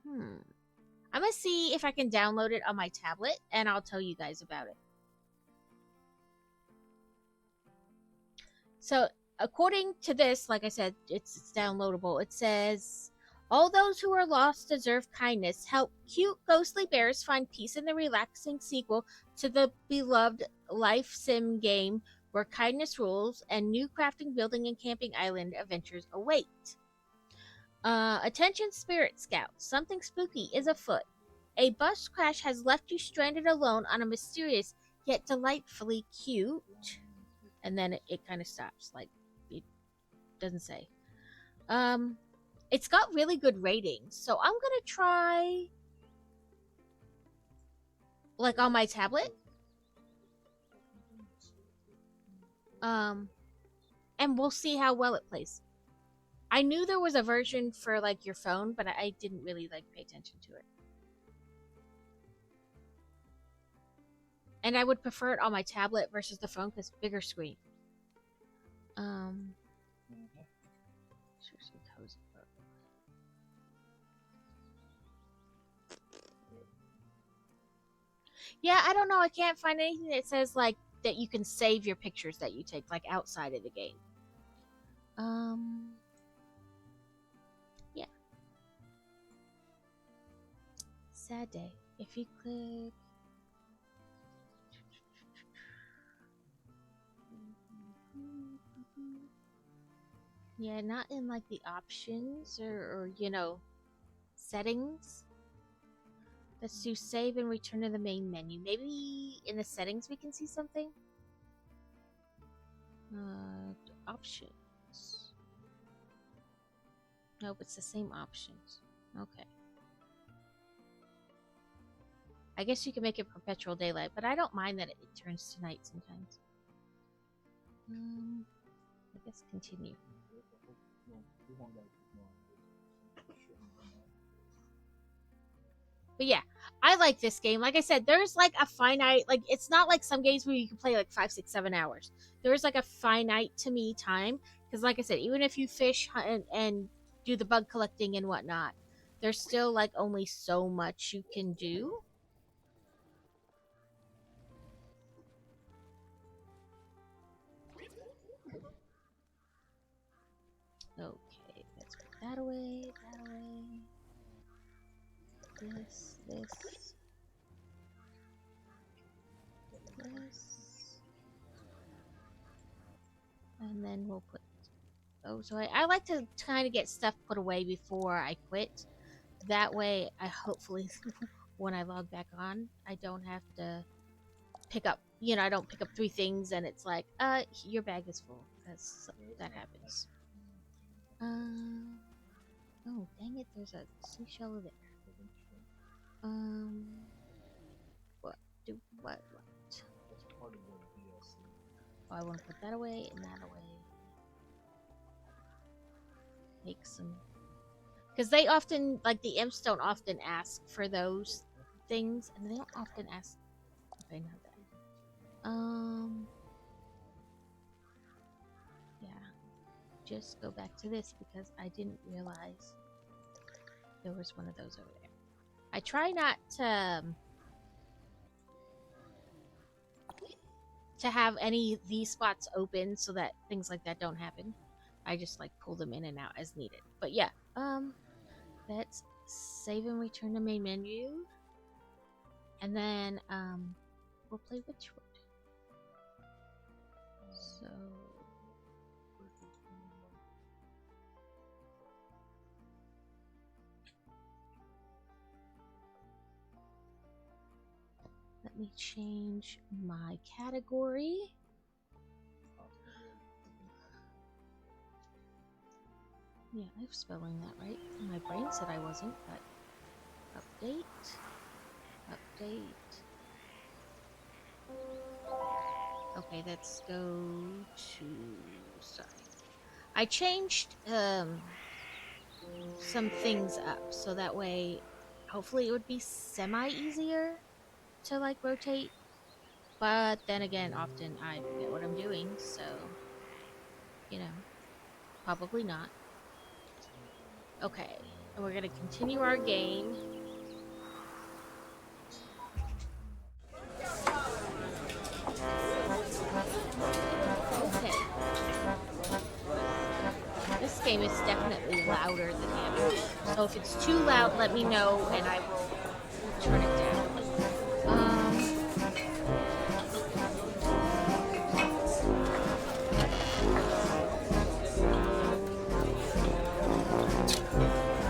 B: I'm gonna see if I can download it on my tablet, and I'll tell you guys about it. So, according to this, like I said, it's downloadable. It says, all those who are lost deserve kindness. Help cute ghostly bears find peace in the relaxing sequel to the beloved life sim game where kindness rules and new crafting, building, and camping island adventures await. Attention Spirit Scouts, something spooky is afoot. A bus crash has left you stranded alone on a mysterious yet delightfully cute... And then it kind of stops, like, it doesn't say. It's got really good ratings, so I'm gonna try, like, on my tablet. And we'll see how well it plays. I knew there was a version for, like, your phone, but I didn't really, like, pay attention to it. And I would prefer it on my tablet versus the phone because bigger screen. Yeah, I don't know. I can't find anything that says like that you can save your pictures that you take like outside of the game. sad day. If you click... Yeah, not in like the options or you know, settings. Let's do save and return to the main menu. Maybe in the settings we can see something? Options. Nope, it's the same options. Okay. I guess you can make it perpetual daylight, but I don't mind that it turns to night sometimes. I guess continue. But yeah, I like this game. Like I said, there's like a finite, like it's not like some games where you can play like 5, 6, 7 hours. There's like a finite to me time. Because like I said, even if you fish and do the bug collecting and whatnot, there's still like only so much you can do. Okay, let's put that away, that away. This. And then we'll put... Oh, so I like to kind of get stuff put away before I quit. That way, I hopefully, when I log back on, I don't have to pick up... You know, I don't pick up 3 things and it's like, your bag is full. That happens. Oh, dang it, there's a seashell there. What? Oh, I want to put that away and that away. Make some... Because they often, like the imps don't often ask for those things. And they don't often ask... Okay, not that. Yeah. Just go back to this because I didn't realize there was one of those over there. I try not to have any of these spots open so that things like that don't happen. I just like pull them in and out as needed. But yeah, let's save and return to main menu. And then we'll play Wytchwood. So let me change my category. Yeah, I'm spelling that right. My brain said I wasn't, but update. Okay, let's go to... Sorry. I changed some things up so that way hopefully it would be semi-easier to like rotate. But then again, often I forget what I'm doing, so you know, probably not. Okay, and we're gonna continue our game. Okay. This game is definitely louder than the others. So if it's too loud, let me know and I will turn it down.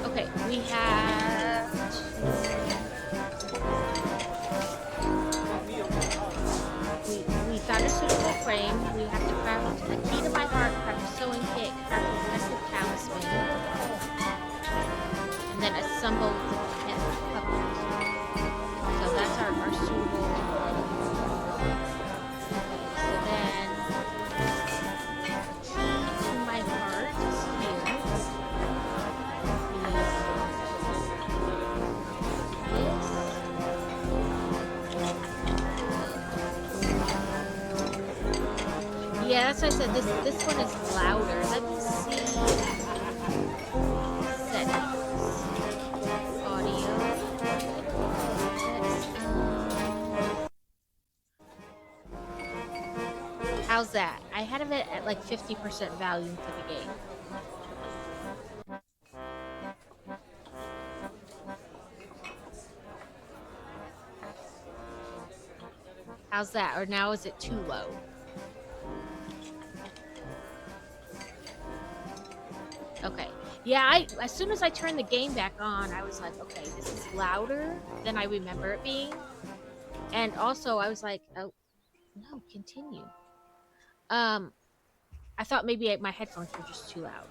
B: Okay, we have... We found a suitable frame. We have to craft a key to my heart, craft a sewing kit, craft a protective talisman, and then assemble the pet puppet. So that's our suitable. So then, key to my heart is here. Yeah, that's why I said this one is louder. Let me see. Settings. Audio. How's that? I had it at like 50% volume for the game. How's that? Or now is it too low? Okay. Yeah, as soon as I turned the game back on, I was like, okay, this is louder than I remember it being. And also, I was like, oh, no, continue. I thought maybe my headphones were just too loud.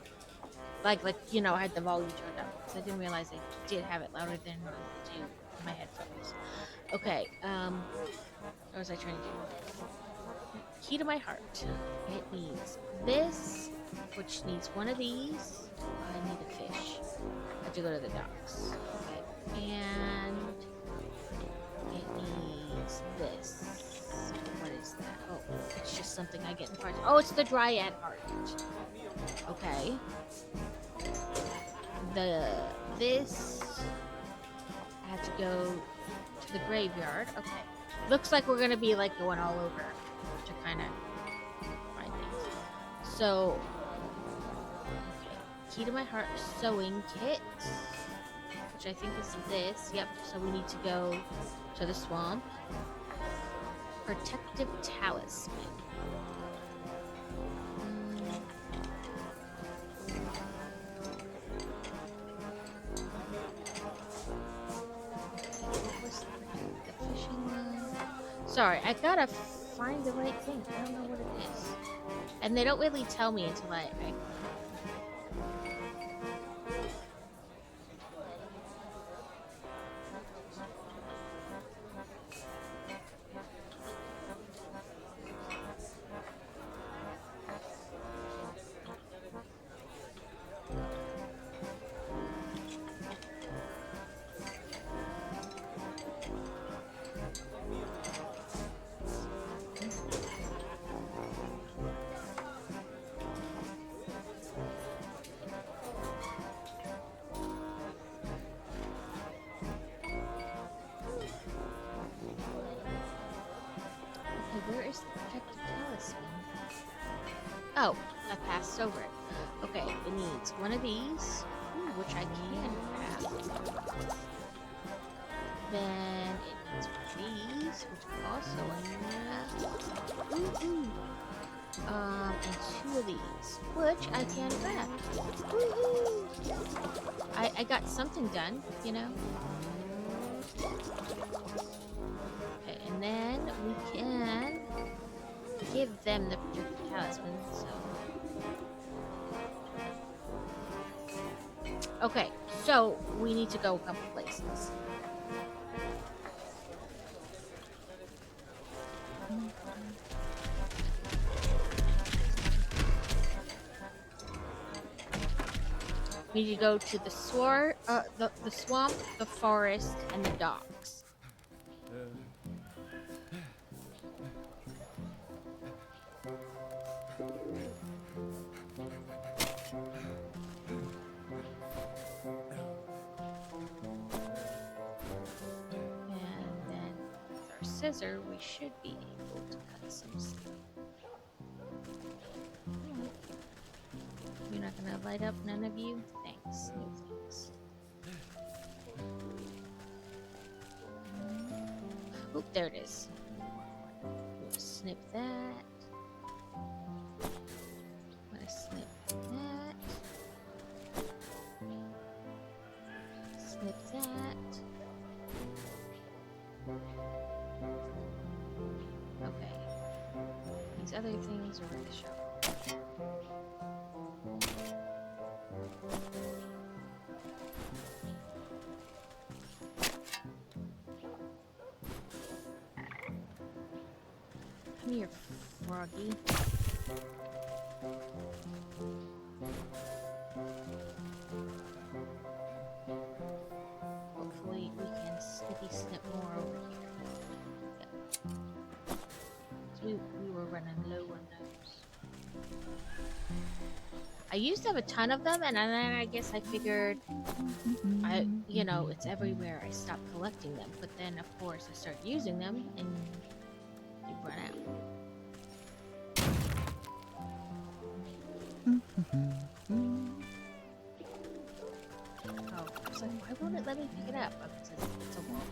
B: Like you know, I had the volume turned up. So I didn't realize I did have it louder than I do my headphones. Okay, what was I trying to do? Key to my heart. It needs this, which needs one of these. I need a fish. I have to go to the docks. Okay, and it needs this. What is that? Oh, it's just something I get in parts. Oh, it's the dryad heart. Okay. This I have to go to the graveyard. Okay. Looks like we're gonna be like going all over to kind of find things. So, okay. Key to my heart sewing kit, which I think is this. Yep. So we need to go to the swamp. Protective talisman. Sorry, I gotta find the right thing. I don't know what it is. And they don't really tell me until I where is the protective talisman? Oh, I passed over it. Okay, it needs one of these, which I can grab. Then it needs one of these, which also I can grab. And two of these, which I can grab. Woohoo! I got something done, you know? Okay, and then we can give them the protective talisman, so... Okay, so we need to go a couple places. We need to go to the swamp, the forest, and the docks. Scissor, we should be able to cut some stuff. You're not gonna light up, none of you? Thanks, no thanks. Oop, there it is. We'll snip that. I'm gonna snip that. Snip that. Okay. These other things are in the shovel. Come here, froggy. Hopefully we can snippy snip more over here. We were running low on those. I used to have a ton of them, and then I guess I figured, you know, it's everywhere. I stopped collecting them, but then of course I started using them, and you run out. Oh, I was like, why won't it let me pick it up? Oh, it's a wall.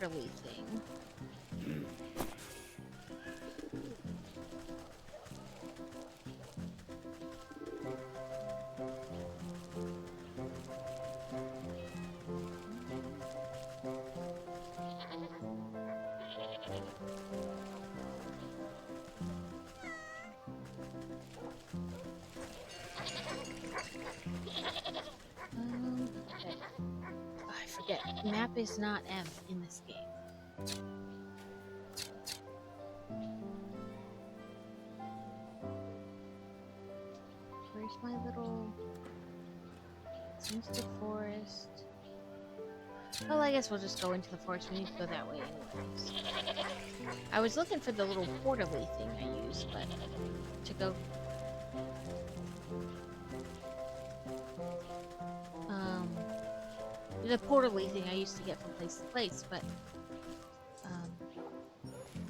B: portally thing. Okay. Oh, I forget. Map is not M in this game. Where's my little... Seems the forest. Well, I guess we'll just go into the forest. We need to go that way anyways. I was looking for the little portally thing I use, but to go... the portally thing I used to get from place to place, but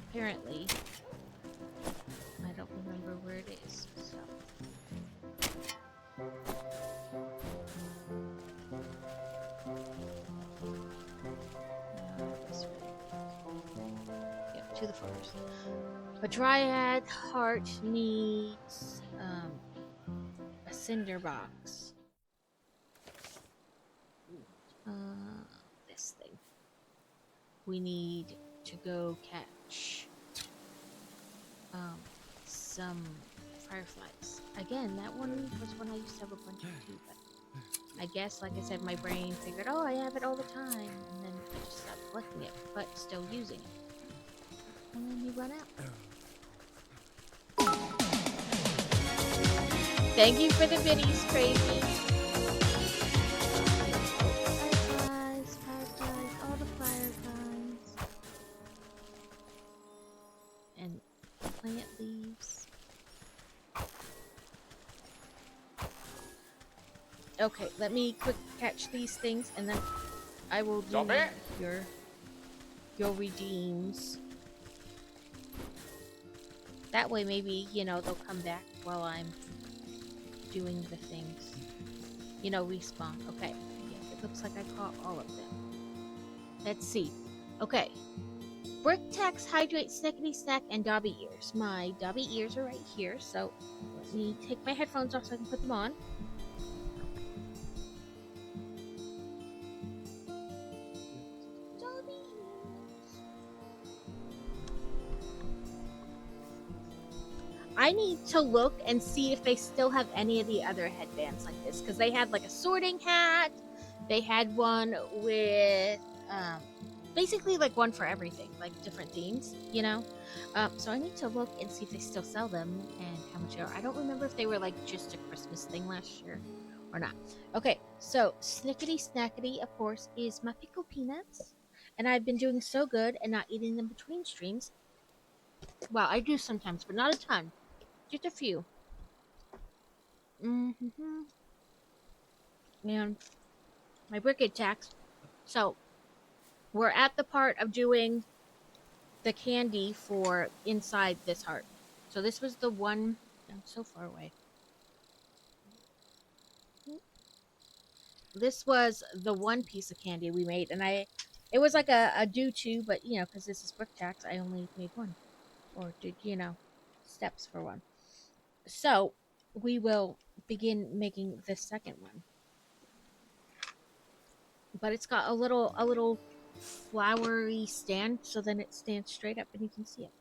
B: apparently I don't remember where it is, so... This way. Yep, to the forest. A dryad heart needs a cinder box. This thing. We need to go catch some fireflies. Again, that one was one I used to have a bunch of too, but I guess, like I said, my brain figured, oh, I have it all the time, and then I just stopped collecting it, but still using it. And then you run out. Thank you for the biddies, Crazy. Fireflies, fireflies, all the fireflies. And plant leaves. Okay, let me quick catch these things, and then I will do your redeems. That way, maybe, you know, they'll come back while I'm doing the things. You know, respawn. Okay. Yeah, it looks like I caught all of them. Let's see. Okay. Brick Tax, Hydrate, Snickety Snack, and Dobby Ears. My Dobby Ears are right here, so let me take my headphones off so I can put them on. I need to look and see if they still have any of the other headbands like this, because they had like a sorting hat, they had one with basically like one for everything, like different themes, you know. So I need to look and see if they still sell them and how much they are. I don't remember if they were like just a Christmas thing last year or not. Okay, so Snickety Snackety, of course, is my pickled peanuts, and I've been doing so good and not eating them between streams. Well, I do sometimes, but not a ton. Just a few. And my briquette tax. So, we're at the part of doing the candy for inside this heart. So this was the one... I'm so far away. This was the one piece of candy we made, and it was like a do to, but, you know, because this is brick tax, I only made one. Or did, you know, steps for one. So, we will begin making the second one. But it's got a little flowery stand, so then it stands straight up and you can see it.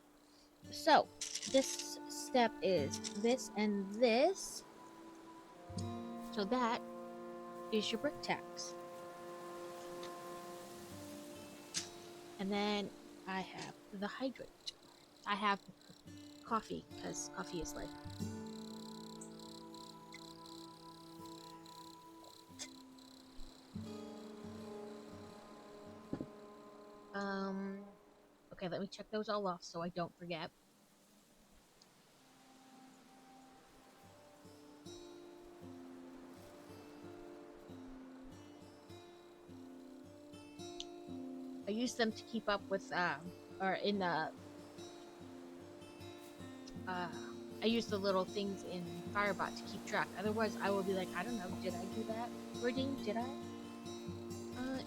B: So, this step is this and this. So that is your brick tax. And then I have the hydrate. I have coffee, because coffee is life. Okay, let me check those all off so I don't forget. I use them to keep up with, or in the, I use the little things in Firebot to keep track. Otherwise, I will be like, I don't know, did I do that? Redeem, did I?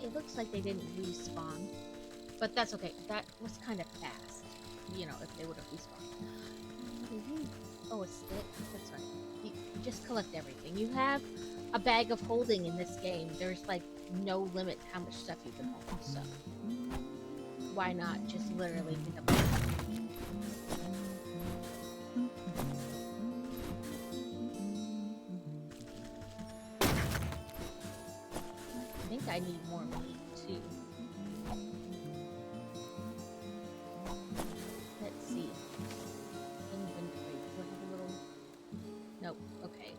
B: It looks like they didn't respawn. But that's okay. That was kind of fast. You know, if they would have respawned. What are you? Oh, a stick? That's right. You just collect everything. You have a bag of holding in this game. There's like no limit to how much stuff you can hold. So why not just literally pick up everything? I think I need more meat too. Let's see. Inventory. Do I have a little? Nope. Okay.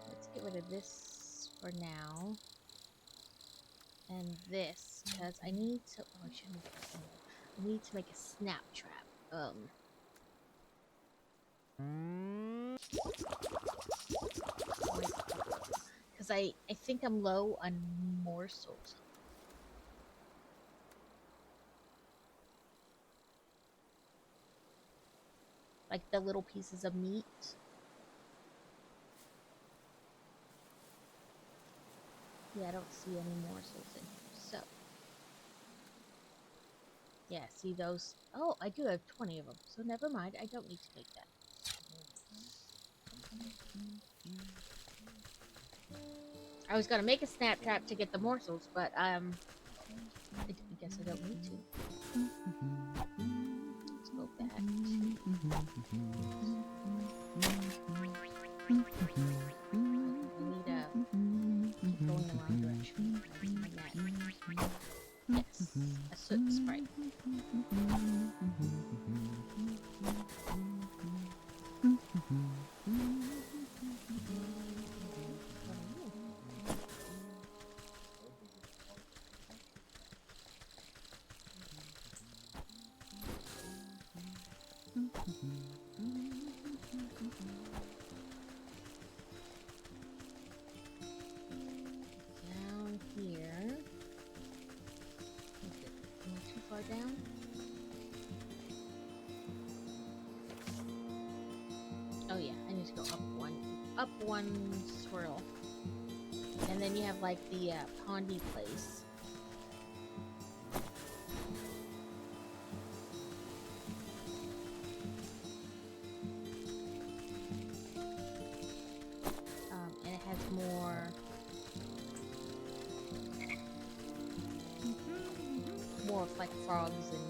B: Let's get rid of this for now. And this, because I need to. Oh, I shouldn't have put it. I need to make a snap trap. Because I think I'm low on morsels. Like the little pieces of meat. Yeah, I don't see any morsels in here, so. Yeah, see those? Oh, I do have 20 of them, so never mind. I don't need to make that. I was gonna make a snap trap to get the morsels, but I guess I don't need to. Let's go back to. We need to keep going the wrong direction. Yes, a soot sprite. Down here. Is it too far down? Oh yeah, I need to go up one swirl. And then you have like the pondy place. And it has more of like frogs and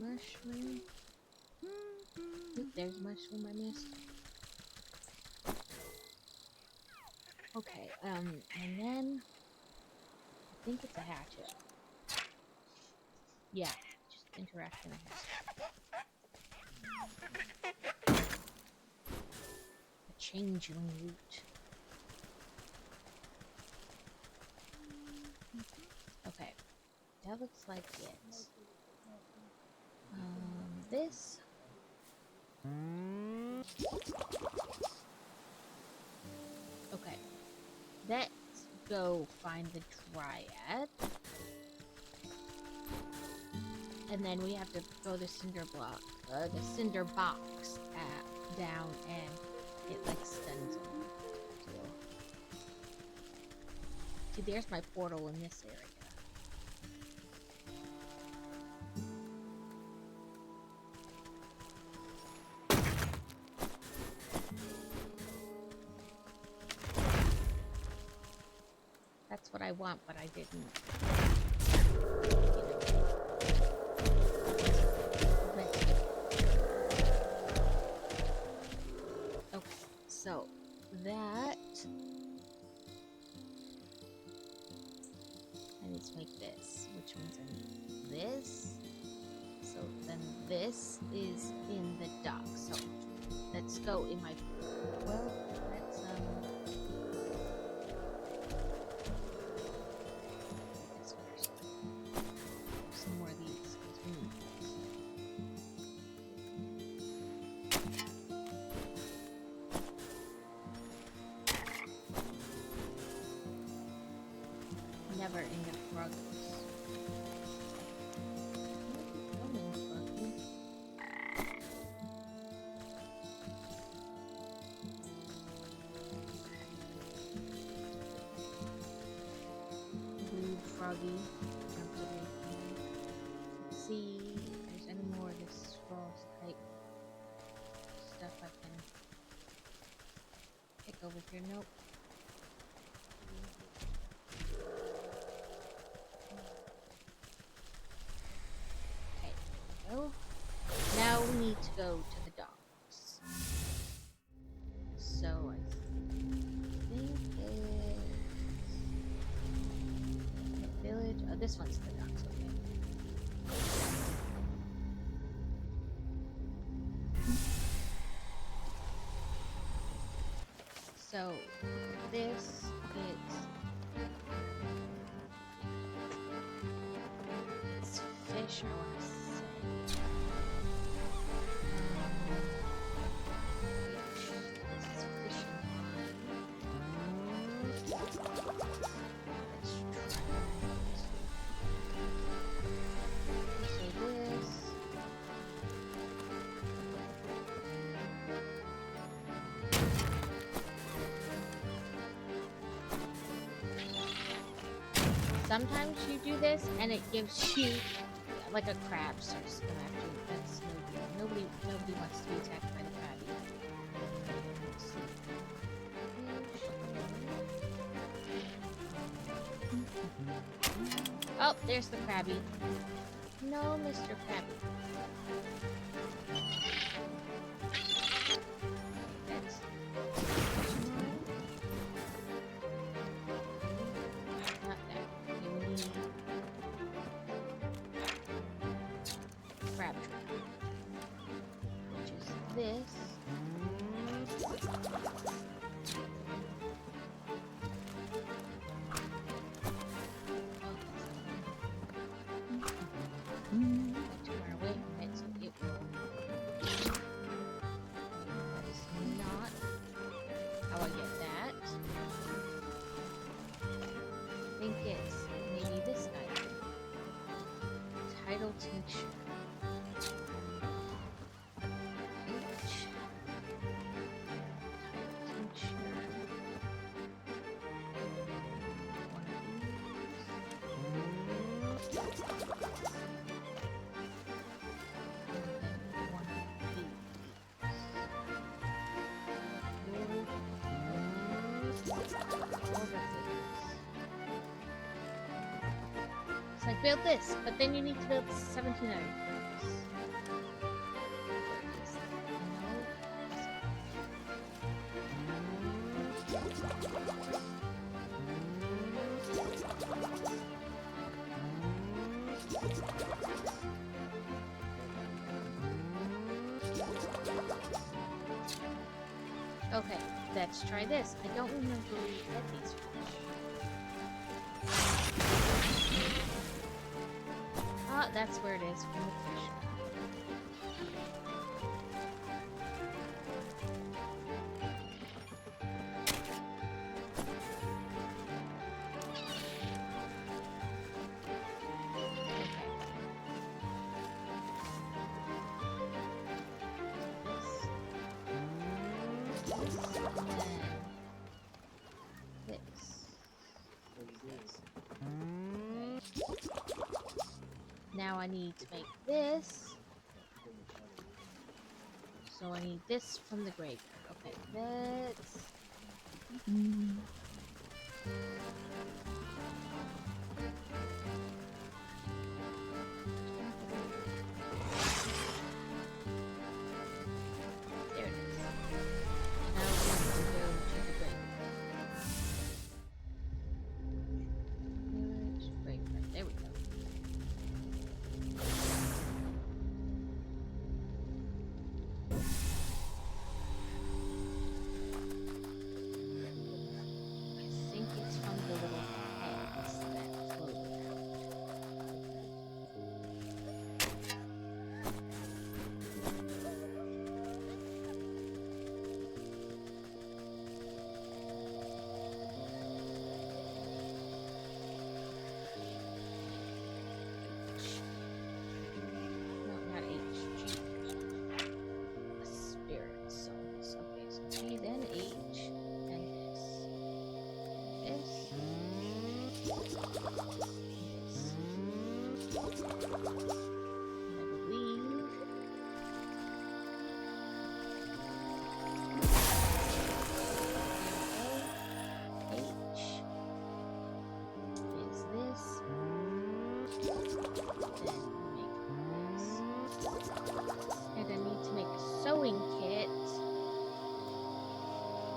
B: mushroom. Oop, there's a mushroom I missed. Okay, and then I think it's a hatchet. Yeah, just interact in a hatchet. A changeling root. Okay, that looks like it. This. Okay, let's go find the dryad. And then we have to throw the cinder block, the cinder box down, and it like stuns them. So, see, there's my portal in this area. That's what I want, but I didn't. Okay, so that I need to make this. Which ones I need? This. So then this is in the dock. So let's go in my. Well, let's this first. doggy. Jumps away from me. Let's see if there's any more of this false type stuff I can pick over here. Nope. Okay, there we go. Now we need to go to the docks. So I think it's village. Oh, this one's the docks. Okay. So this is it's fish. I want to say. This is fishing. Let's try it. So this. Sometimes you do this and it gives you like a crab starts to come after you. That's no good. Nobody wants to be attacked by the crabby. Oh, there's the crabby. No, Mr. Krabby. That's not that. You need crab trap, which is this. Tincture. So I built this, but then you need to build 17 other things. Okay, let's try this. I don't remember where we get these fish. Ah, that's where it is from the fish. Now I need to make this. So I need this from the graveyard. Okay, let's... There it is. Now we have to go to the graveyard. Village, graveyard. There we go. I think it's from the little heads that float around. make this. And I need to make a sewing kit.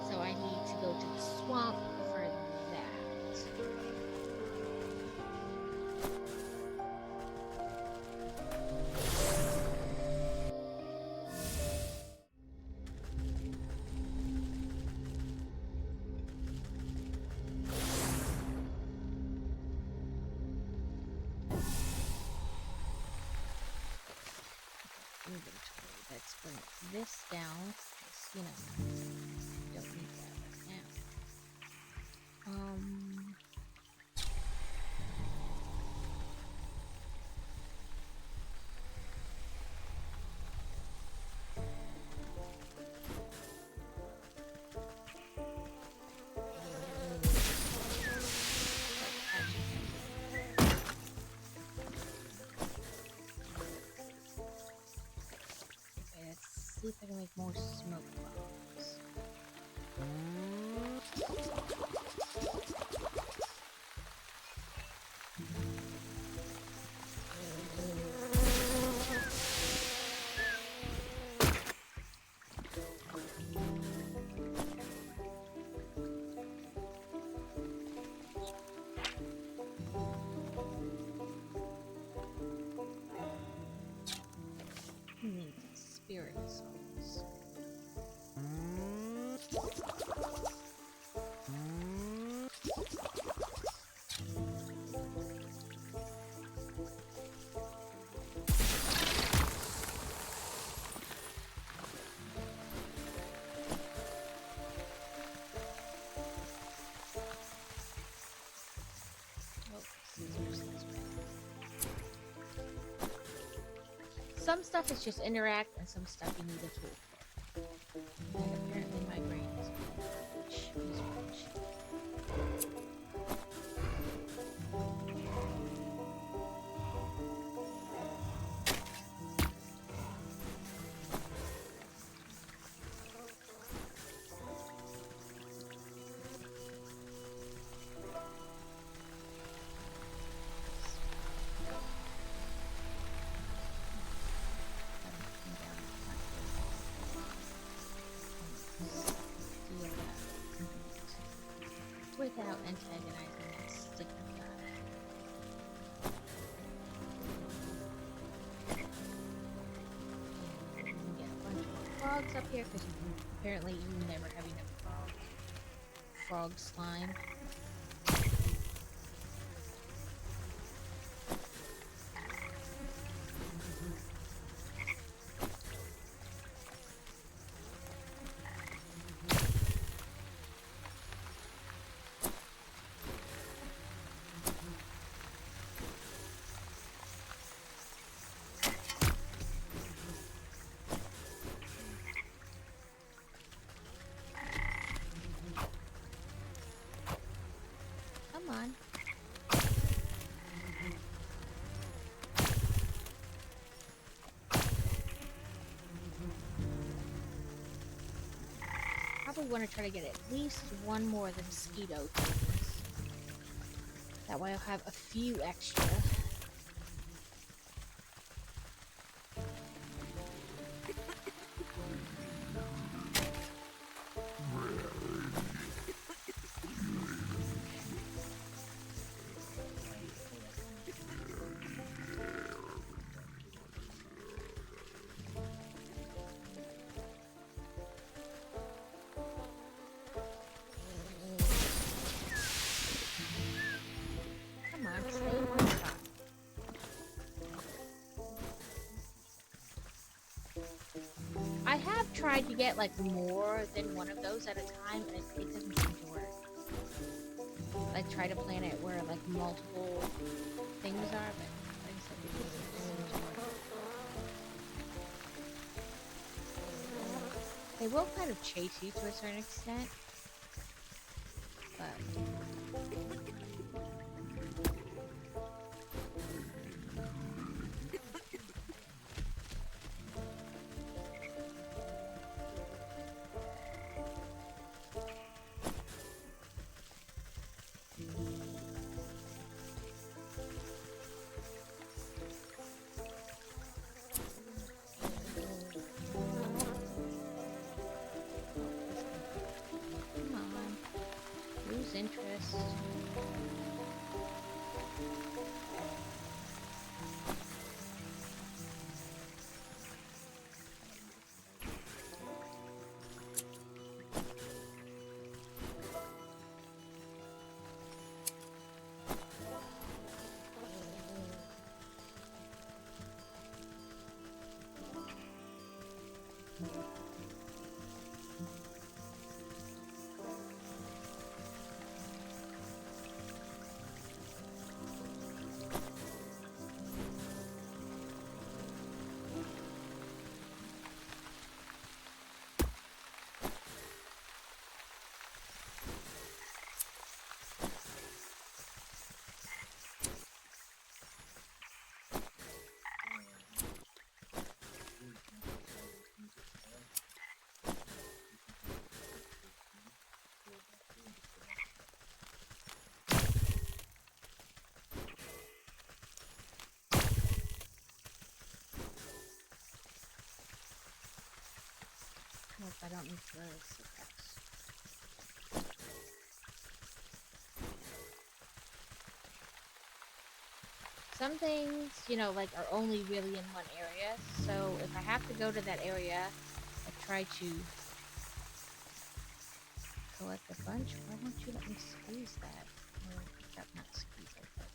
B: So I need to go to the swamp for that. Inventory. Let's bring this down. 'Cause, you know, don't need that right now. Okay, let's see if I can make more smoke bombs. Spirit souls. Oh, scissors, that's bad. Some stuff is just interact, and some stuff you need a tool for. And apparently my brain is garbage. Without antagonizing that sticky guy. And we can get a bunch more frogs up here because apparently you never have enough frog slime. Come on. Probably want to try to get at least one more of the mosquito things. That way I'll have a few extra. Come on, stay in one spot. I have tried to get like more than one of those at a time, and it doesn't seem to work. Like try to plan it where like multiple things are, but like I said, it doesn't seem to work. They will kind of chase you to a certain extent, but Nope, I don't need the cigarettes. Some things, you know, like, are only really in one area, so if I have to go to that area, I try to collect a bunch. Why won't you let me squeeze that? Or, not squeeze it, but...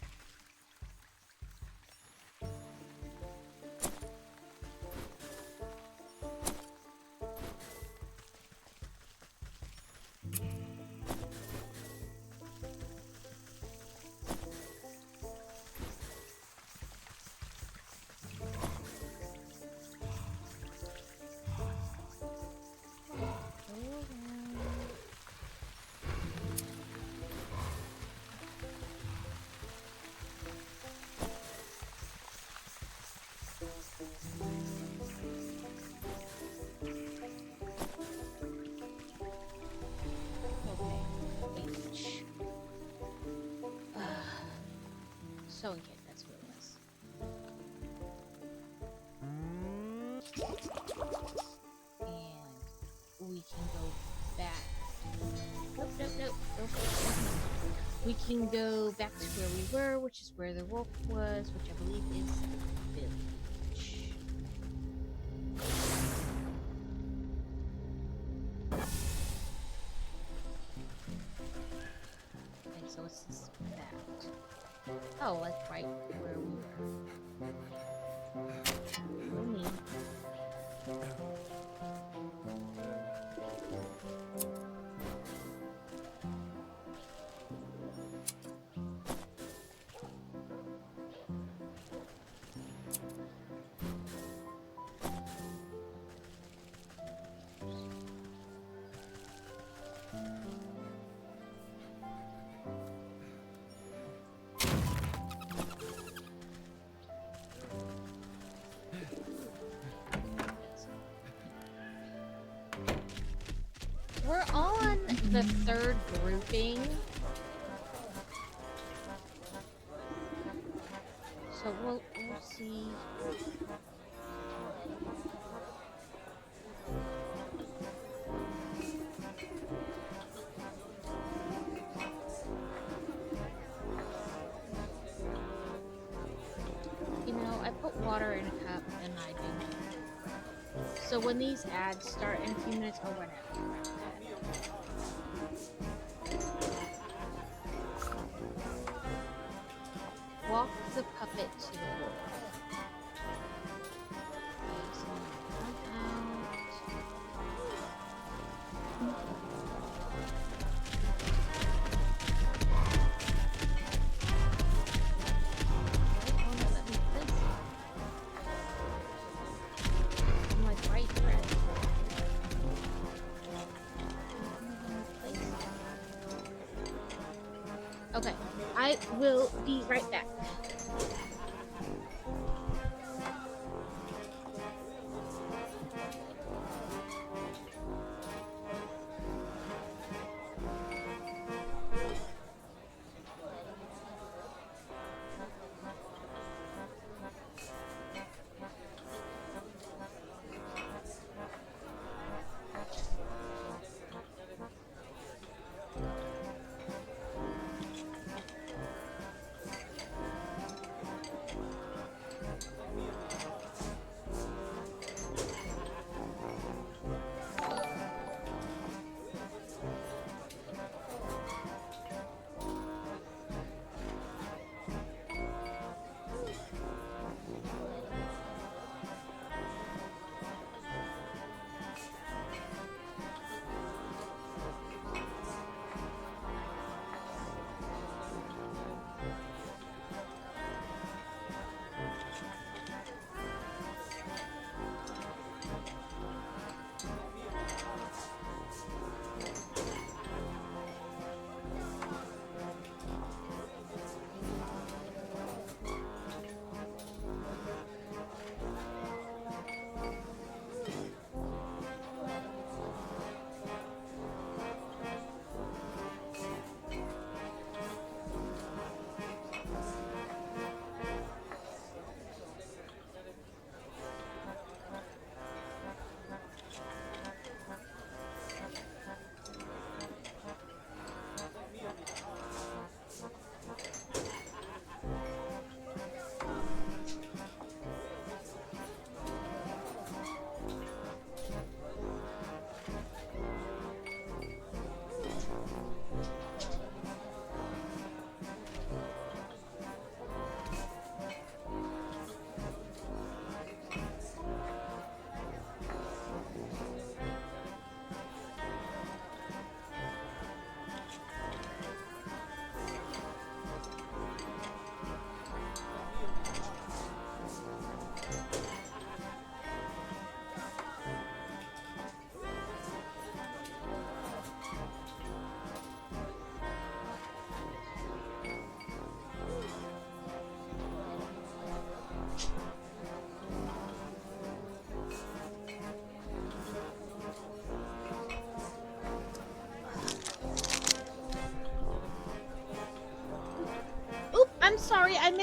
B: Sewing kit, that's what it was. And we can go back. Nope. We can go back to where we were, which is where the wolf was, which I believe is the village. Okay, so it's this that. Oh, like right where we were. Me. We're on the third grouping. So we'll see. You know, I put water in a cup and I didn't. So when these ads start in a few minutes or whatever. Walk the puppet to the wall. Okay, I will be right back.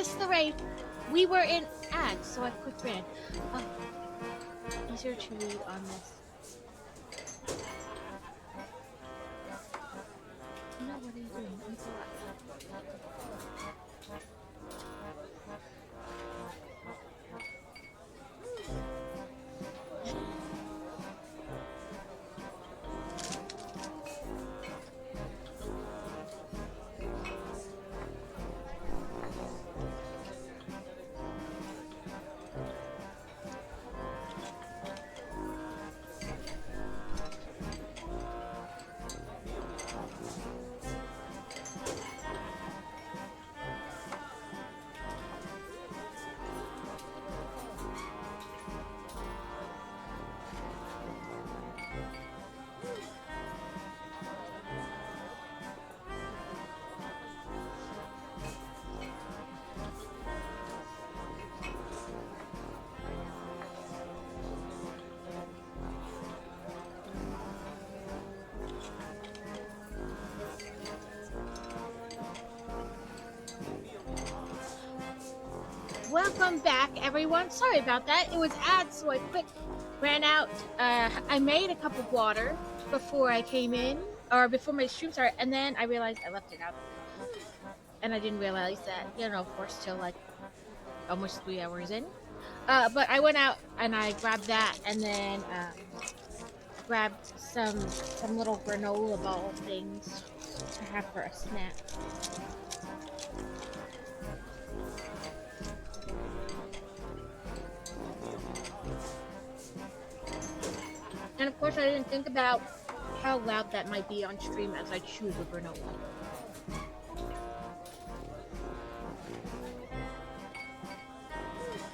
B: missed the raid. We were in ads, so I quick ran. Easier to read on this. No, what are you doing? Welcome back, everyone. Sorry about that. It was ads, so I quick ran out. I made a cup of water before I came in, or before my stream started, and then I realized I left it out. And I didn't realize that, of course, till like almost 3 hours in. But I went out and I grabbed that, and then grabbed some little granola ball things to have for a snack. And of course, I didn't think about how loud that might be on stream as I chew the granola.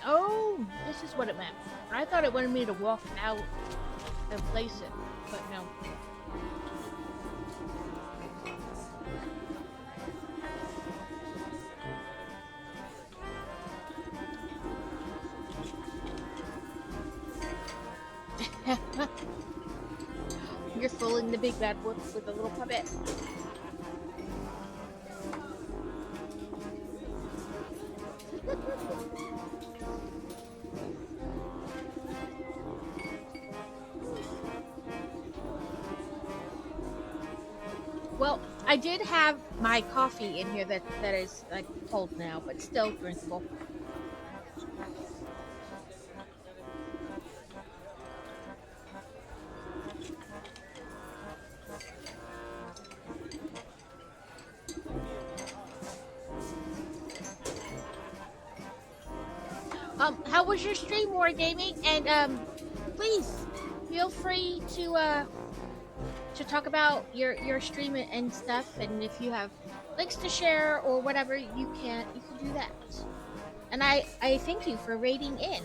B: Oh, this is what it meant. I thought it wanted me to walk out and place it, but no. You're fooling the big bad wolf with a little puppet. Well, I did have my coffee in here that is like cold now, but still drinkable. How was your stream, Wargaming? And please feel free to talk about your stream and stuff, and if you have links to share or whatever, you can do that. And I thank you for raiding in.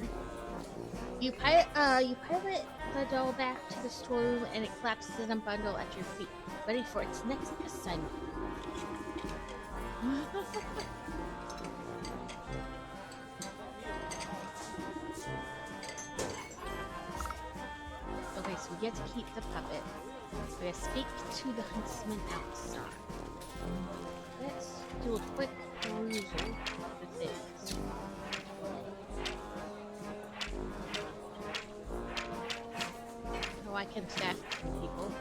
B: You pilot the doll back to the storeroom, and it collapses in a bundle at your feet, ready for its next assignment. Okay, so we get to keep the puppet. We gotta speak to the huntsman outside. Let's do a quick perusal of the things. Oh, I can staff people.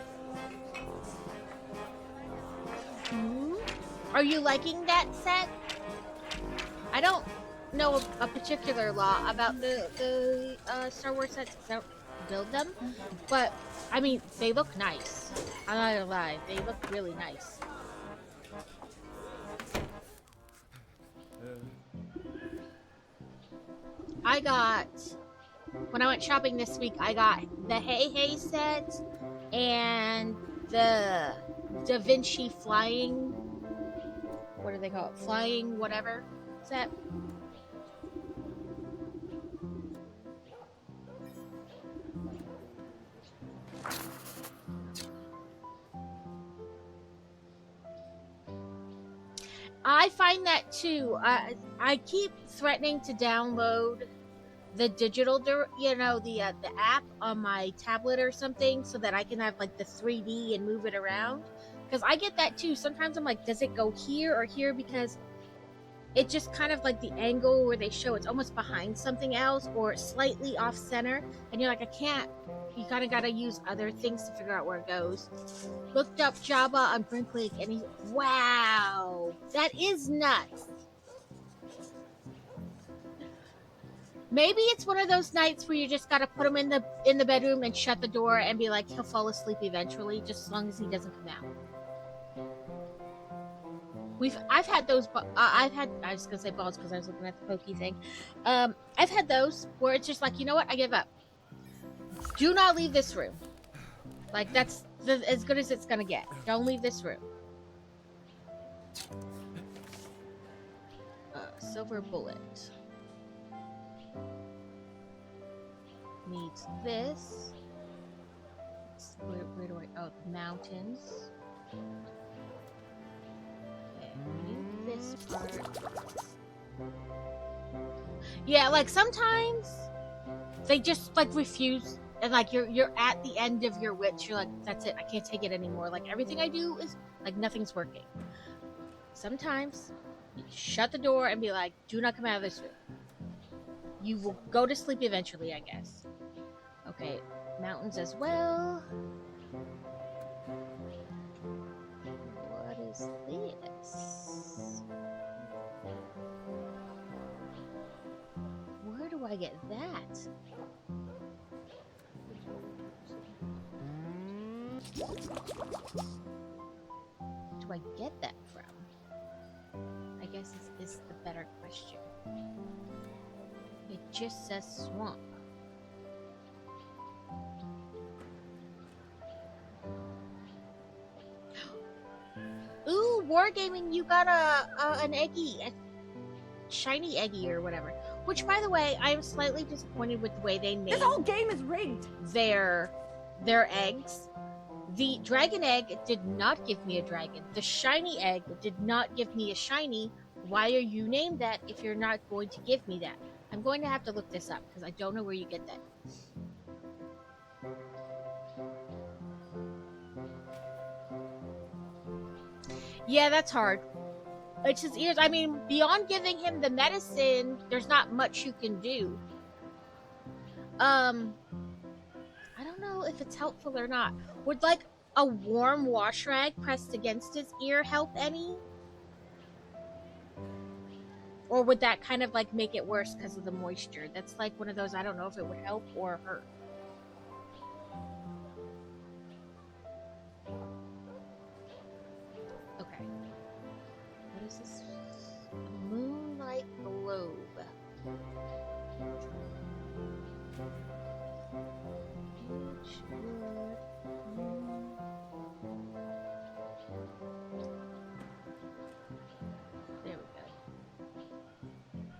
B: Are you liking that set? I don't know a particular law about the Star Wars sets. I don't build them, but I mean, they look nice. I'm not gonna lie, they look really nice. When I went shopping this week, I got the Hey set and the Da Vinci flying, what do they call it? Flying whatever set. I find that too. I keep threatening to download the digital, the app on my tablet or something, so that I can have like the 3D and move it around. Because I get that too. Sometimes I'm like, does it go here or here? Because it just kind of like the angle where they show it's almost behind something else or slightly off center, and you're like, I can't. You kind of got to use other things to figure out where it goes. Looked up Java on Brinkley, and he, wow, that is nuts. Maybe it's one of those nights where you just gotta put him in the bedroom and shut the door and be like, he'll fall asleep eventually, just as long as he doesn't come out. I've had those. I was gonna say balls because I was looking at the pokey thing. I've had those where it's just like, you know what, I give up. Do not leave this room. Like that's as good as it's gonna get. Don't leave this room. Silver bullet. Needs this. Where do I? Oh, the mountains. Okay, this part. Yeah, like sometimes they just like refuse, and like you're at the end of your witch. You're like, that's it. I can't take it anymore. Like everything I do is like nothing's working. Sometimes you shut the door and be like, do not come out of this room. You will go to sleep eventually, I guess. Okay, mountains as well. What is this? Where do I get that? Do I get that from? I guess is the better question. It just says swamp. Ooh, Wargaming, you got an eggy, a shiny eggy or whatever. Which, by the way, I am slightly disappointed with the way they made.
D: This whole game is rigged.
B: Their eggs. The dragon egg did not give me a dragon. The shiny egg did not give me a shiny. Why are you named that if you're not going to give me that? I'm going to have to look this up because I don't know where you get that. Yeah, that's hard. It's his ears. I mean, beyond giving him the medicine, there's not much you can do. I don't know if it's helpful or not. Would like a warm wash rag pressed against his ear help any? Or would that kind of like make it worse because of the moisture? That's like one of those, I don't know if it would help or hurt. Okay. What is this? A moonlight globe. Wytchwood. There we go.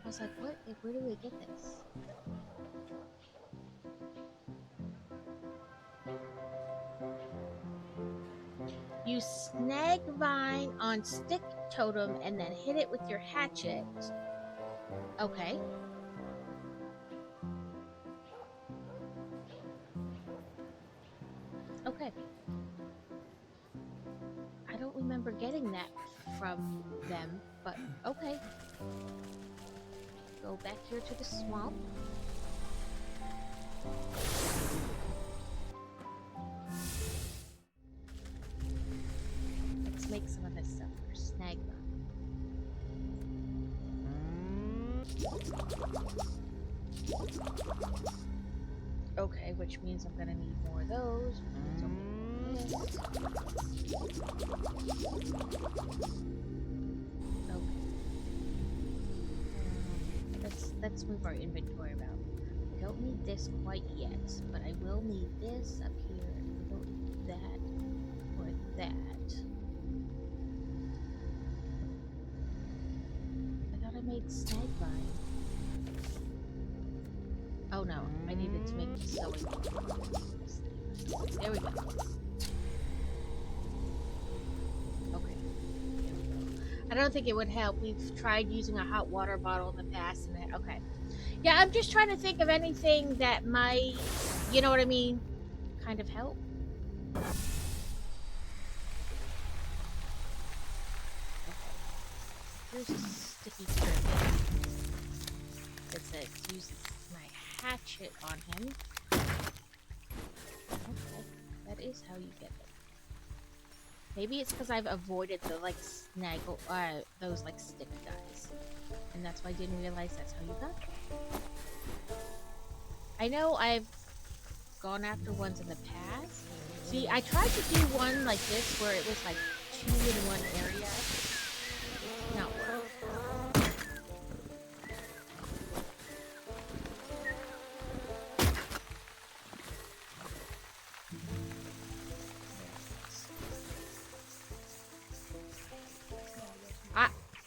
B: I was like, what? Where do we get this? You snag vine on stick totem and then hit it with your hatchet. Okay. Okay. I don't remember getting that from them, but okay. Go back here to the swamp. Let's make some of this stuff for snag them. Okay, which means I'm gonna need more of those. Which means I'll need this. Okay. Let's move our inventory around. I don't need this quite yet, but I will need this up here. I don't need that or that. I thought I made snag vine. Oh no, I needed to make the sewing. There we go. Okay. There we go. I don't think it would help. We've tried using a hot water bottle in the past and that, okay. Yeah, I'm just trying to think of anything that might, you know what I mean, kind of help. Okay. There's a sticky cricket that says use my hatchet on him. Okay, that is how you get it. Maybe it's because I've avoided the like snaggle, those like stick guys, and that's why I didn't realize that's how you got them. I know I've gone after ones in the past. See, I tried to do one like this where it was like 2 in one area. It's not working.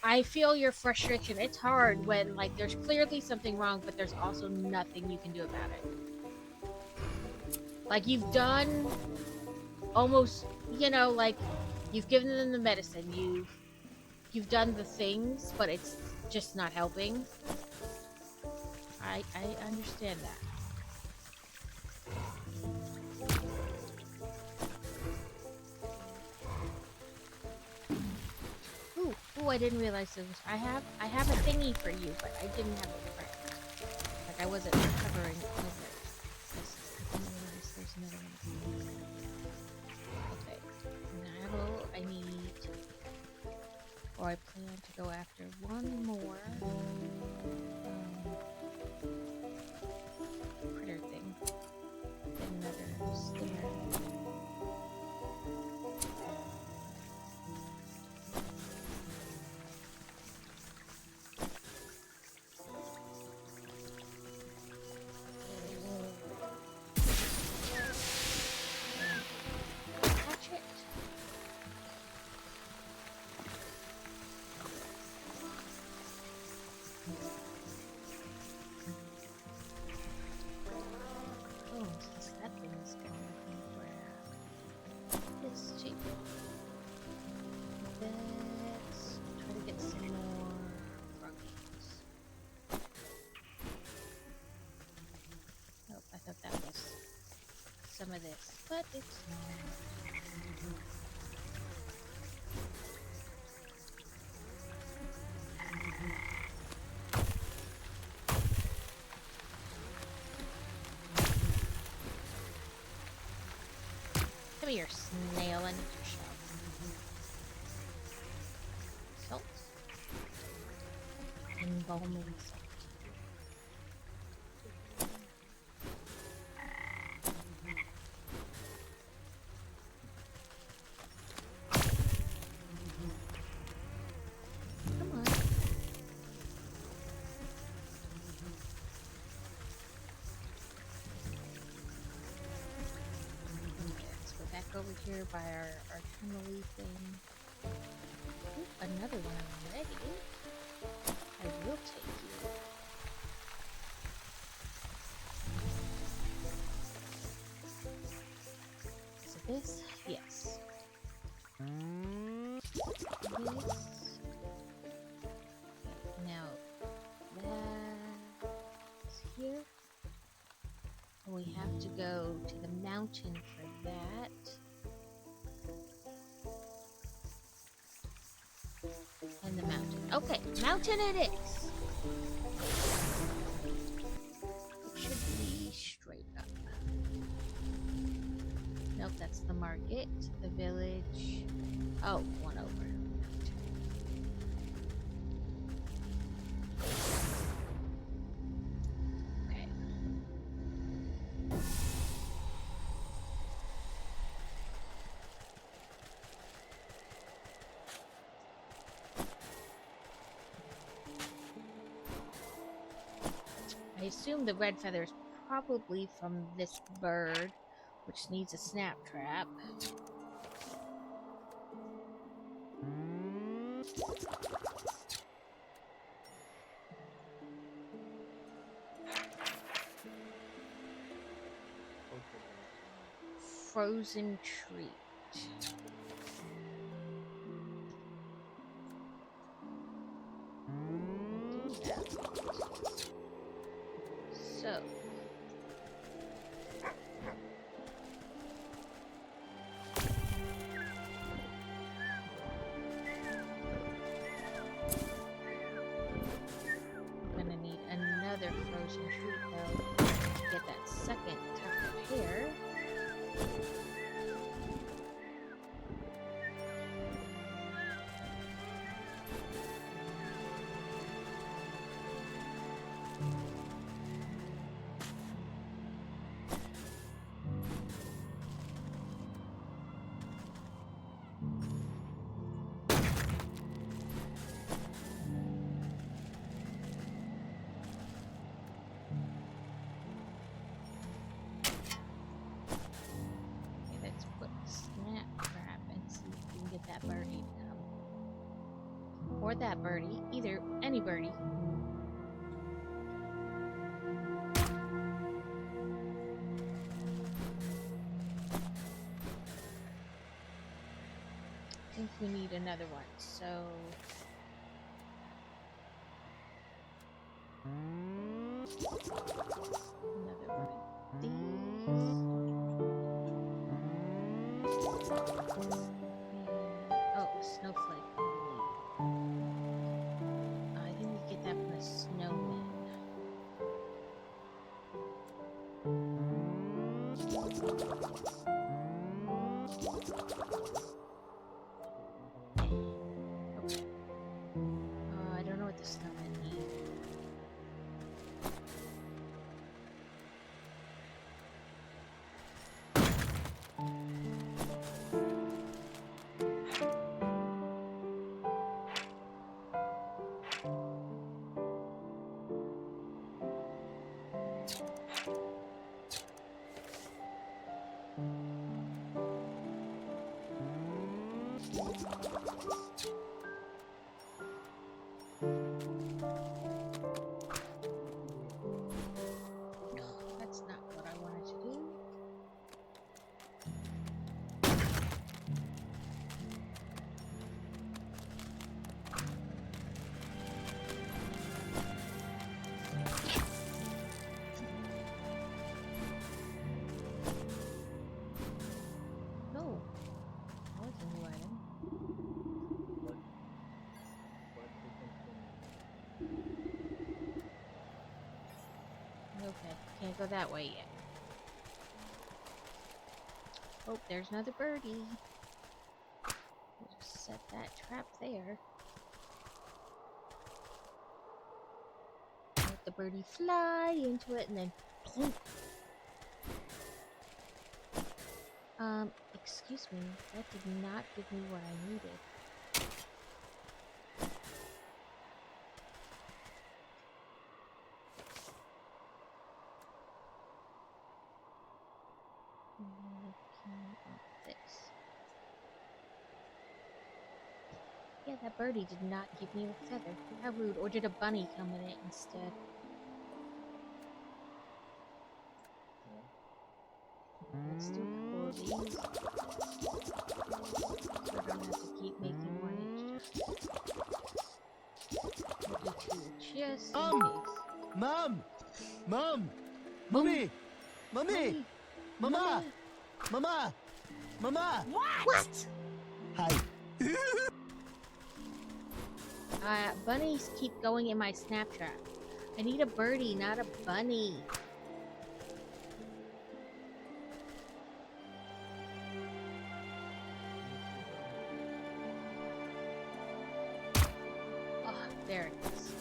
B: I feel your frustration. It's hard when like there's clearly something wrong, but there's also nothing you can do about it. Like you've done almost, you know, like you've given them the medicine, you've done the things, but it's just not helping. I understand that. Ooh, I didn't realize there was. I have a thingy for you, but I didn't have it prepped. Like I wasn't covering over it. I didn't realize there's another one. Okay, now I need, or I plan to go after one more critter thing. Get another stinger. Some of this, but it's come here, snail, I need your shell. Salt. Embalming salt. Over here by our tunnel-y thing. Ooh, another one already. I will take you. Is it this? Yes. This. Now that's here. And we have to go to the mountain for that. And the mountain. Okay, mountain it is. It should be straight up. Nope, that's the market, the village. Oh, one over. Okay. I assume the red feather is probably from this bird, which needs a snap trap. Frozen treat. So. that birdie to come. Or that birdie. Either, any birdie. I think we need another one, so... Another one of these. Oh, a snowflake. I think we get that from the snowman. Okay. I don't know what the snowman needs. That's not what I wanted to do. No. That was a new item. Okay, can't go that way yet. Oh, there's another birdie. We'll just set that trap there. Let the birdie fly into it and then plunk. Excuse me, that did not give me what I needed. This. Yeah, that birdie did not give me a feather. How rude. Or did a bunny come in it instead? Let's do a couple of these. So I don't have to keep making one each time. We'll do two just in case.
D: Mom! Mom! Mommy! Mommy! Mama! Mama! Mama!
A: What?
D: Hi.
B: Bunnies keep going in my snap trap. I need a birdie, not a bunny. Oh, there it is.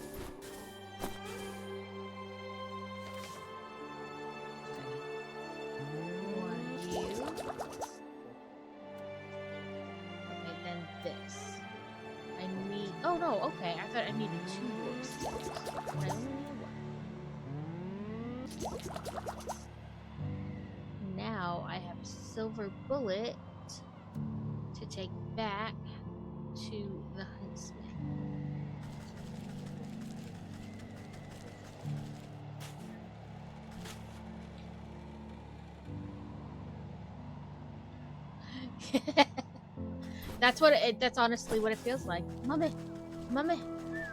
B: One you. Okay, then this. I need. Oh no, okay. I thought I needed two voices. But I only need one. Now I have a silver bullet to take back to the huntsman. That's honestly what it feels like. Mummy, mummy,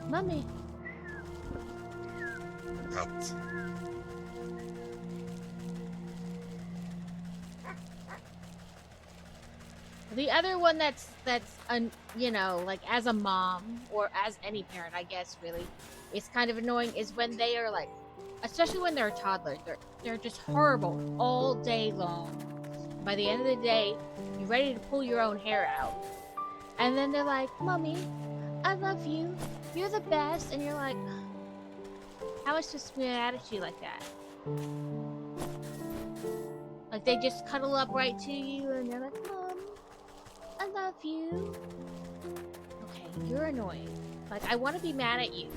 B: mummy. What? The other one that's you know, like as a mom or as any parent, I guess really, is kind of annoying is when they are like, especially when they're a toddler, they're just horrible all day long. By the end of the day, you're ready to pull your own hair out. And then they're like, Mommy, I love you. You're the best. And you're like, how much to be mad at you like that? Like they just cuddle up right to you and they're like, Mom, I love you. Okay, you're annoying. Like, I want to be mad at you.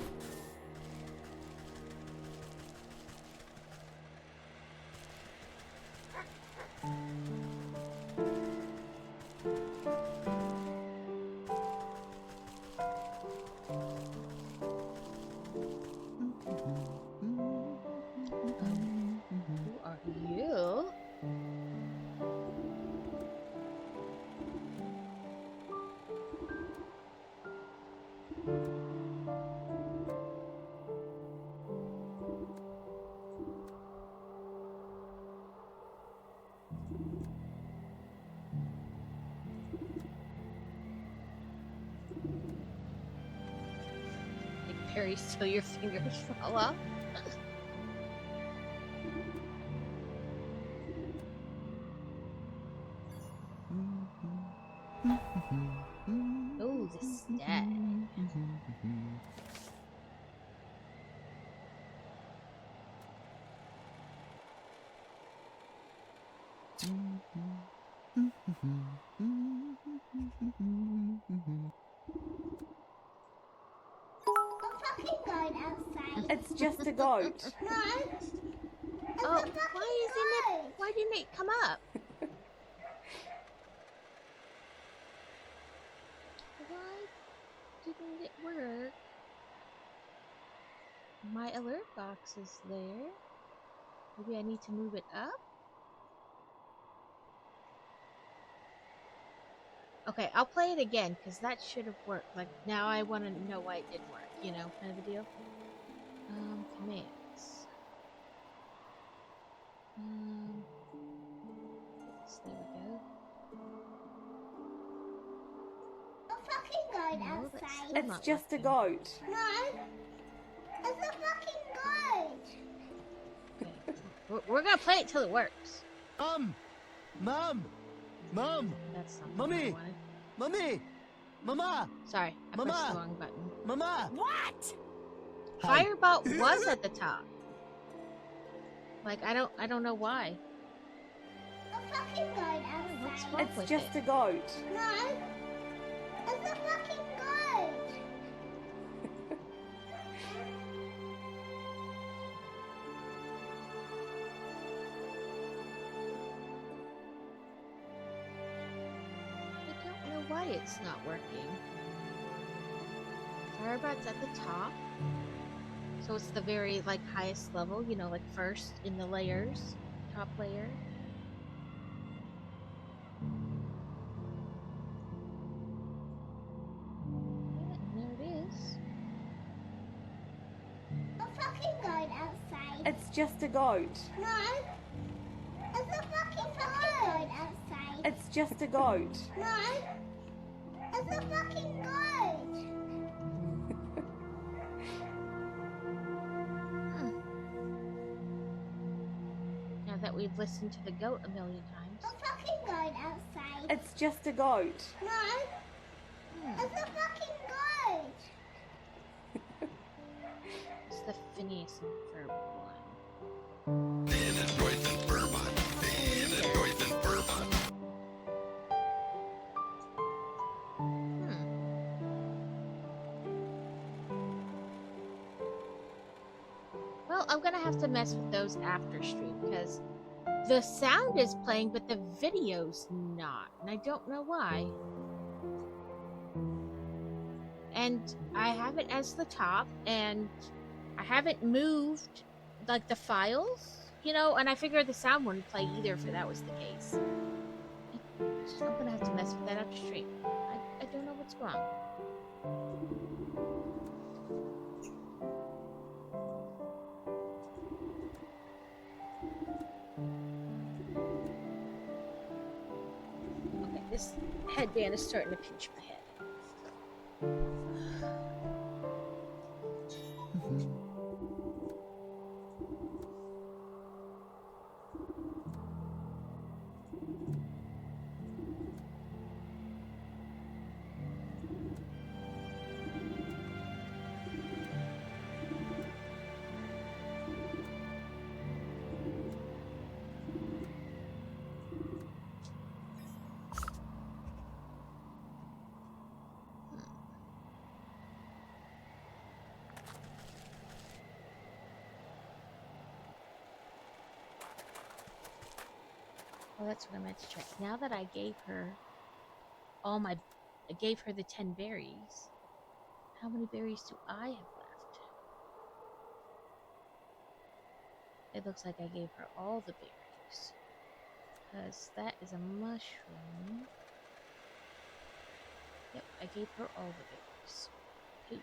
B: berries till your fingers fall off. Oh, the stat.
A: I'm fucking going outside.
E: It's just a goat.
A: No.
B: Oh, why didn't it come up? Why didn't it work? My alert box is there. Maybe I need to move it up? Okay, I'll play it again, because that should have worked. Like, now I want to know why it didn't work, you know, kind of a deal. Commands. Yes, there we go.
A: I'm fucking going
B: No, that's
A: outside.
B: still
E: It's
B: not
E: just a
B: working.
E: goat.
A: No. It's a fucking goat.
B: Okay. We're gonna play it till it works.
D: Mom! Mom!
B: That's not what I
D: Mommy!
B: wanted.
D: Mommy! Mama!
B: Sorry, I pressed
D: Mama!
B: the wrong button.
D: Mama!
A: What?
D: Hi.
B: Firebolt was at the top. Like, I don't know why.
A: I'm fucking going
B: What's
A: outside.
B: wrong
E: It's
B: with
E: just
B: it?
E: a goat.
A: No. It's a fucking goat.
B: I don't know why it's not working. Firebot's at the top. So it's the very, like, highest level, you know, like first in the layers. Top layer. Yeah, and there it is.
A: I'm fucking going outside.
E: It's just a goat.
A: No. It's a fucking going outside.
E: It's just a goat.
A: No. It's a fucking goat.
B: Now that we've listened to the goat a million times.
A: I'm fucking going outside.
E: It's just a goat.
A: No.
B: Hmm,
A: It's a fucking goat.
B: it's the Phineas and Ferb one. Well, I'm gonna have to mess with those after stream because the sound is playing, but the video's not, and I don't know why. And I have it as the top, and I haven't moved like the files, you know, and I figured the sound wouldn't play either if that was the case. I'm gonna have to mess with that after stream. I don't know what's wrong. Okay, this headband is starting to pinch my head. Well, that's what I meant to check. Now that I gave her I gave her the 10 berries. How many berries do I have left? It looks like I gave her all the berries. Because that is a mushroom. Yep, I gave her all the berries. Two.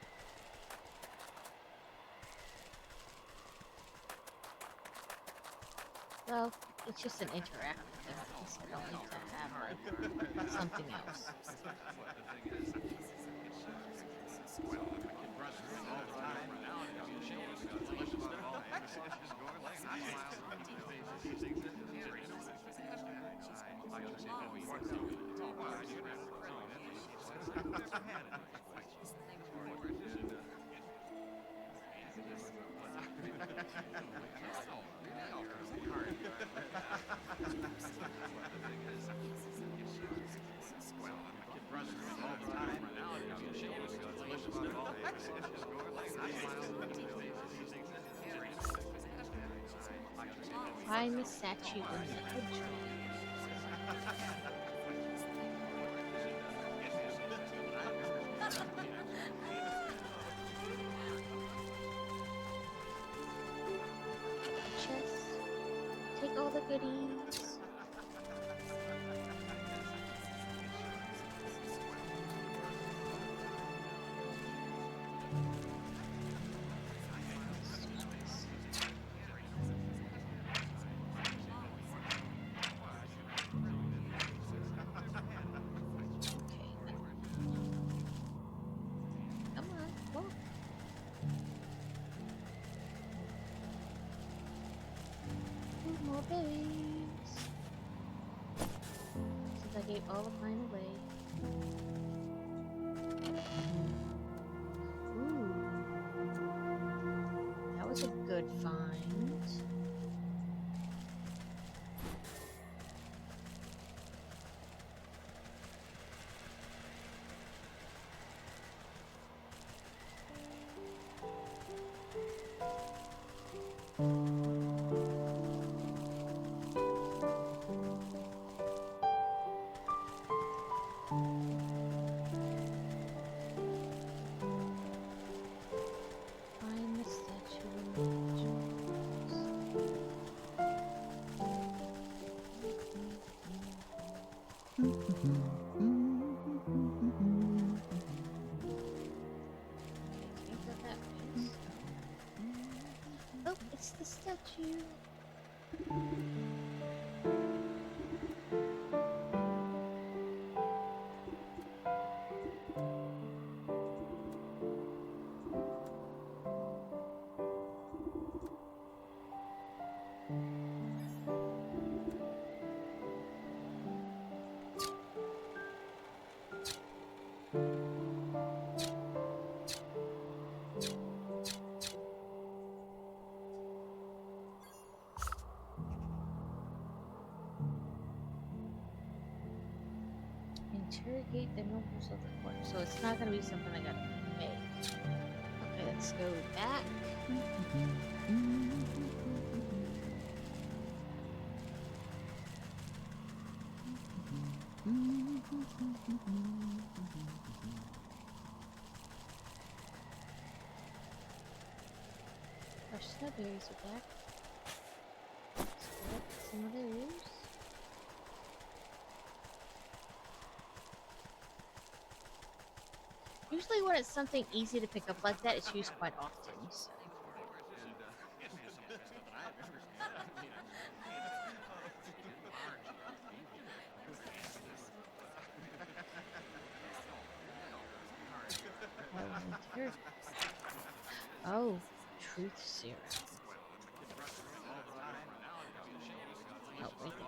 B: Well, it's just an interactive device. I don't need to have like something else. Find the statue in the hedgerow. Chest. Take all the goodies. Come on, walk. Two more berries. Since I gave all of mine away. Ooh. That was a good find. Find the statue in the Oh, it's the statue. Interrogate the nobles of the court. So it's not gonna be something I gotta make. Okay, let's go back. Our snowberries are back. Let's collect some of those. Usually when it's something easy to pick up like that, it's used quite often. So. Oh, truth serum. Oh, right there.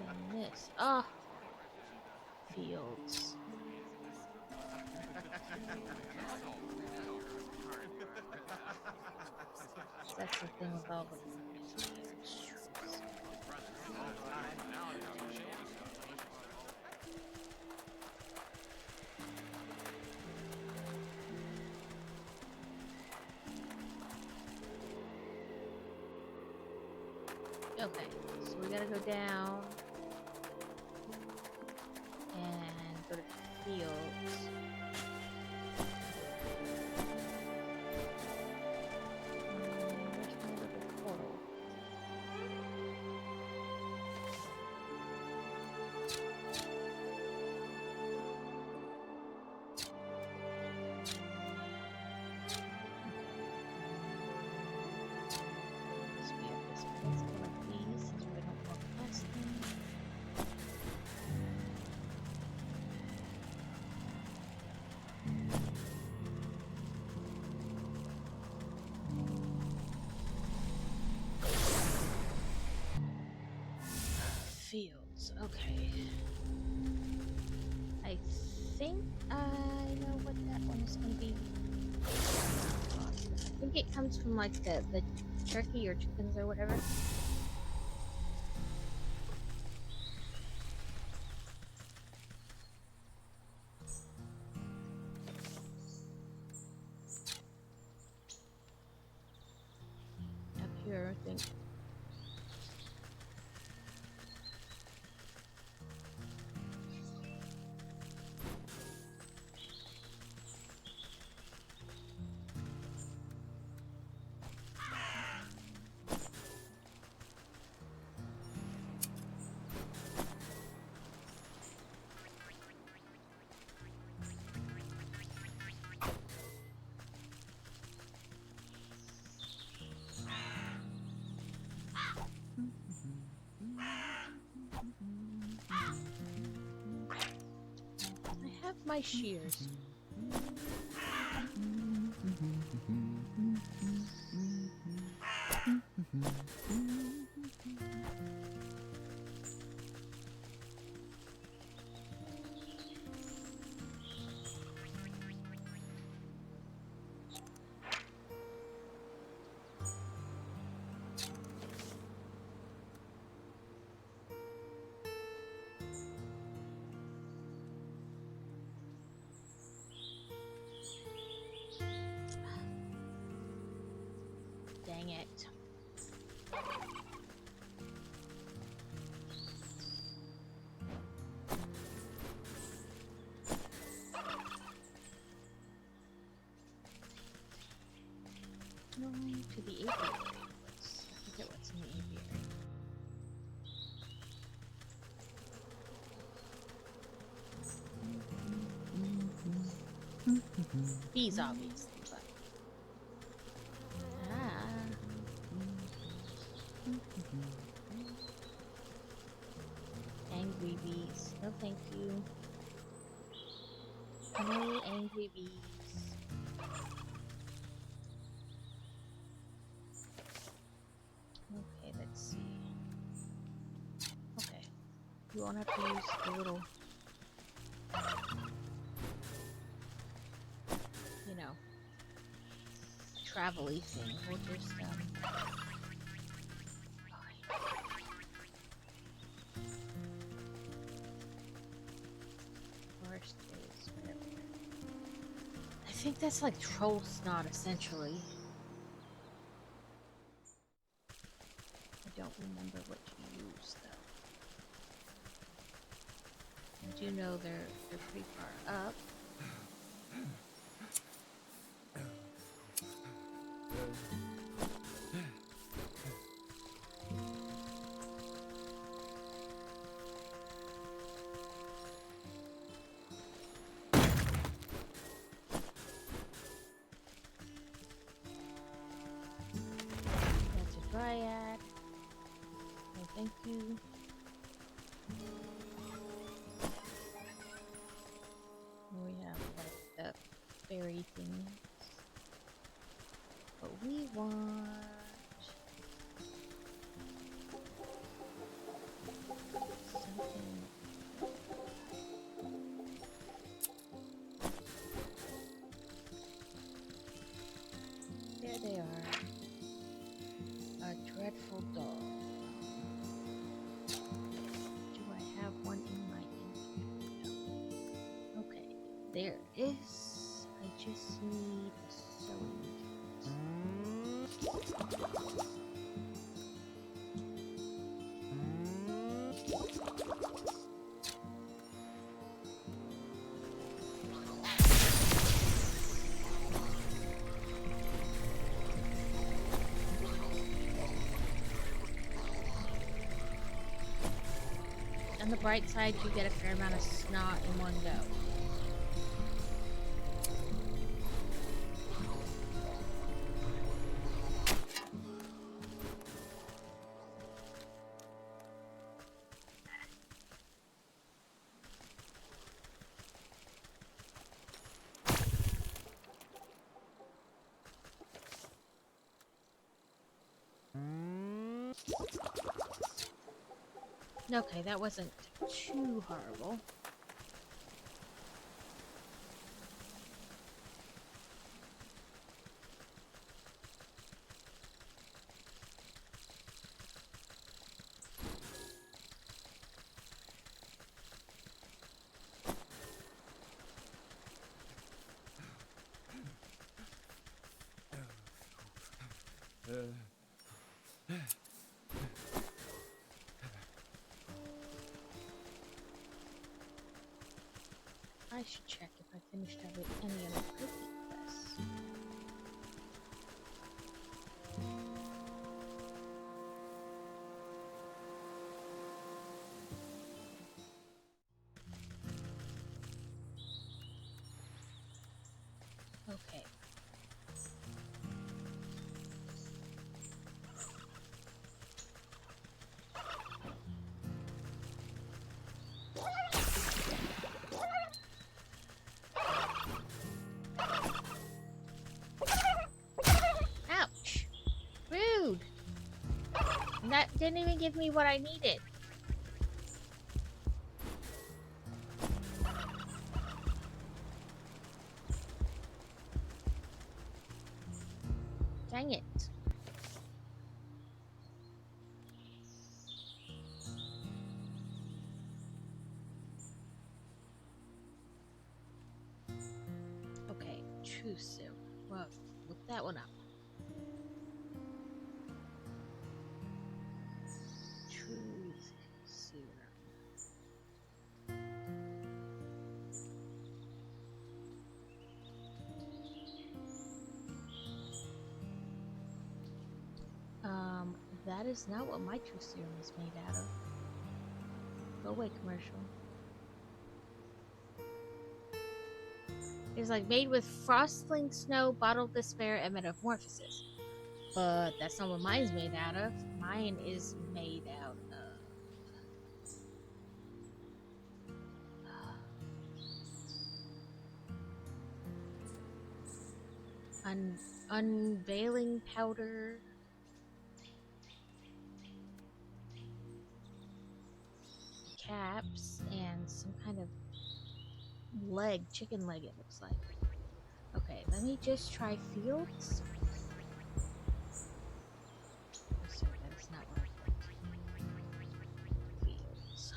B: And this. Ah, fields. That's the thing with all the fields. Okay, so we gotta go down and go to the fields. Where's my little portal? Must be up this way. Let's collect these since we don't walk past them. fields. Okay. I think I know what that one is going to be. I think it comes from like the turkey or chickens or whatever. Up here, I think. I have my shears. Dang it. Going to the apiary. I forget what's in the apiary. Bees, obviously, but... Angry bees. No, thank you. No angry bees. Okay, let's see. Okay. You won't have to use the little... you know... travel-y thing. We'll just, Forest is whatever. I think that's like troll snot, essentially. I don't remember what to use, though. I do know they're pretty far up. That's a dryad. No, thank you. We have like the berry things. But we want something. There they are. A dreadful dog. Do I have one in my inventory? No. Okay, there is. I just need a sewing kit. On the bright side, you get a fair amount of snot in one go. Okay, that wasn't too horrible. I should check if I finished any of the cookie quests. Okay. Ouch! Rude! And that didn't even give me what I needed. Dang it. Okay, too soon. Well, look that one up. Truth serum. That is not what my truth serum is made out of. Go away, commercial. It's like made with frostling snow, bottled despair, and metamorphosis. But that's not what mine's made out of. Mine is made out of unveiling powder, caps, and some kind of leg, chicken leg it looks like. Okay, let me just try fields. Oh, sorry, that is not what I put. Fields.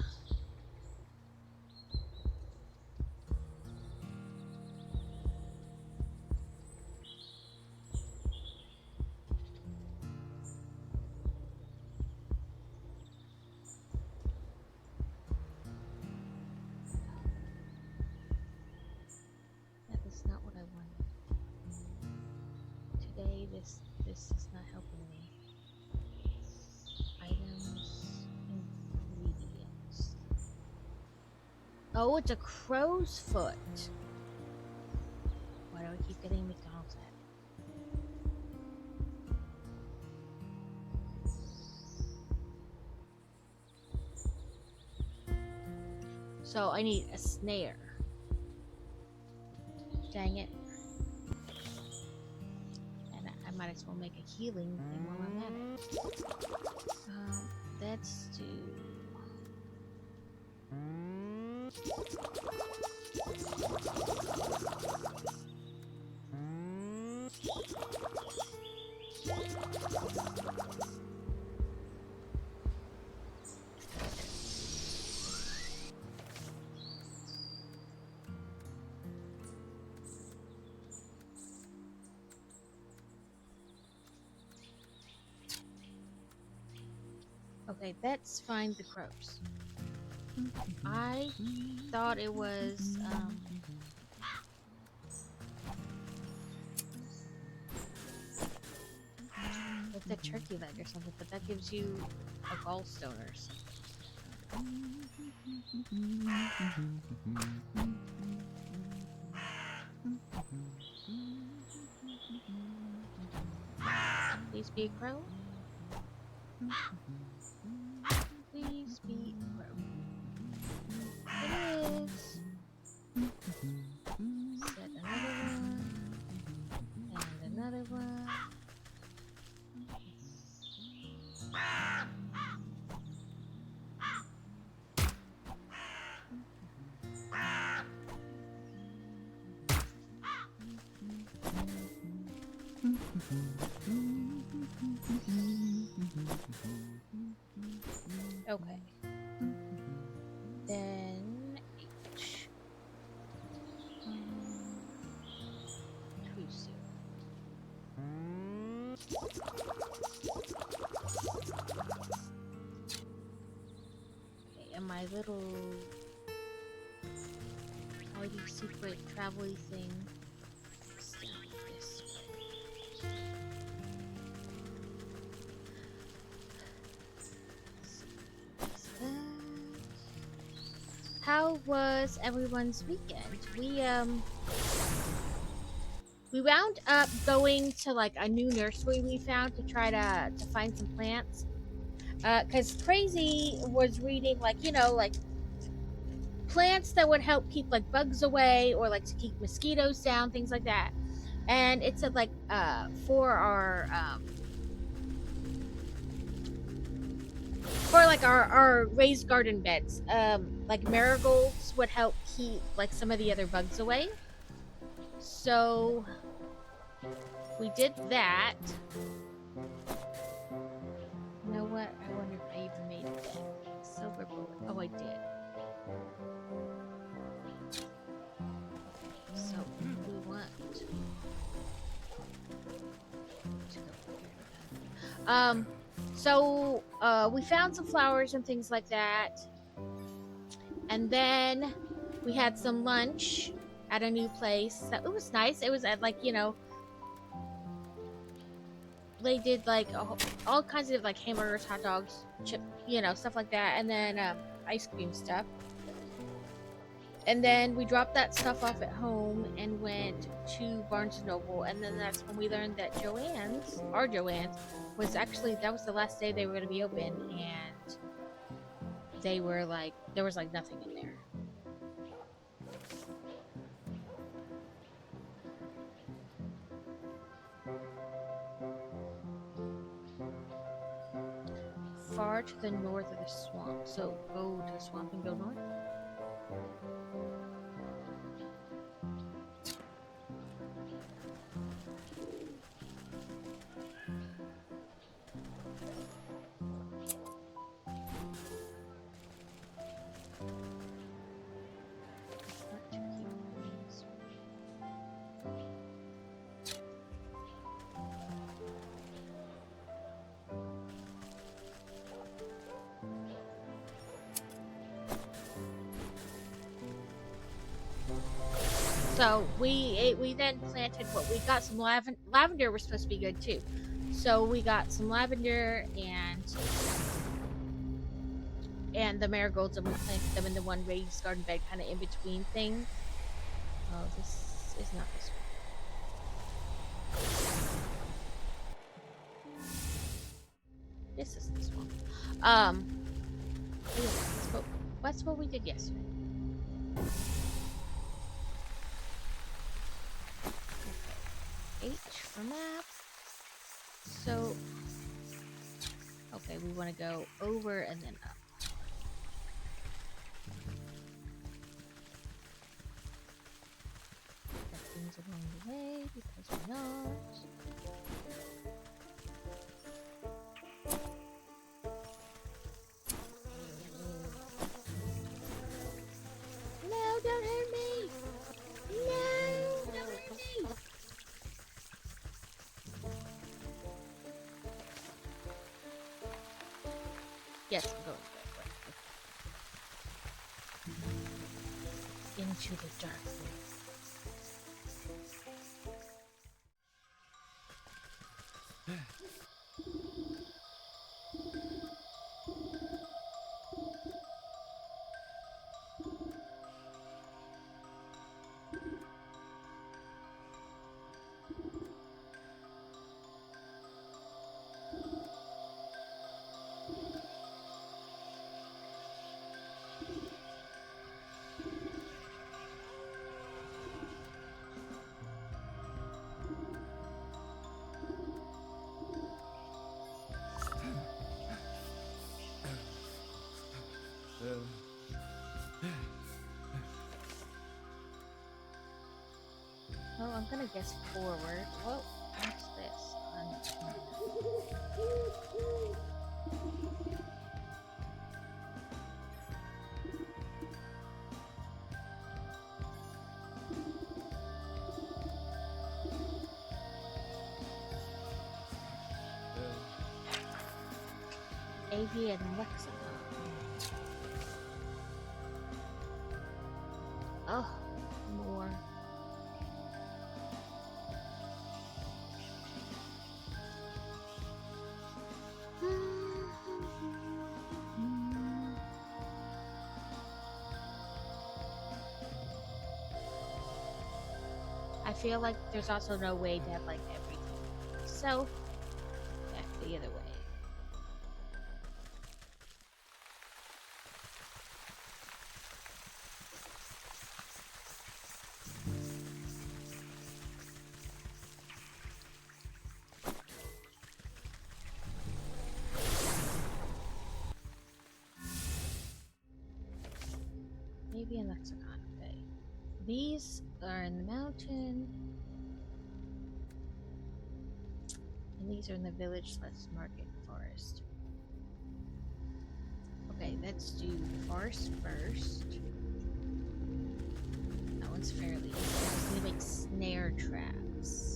B: That is not what I wanted. Today, this is not helping me. Items, ingredients. Oh, it's a crow's foot. Why do I keep getting McDonald's at? So I need a snare. Dang it. And I might as well make a healing thing while I'm at it. Let's do... Okay, let's find the crows. I thought it was, like the turkey leg or something, but that gives you a gallstone or something. Please be a crow. Please be a crow. It is. Set another one. And another one. Okay. Then H. Tree soup. Okay, and my little hidey secret travel-y thing is down this way. How was everyone's weekend? We wound up going to like a new nursery we found to try to find some plants. Cause Crazy was reading like, you know, like plants that would help keep like bugs away or like to keep mosquitoes down, things like that. And it said like for our raised garden beds, like marigolds would help keep like some of the other bugs away. So we did that. You know what? I wonder if I even made it then. Silver bullet. Oh, I did. Okay, so we want to go here. So we found some flowers and things like that. And then we had some lunch at a new place. So it was nice. It was at like, you know, they did like all kinds of like hamburgers, hot dogs, chip, you know, stuff like that. And then ice cream stuff. And then we dropped that stuff off at home and went to Barnes & Noble. And then that's when we learned that our Joann's, was actually, that was the last day they were going to be open. And they were like, there was like nothing in there. Far to the north of the swamp. So go to the swamp and go north. So we then planted what we got. Some lavender was supposed to be good too. So we got some lavender and the marigolds, and we planted them in the one raised garden bed, kind of in between thing. Oh, this is not this one. This is this one. Yeah, that's what we did yesterday. H for map. So, okay, we want to go over and then up. Got things along the way because we're not. No, don't hurt me! No, don't hurt me! Yes, I'm going that way. Into the dark room. Well, I'm gonna guess forward. Whoa, what's this? Maybe in Lexicon. Oh, more. I feel like there's also no way to have like everything. So, back the other way. Maybe in Lexicon, okay. These are in the mountain. And these are in the village / market forest. Okay, let's do forest first. That one's fairly easy. I just need to make snare traps.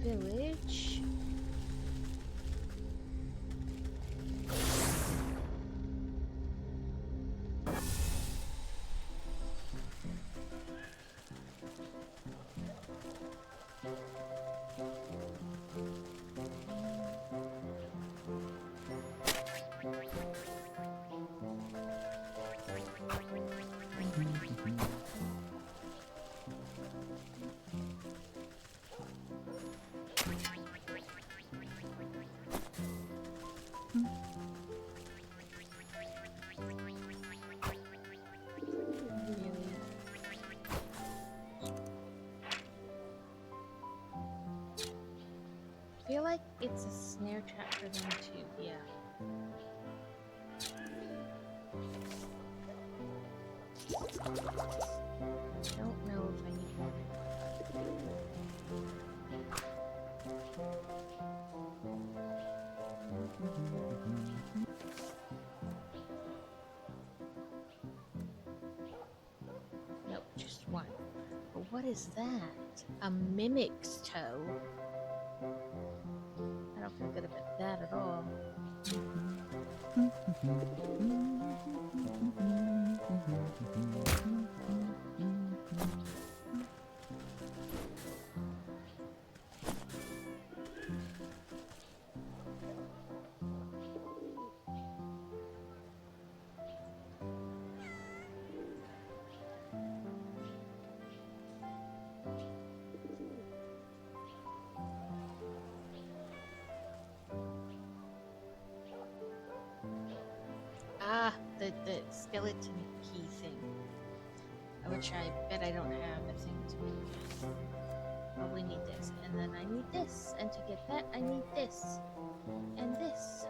B: Village. I feel like it's a snare trap for them too, yeah. I don't know if I need more. Nope, just one. But what is that? A mimic's toe? I don't feel good about that at all. Ah, the skeleton key thing. Which I bet I don't have a thing to make. Probably need this, and then I need this, and to get that I need this, and this.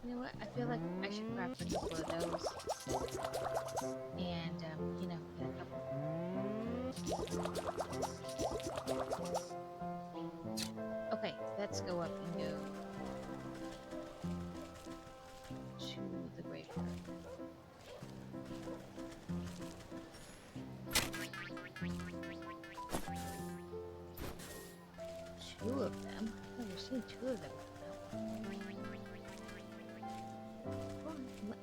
B: You know what? I feel like I should grab a couple of those, and you know, get a couple. Okay, let's go up and go to the graveyard. Two of them? I've never seen two of them.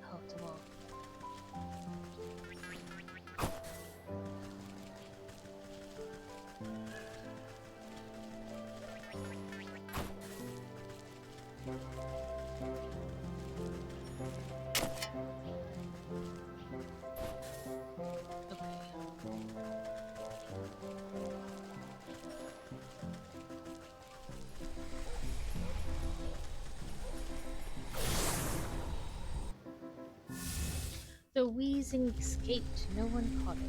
B: Oh, it's a wall. The wheezing escaped. No one caught it.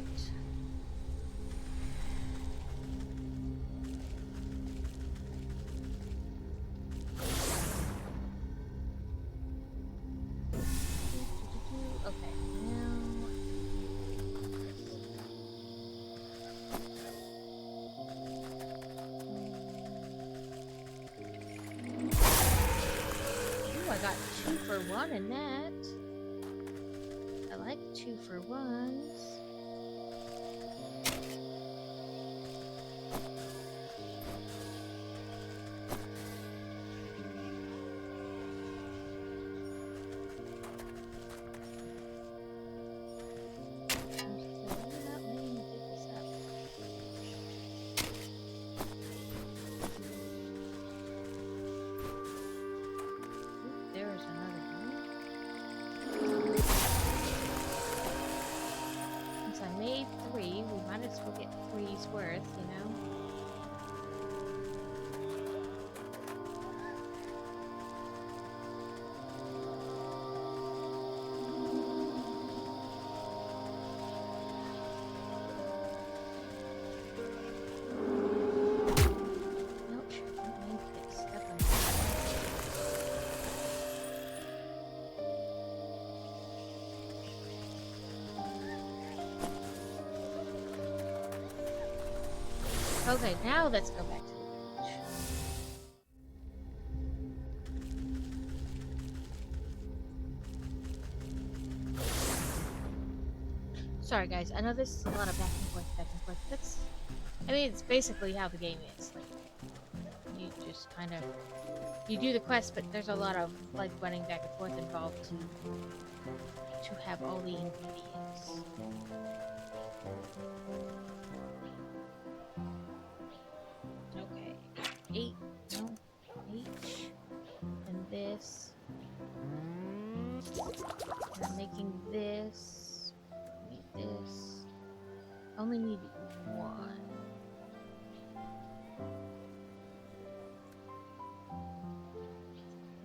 B: Okay, now... Ooh, I got 2 for 1 in that. I like 2 for 1s. There's another one. Since I made 3, we might as well get 3's worth, you know? Nope, I need to get stuck on that. Okay, now let's go back to the beach. Sorry guys, I know this is a lot of back and forth, back and forth. I mean, it's basically how the game is. Like, you just kind of, you do the quest, but there's a lot of, like, running back and forth involved to have all the ingredients. Okay, 8, no, H, and this. And I'm making this, need this. Only need 1.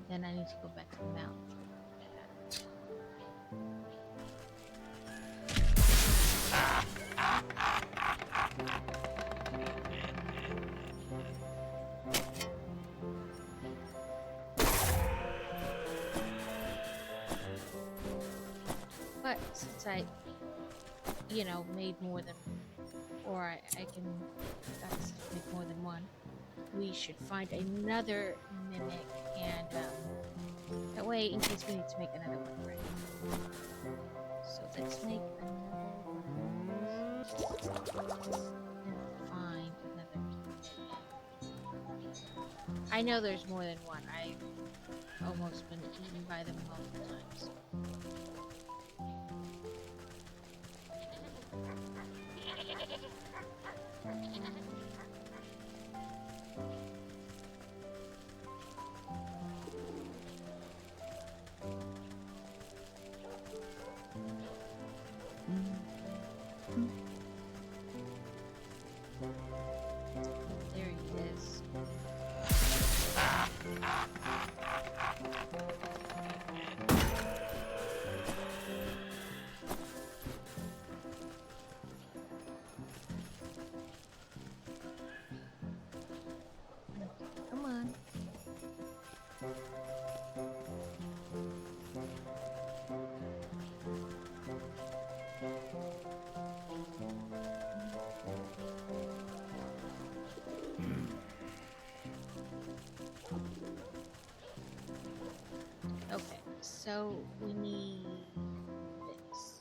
B: Then I need to go back to the mountain. But since I, you know, made more than, or I can make more than 1, we should find another mimic, and that way, in case we need to make another one, right? So let's make another one and find another. I know there's more than 1. I've almost been eaten by them multiple times. There he is. Come on. Okay, so we need this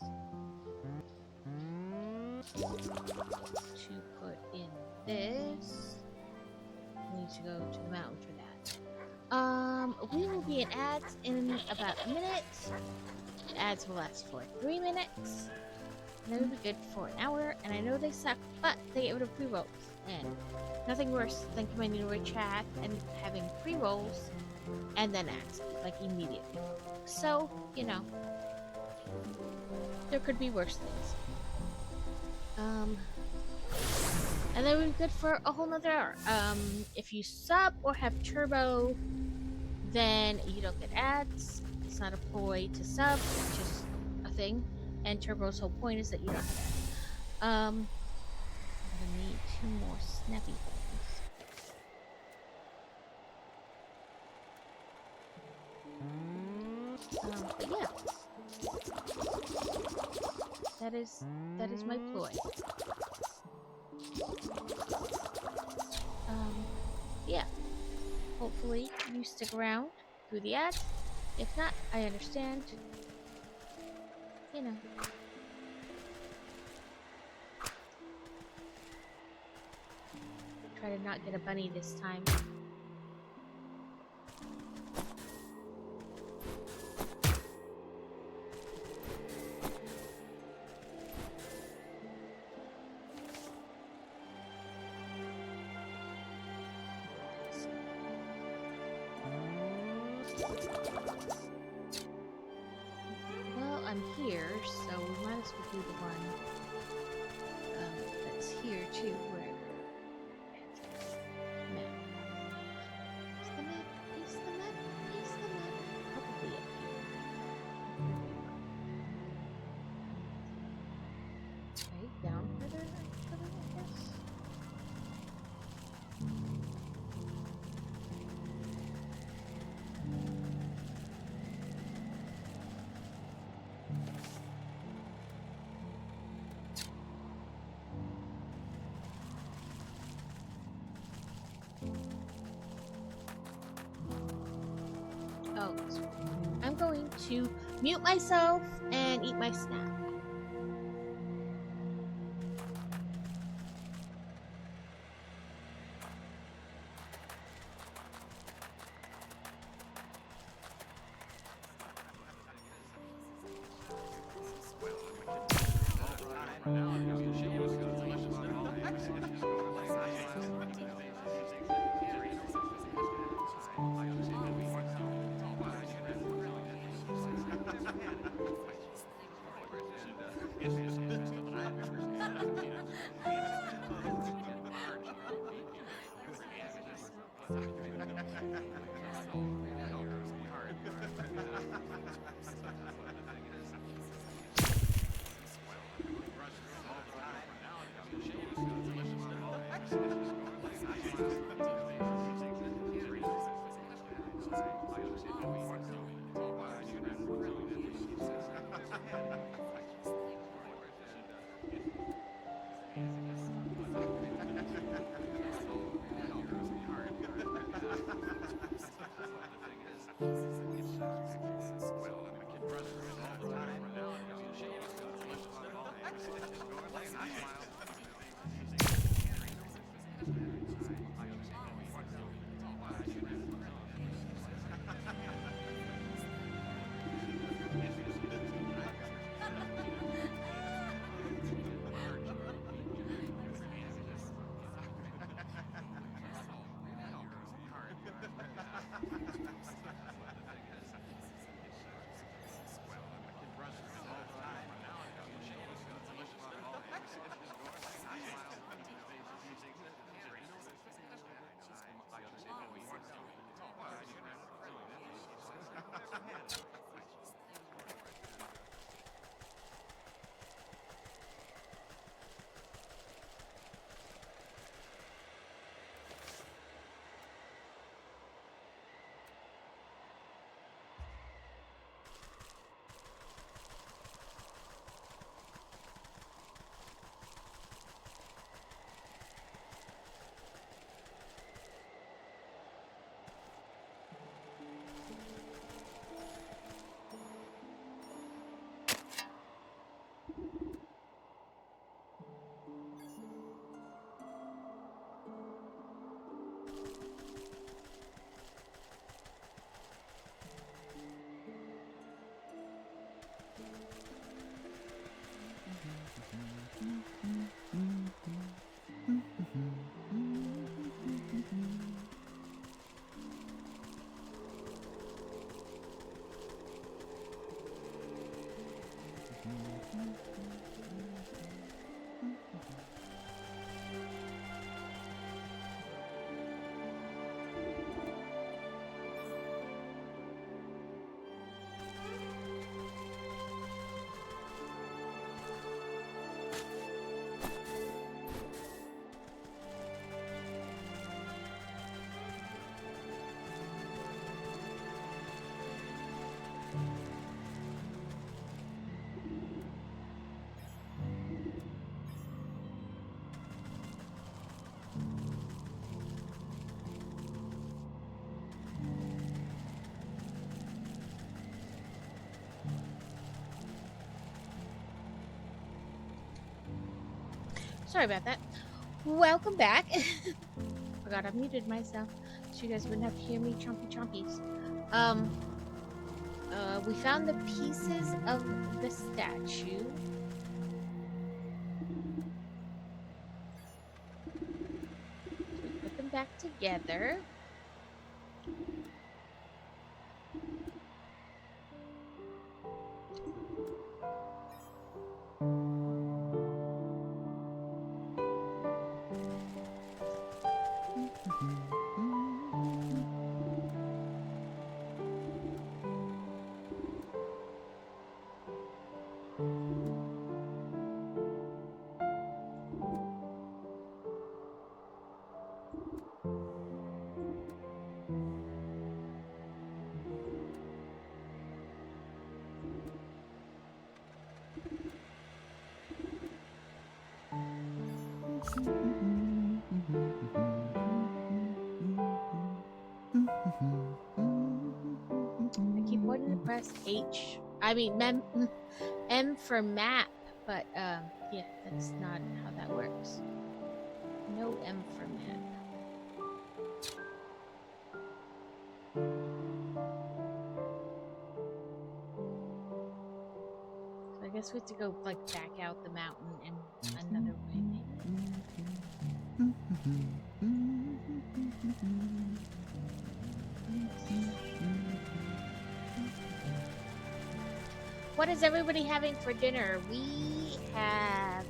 B: to put in this. We need to go to the mountain for that. We will be in ads in about a minute. The ads will last for 3 minutes. And they will be good for an hour. And I know they suck, but they get rid of pre-rolls. And nothing worse than coming into a chat and having pre-rolls and then ads, like, immediately. So, you know, there could be worse things. And they would be good for a whole nother hour. If you sub or have turbo, then you don't get ads. It's not a ploy to sub, it's just a thing. And Turbo's whole point is that you don't have that. I'm gonna need 2 more snappy things. But yeah. That is my ploy. Yeah. Hopefully you stick around through the ads. If not, I understand. You know. Try to not get a bunny this time. Well, I'm here, so we might as well do the one that's here too, where map. Is the map? Is the map? Is the map? Probably up here. Okay, down further, I guess. Oh, I'm going to mute myself and eat my snack. Sorry about that. Welcome back. Forgot I muted myself so you guys wouldn't have to hear me chompy chompies. We found the pieces of the statue. We put them back together. I keep wanting to press H. I mean, M for map, but yeah, that's not how that works. No M for map. So I guess we have to go like back out the mountain and another way, maybe. What is everybody having for dinner? We have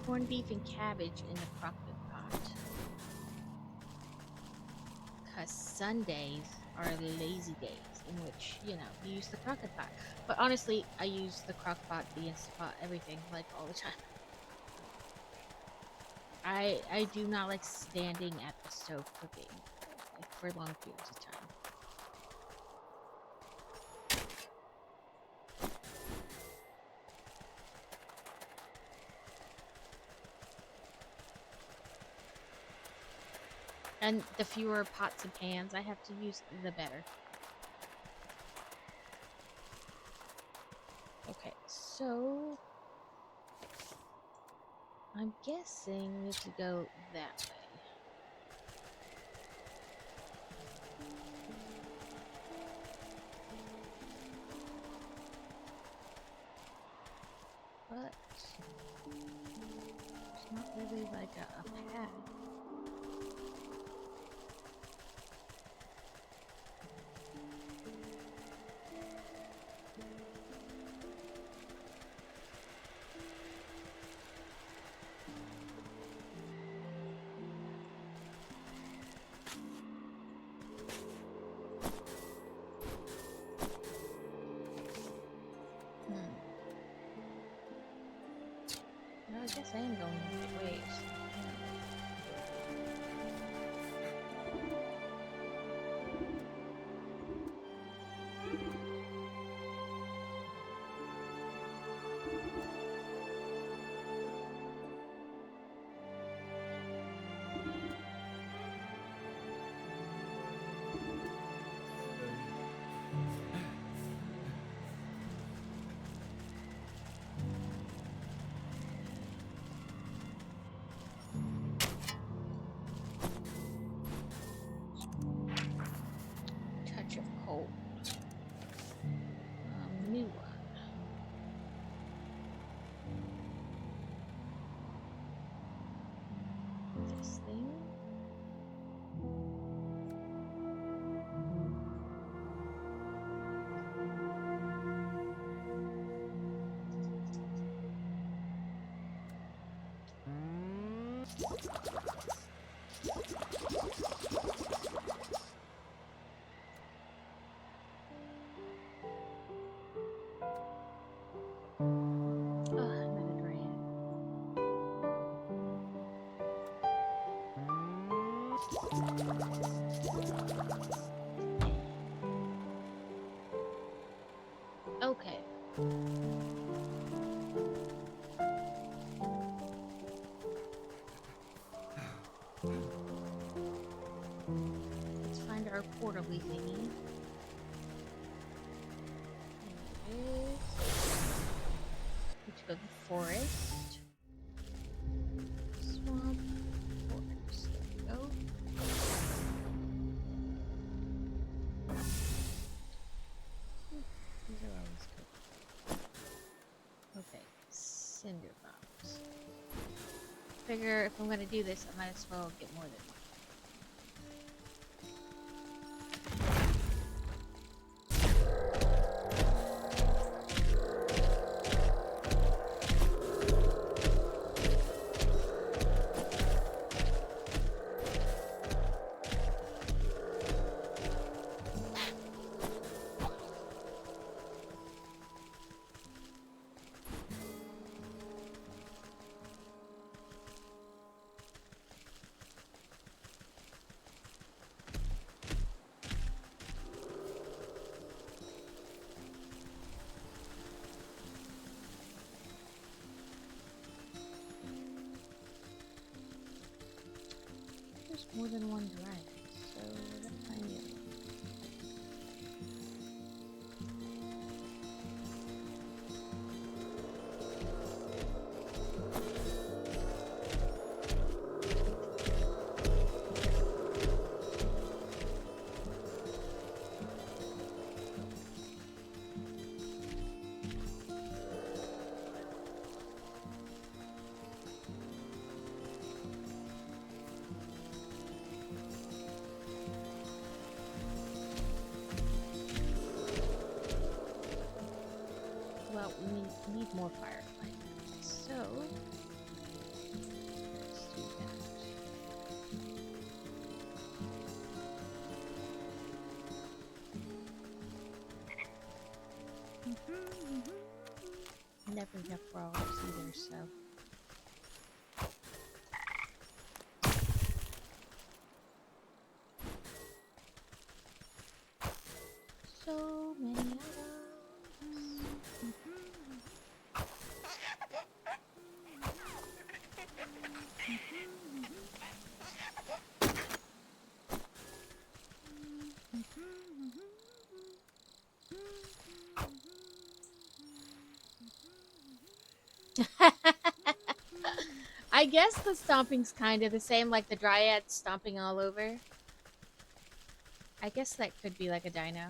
B: corned beef and cabbage in the crock pot. Because Sundays are lazy days in which, you use the crock pot. But honestly, I use the crock pot, the Instant Pot, everything, like, all the time. I do not like standing at the stove cooking, like, for long periods of time. And the fewer pots and pans I have to use, the better. Okay, so I'm guessing we have to go that way. But it's not really like a path. No, I guess I am going the right ways. Touch of cold. New one. This thing. Another drain. Okay. Let's find our quarterly thingy. There it is. Let's go to the forest. is good. Okay, cinder bombs. Figure if I'm gonna do this, I might as well get more than one. There's more than one dragon, so let's find the other one. Well, we need more fireflies. So, let's do that. Never enough brawlers either, so. So many items. I guess the stomping's kind of the same, like the dryad stomping all over. I guess that could be like a dino.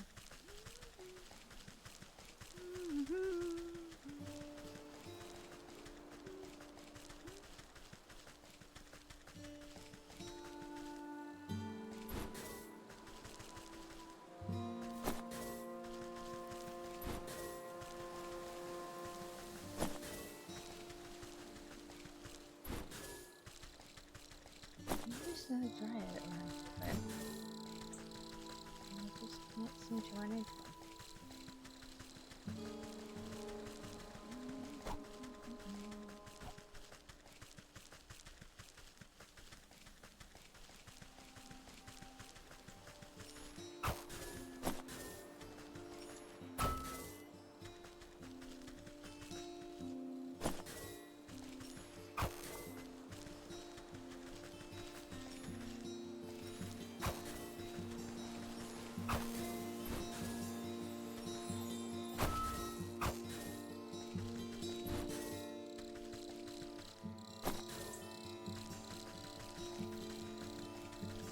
B: There's not a dryad at mine, but I just can't seem to run into them.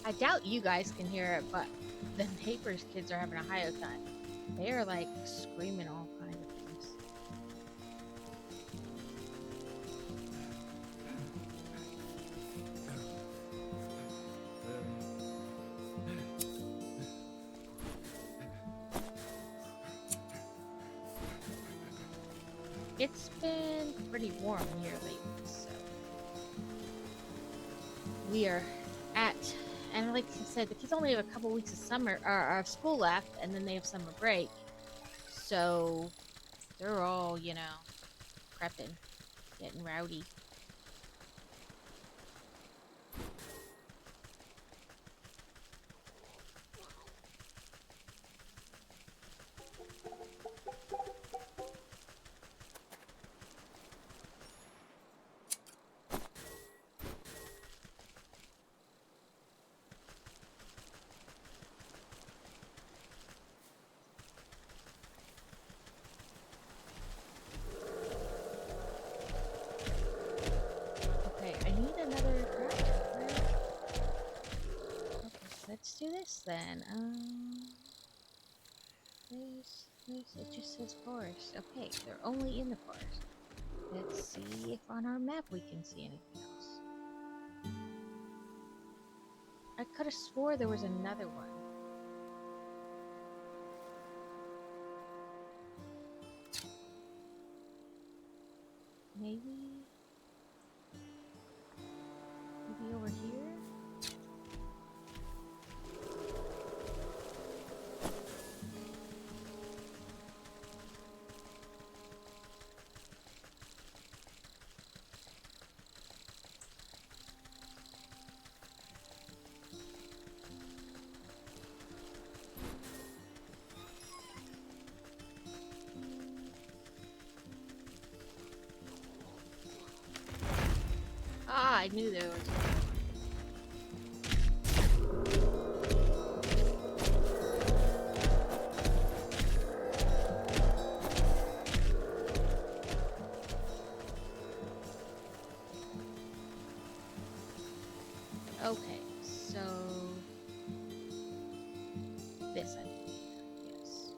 B: I doubt you guys can hear it, but the neighbors' kids are having a high time. They are like screaming all kinds of things. It's been pretty warm here lately, so we are at, and like I said, the kids only have a couple weeks of summer or school left, and then they have summer break, so they're all, you know, prepping, getting rowdy. Let's do this then. Please. Yes, it just says forest. Okay, they're only in the forest. Let's see if on our map we can see anything else. I could have swore there was another one. Maybe over here? Ah, I knew there was one. Okay, so this I believe, yes.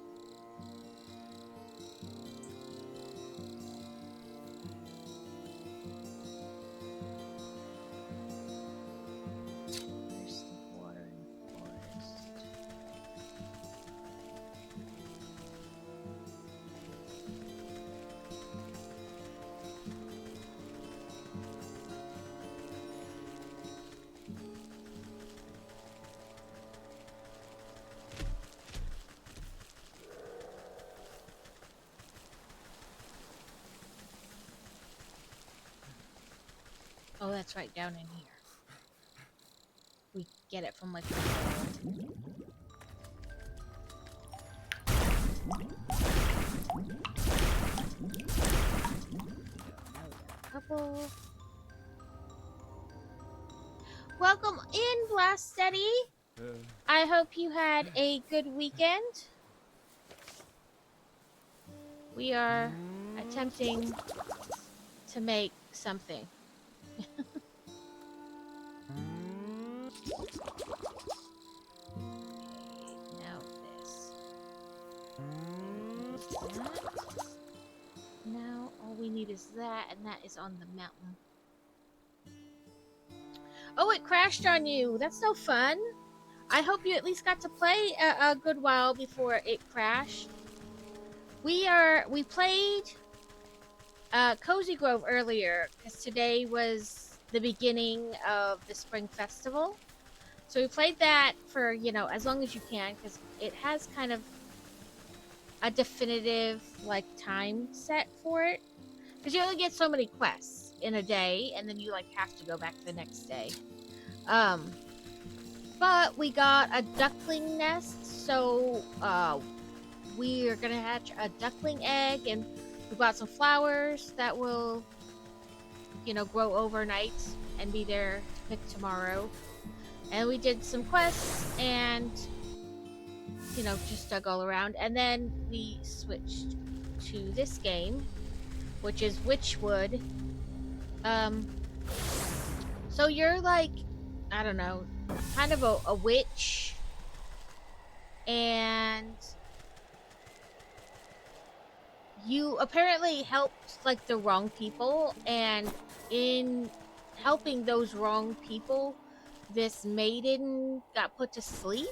B: There's the water and forest. Oh, that's right, down in here. We get it from like the world. Couple. Welcome in, Blast Steady. I hope you had a good weekend. We are attempting to make something. Now this. That. Now all we need is that, and that is on the mountain. Oh, it crashed on you. That's no fun. I hope you at least got to play a good while before it crashed. We played Cozy Grove earlier because today was the beginning of the Spring Festival. So we played that for, you know, as long as you can because it has kind of a definitive like time set for it. Because you only get so many quests in a day and then you like have to go back the next day. But we got a duckling nest, so we are gonna hatch a duckling egg, and we bought some flowers that will, you know, grow overnight and be there to pick tomorrow. And we did some quests and, you know, just dug all around. And then we switched to this game, which is Wytchwood. So you're like, I don't know, kind of a witch, and you apparently helped like the wrong people, and in helping those wrong people, this maiden got put to sleep.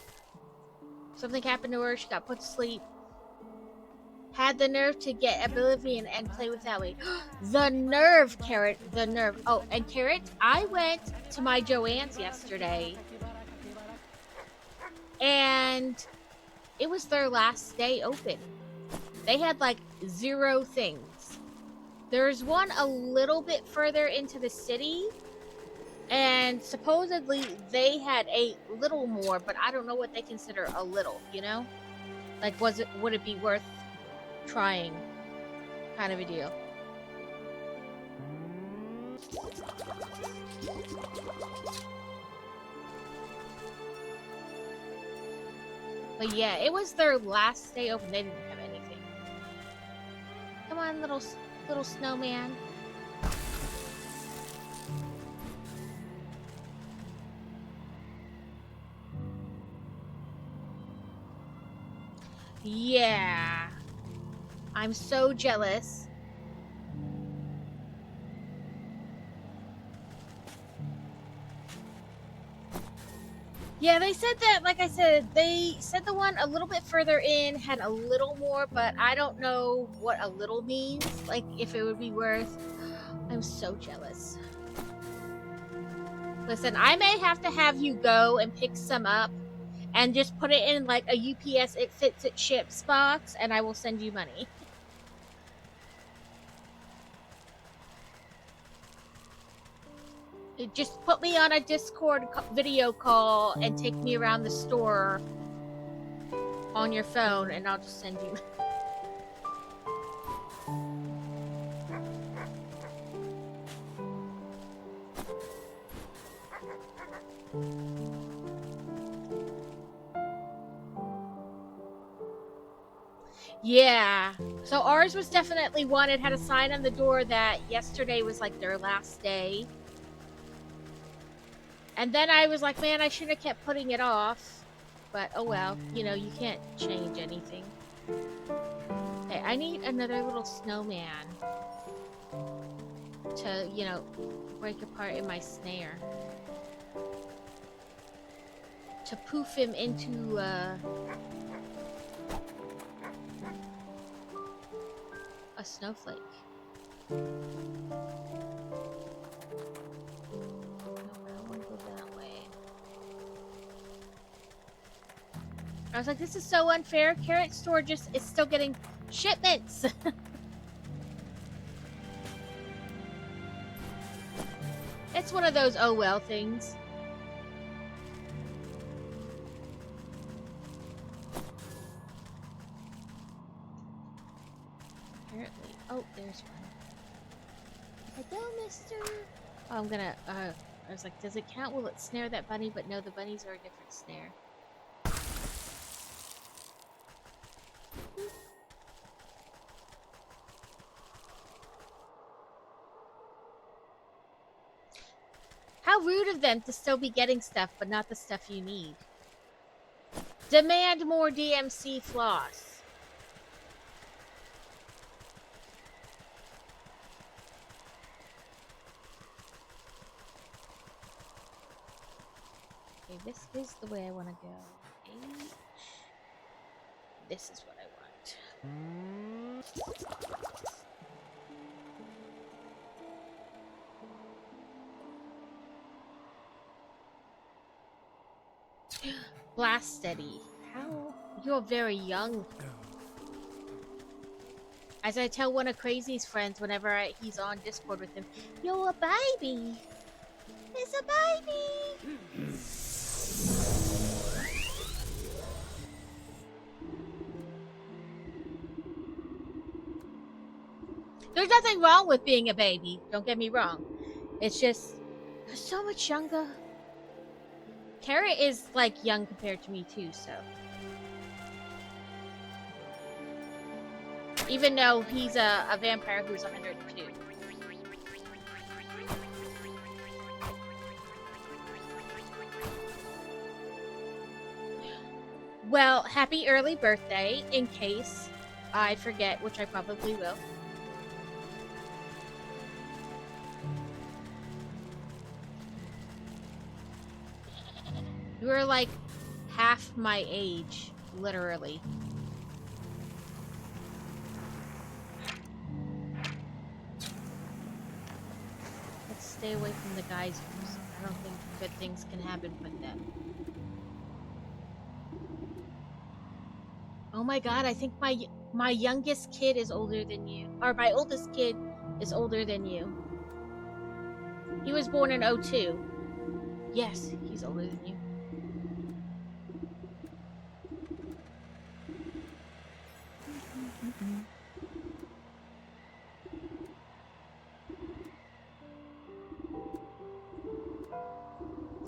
B: Something happened to her, she got put to sleep. Had the nerve to get oblivion and play with Ellie. The nerve, Carrot, the nerve. Oh, and Carrot, I went to my Joann's yesterday, and it was their last day open. They had like 0 things. There's one a little bit further into the city, and supposedly they had a little more, but I don't know what they consider a little, you know? Like, would it be worth trying kind of a deal? But yeah, it was their last day open. They didn't have anything. Come on, little snowman. Yeah. I'm so jealous. Yeah, they said that, like I said, they said the one a little bit further in had a little more, but I don't know what a little means. Like, if it would be worth. I'm so jealous. Listen, I may have to have you go and pick some up and just put it in like a UPS It Fits It Ships box, and I will send you money. Just put me on a Discord video call and take me around the store on your phone, and I'll just send you. Yeah. So ours was definitely one. It had a sign on the door that yesterday was like their last day. And then I was like, man, I should have kept putting it off. But, oh well. You know, you can't change anything. Okay, I need another little snowman to, you know, break apart in my snare. To poof him into, a snowflake. I was like, this is so unfair. Carrot Store just is still getting shipments. It's one of those oh well things. Apparently. Oh, there's one. Hello, mister. Oh, I'm gonna, I was like, does it count? Will it snare that bunny? But no, the bunnies are a different snare. How rude of them to still be getting stuff, but not the stuff you need. Demand more DMC floss. Okay, this is the way I want to go. H. This is what I want. Blast steady. How? You're very young. As I tell one of Crazy's friends whenever he's on Discord with him, you're a baby. It's a baby. There's nothing wrong with being a baby. Don't get me wrong. It's just, you're so much younger. Carrot is, like, young compared to me, too, so. Even though he's a vampire who's 102. Well, happy early birthday, in case I forget, which I probably will. You were like half my age, literally. Let's stay away from the geysers. I don't think good things can happen with them. Oh my god, I think my youngest kid is older than you. Or my oldest kid is older than you. He was born in 02. Yes, he's older than you.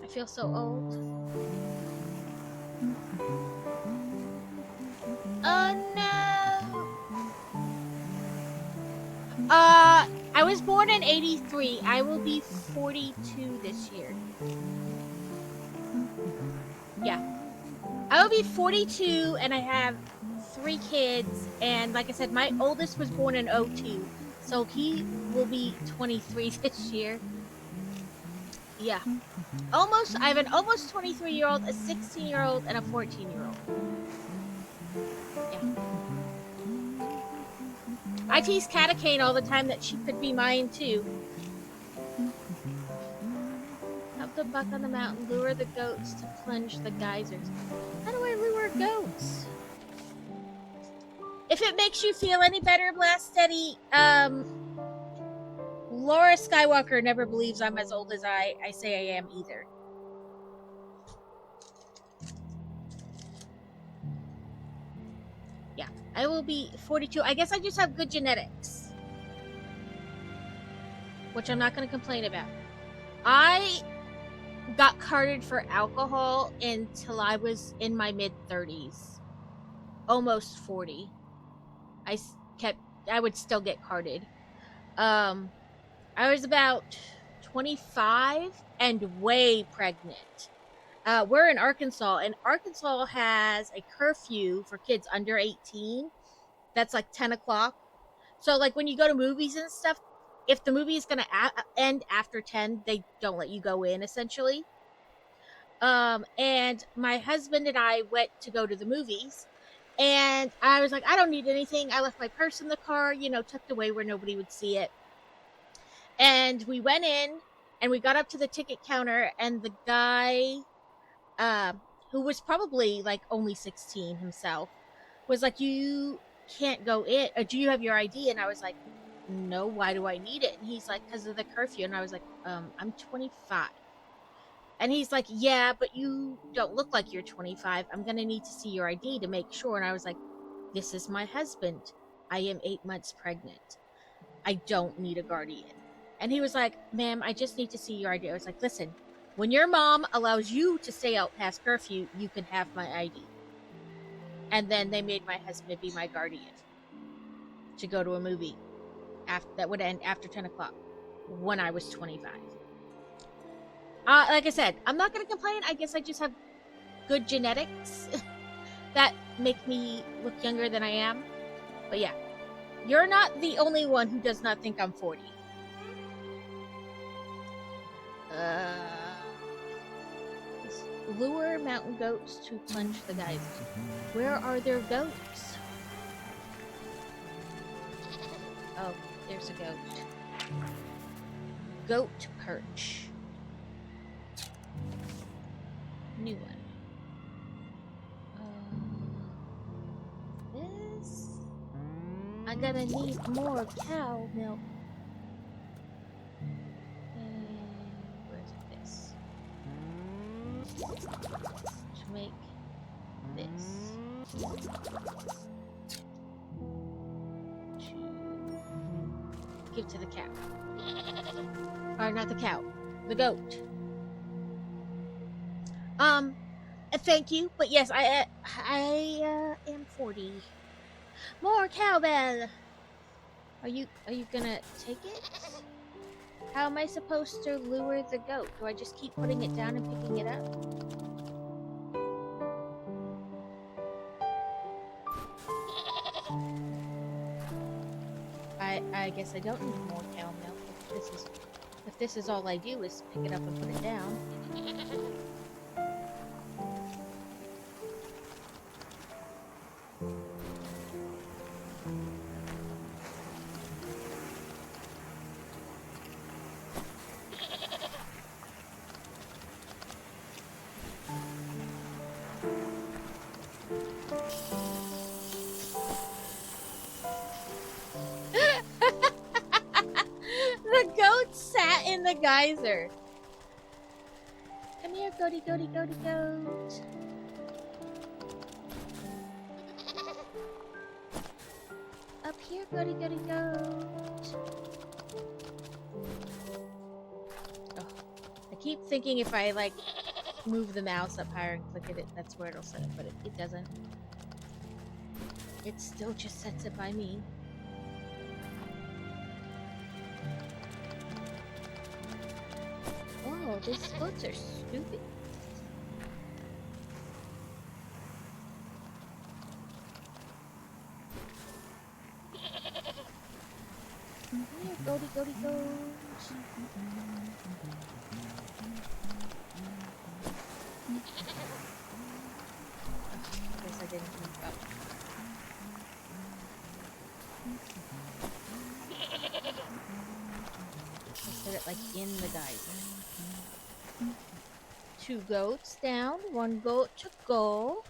B: I feel so old. Oh no! I was born in 83. I will be 42 this year. Yeah. I will be 42 and I have 3 kids, and like I said, my oldest was born in '02, so he will be 23 this year. Yeah. I have an almost 23-year-old, a 16-year-old, and a 14-year-old. Yeah. I tease Catacane all the time that she could be mine too. Up the buck on the mountain, lure the goats to plunge the geysers. How do I lure goats? If it makes you feel any better, Blast Steady, Laura Skywalker never believes I'm as old as I say I am either. Yeah, I will be 42. I guess I just have good genetics, which I'm not going to complain about. I got carded for alcohol until I was in my mid-30s, almost 40. I would still get carded. I was about 25 and way pregnant. We're in Arkansas, and Arkansas has a curfew for kids under 18. That's like 10 o'clock. So, like, when you go to movies and stuff, if the movie is going to end after 10, they don't let you go in, essentially. And my husband and I went to go to the movies, and I was like, I don't need anything. I left my purse in the car, tucked away where nobody would see it. And we went in, and we got up to the ticket counter, and the guy, who was probably like only 16 himself, was like, you can't go in. Do you have your ID? And I was like, no, why do I need it? And he's like, because of the curfew. And I was like, I'm 25. And he's like, yeah, but you don't look like you're 25. I'm going to need to see your ID to make sure. And I was like, this is my husband. I am 8 months pregnant. I don't need a guardian. And he was like, ma'am, I just need to see your ID. I was like, listen, when your mom allows you to stay out past curfew, you can have my ID. And then they made my husband be my guardian to go to a movie that would end after 10 o'clock when I was 25. Like I said, I'm not going to complain. I guess I just have good genetics that make me look younger than I am. But yeah, you're not the only one who does not think I'm 40. Lure mountain goats to plunge the geysers. Where are their goats? Oh, there's a goat. Goat perch. New one. This. I'm gonna need more cow milk. Where's this? To make this. To give to the cow. Or not the cow. The goat. Thank you, but yes, I am 40. More cowbell. Are you gonna take it? How am I supposed to lure the goat? Do I just keep putting it down and picking it up? I guess I don't need more cow milk. If this is all I do is pick it up and put it down. The goat sat in the geyser. Come here, goaty, goaty, goaty, goat. Up here, goaty, goaty, goat. Oh, I keep thinking if I, like, move the mouse up higher and click it, that's where it'll set it, but it doesn't. It still just sets it by me. Oh, these goats are stupid. Here, goaty, goat. Guess I didn't move up. I set it like in the geyser. 2 goats down, 1 goat to go.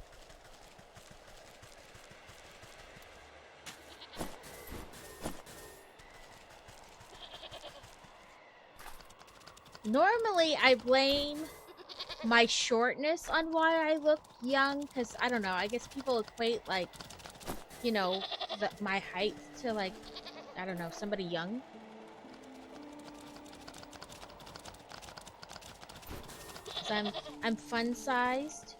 B: Normally, I blame my shortness on why I look young, because I don't know, I guess people equate, like, you know, my height to, like, I don't know, somebody young. So I'm fun-sized.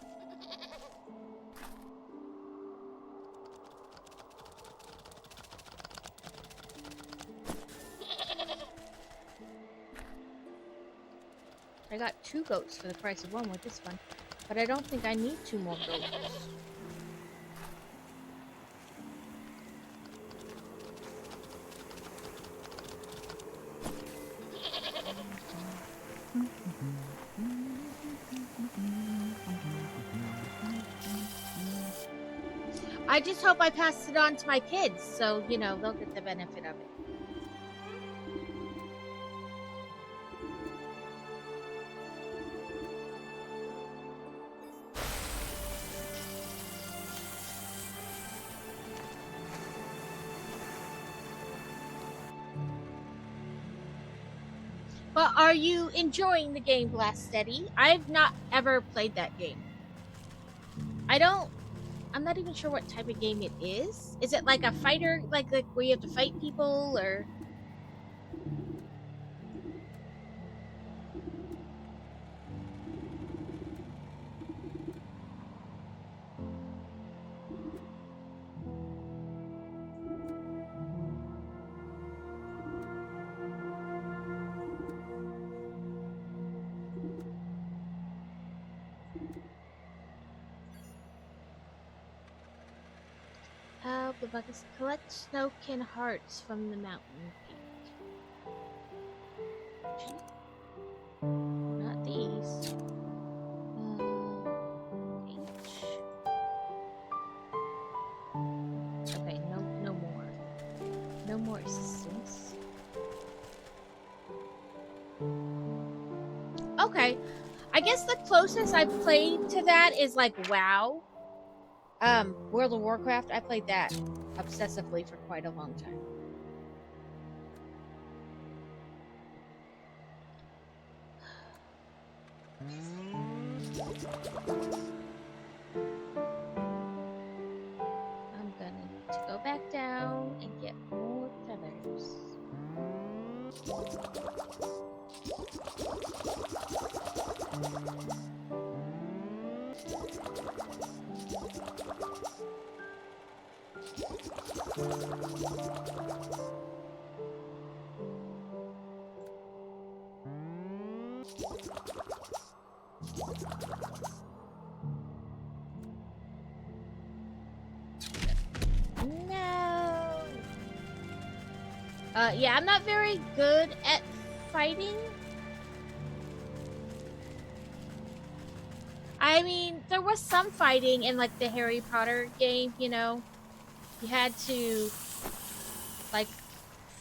B: I got 2 goats for the price of 1 with this one, but I don't think I need 2 more goats. I just hope I pass it on to my kids, so, you know, they'll get the benefit of it. But are you enjoying the game, Blast Steady? I've not ever played that game. I'm not even sure what type of game it is. Is it like a fighter, like where you have to fight people, or? Help the buckets collect snowkin hearts from the mountain peak. Not these. H. Okay, no more. No more assistance. Okay. I guess the closest I've played to that is like WoW. World of Warcraft, I played that obsessively for quite a long time. I'm gonna need to go back down and get more feathers. No. Yeah, I'm not very good at fighting. I mean, there was some fighting in like the Harry Potter game, you know. You had to like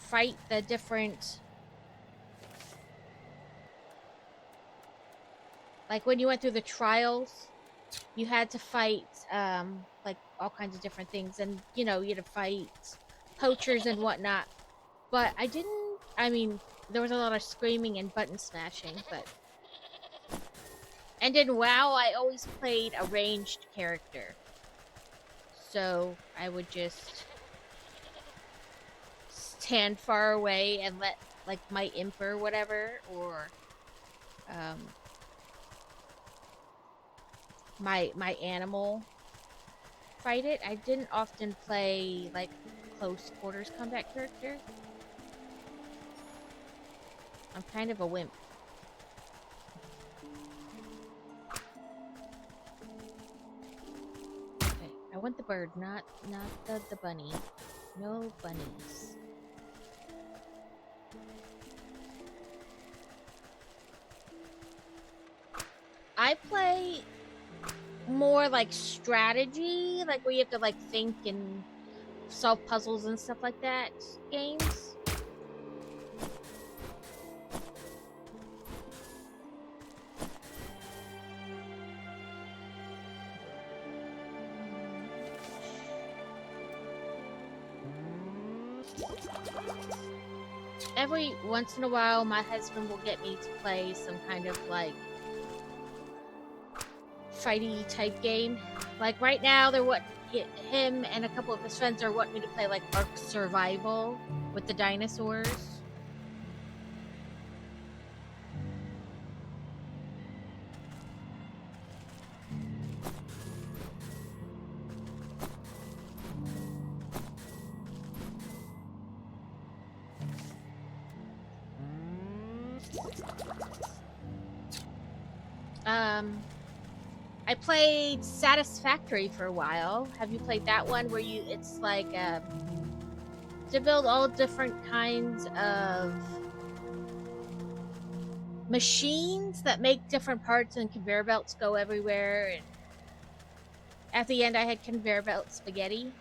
B: fight the different, like when you went through the trials, you had to fight like all kinds of different things, and you know, you had to fight poachers and whatnot. But I mean, there was a lot of screaming and button smashing, but and in WoW I always played a ranged character. So I would just stand far away and let like my imp or whatever, or my animal fight it. I didn't often play like close quarters combat character. I'm kind of a wimp. Okay, I want the bird, not the bunny. No bunnies. I play more like strategy, like where you have to like think and solve puzzles and stuff like that games. Every once in a while, my husband will get me to play some kind of like fighty type game. Like right now, they're what him and a couple of his friends are wanting me to play like Ark Survival with the dinosaurs. I played Satisfactory for a while. Have you played that one where it's like to build all different kinds of machines that make different parts and conveyor belts go everywhere, and at the end I had conveyor belt spaghetti.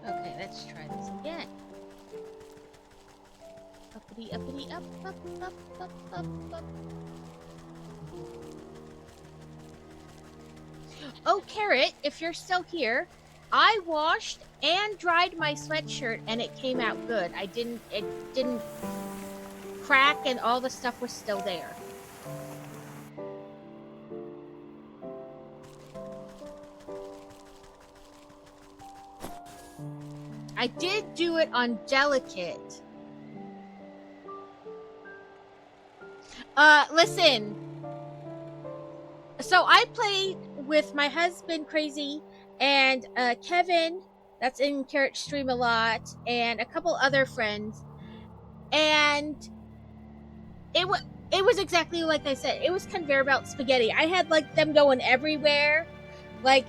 B: Okay, let's try this again. Uppity, uppity, up, up, up, up, up, up. Oh, Carrot, if you're still here, I washed and dried my sweatshirt and it came out good. It didn't crack and all the stuff was still there. I did do it on delicate. Listen. So I played with my husband, Crazy, and Kevin, that's in Carrot Stream a lot, and a couple other friends. And it was exactly like I said. It was conveyor belt spaghetti. I had like them going everywhere. Like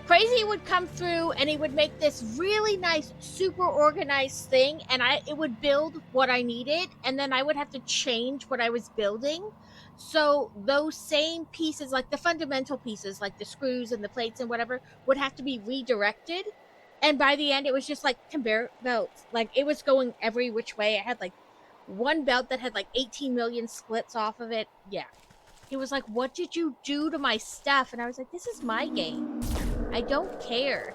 B: Crazy would come through and he would make this really nice, super organized thing, and it would build what I needed, and then I would have to change what I was building. So those same pieces, like the fundamental pieces, like the screws and the plates and whatever, would have to be redirected. And by the end, it was just like conveyor belts. Like it was going every which way. I had like one belt that had like 18 million splits off of it. Yeah. He was like, "What did you do to my stuff?" And I was like, "This is my game. I don't care."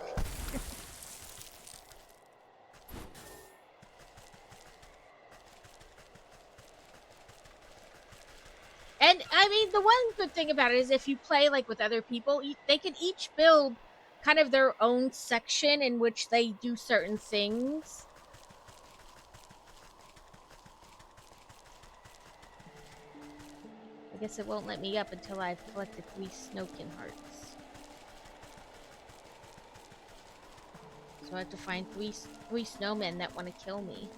B: And I mean, the one good thing about it is if you play like with other people, they can each build kind of their own section in which they do certain things. I guess it won't let me up until I've collected 3 Snowkin hearts. So I have to find three snowmen that want to kill me.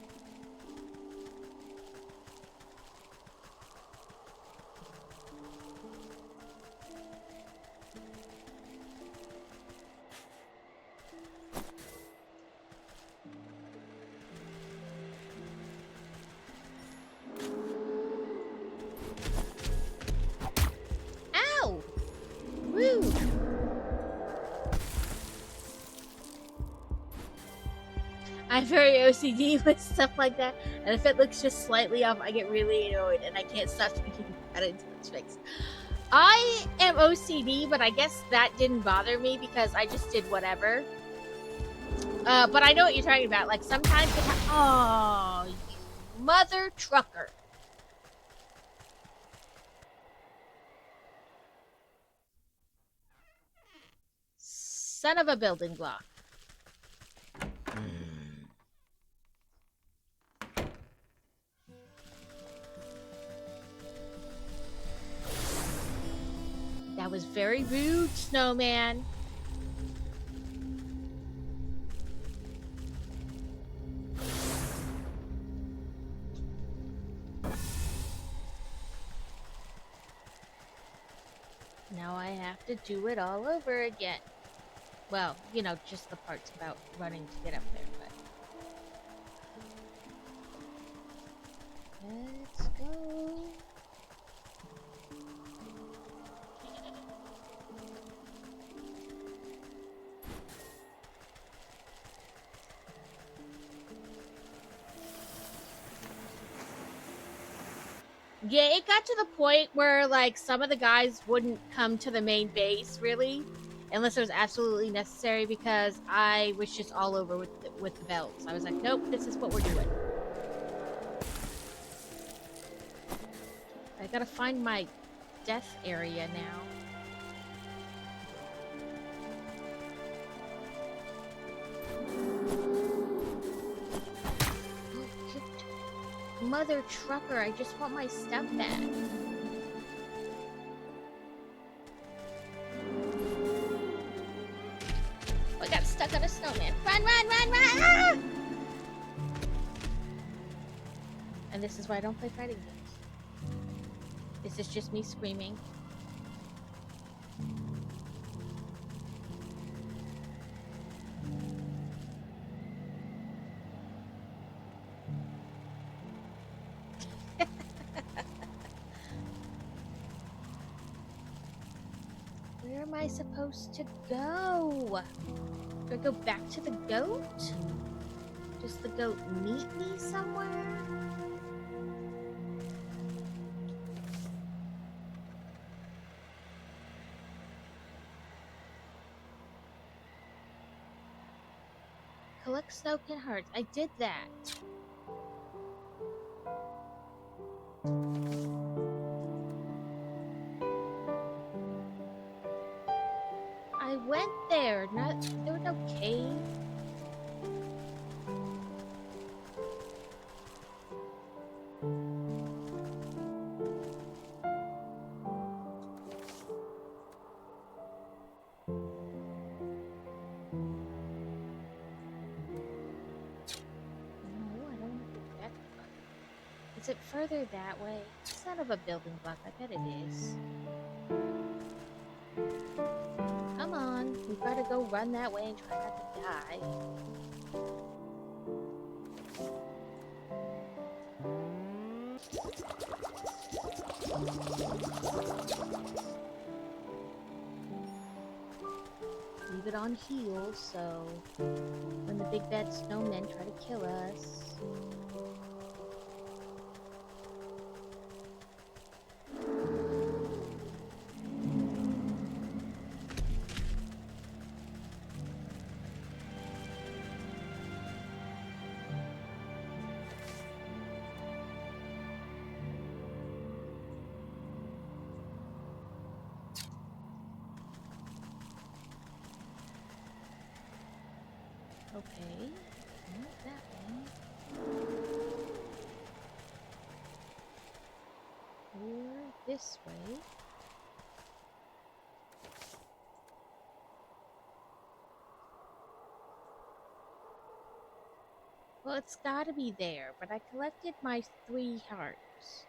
B: Ow! Woo! I'm very OCD with stuff like that, and if it looks just slightly off, I get really annoyed, and I can't stop thinking about it until it's fixed. I am OCD, but I guess that didn't bother me because I just did whatever. But I know what you're talking about. Like, sometimes it oh, you mother trucker. Son of a building block. That was very rude, Snowman. Now I have to do it all over again. Well, you know, just the parts about running to get up there, but... Let's go. Yeah, it got to the point where, like, some of the guys wouldn't come to the main base, really, unless it was absolutely necessary, because I was just all over with the belts. I was like, nope, this is what we're doing. I gotta find my death area now. Mother trucker, I just want my stuff back. I got stuck on a snowman. Run, run, run, run! Ah! And this is why I don't play fighting games. This is just me screaming. Where am I supposed to go? Do I go back to the goat? Does the goat meet me somewhere? Collect Snowkin hearts. I did that. I went there. There was no cave. Is it further that way? Son of a building block, I bet it is. Come on, we've got to go run that way and try not to die. Leave it on heal, so when the big bad snowmen try to kill us... Okay, not that way. Or this way. Well, it's gotta be there, but I collected my 3 hearts.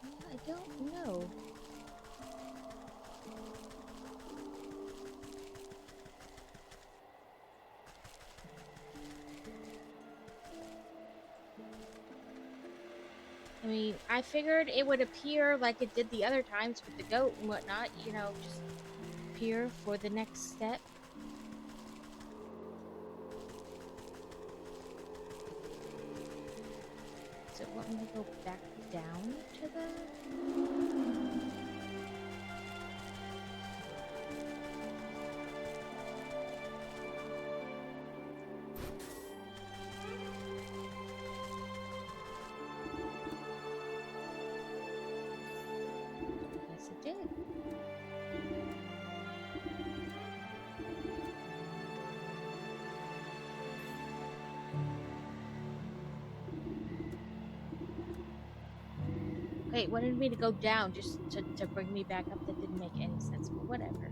B: I don't know. I mean, I figured it would appear like it did the other times with the goat and whatnot, you know, just appear for the next step. Does it want me to go back down to the... Yes, it did. Wait, wanted me to go down just to bring me back up. That didn't make any sense, but whatever.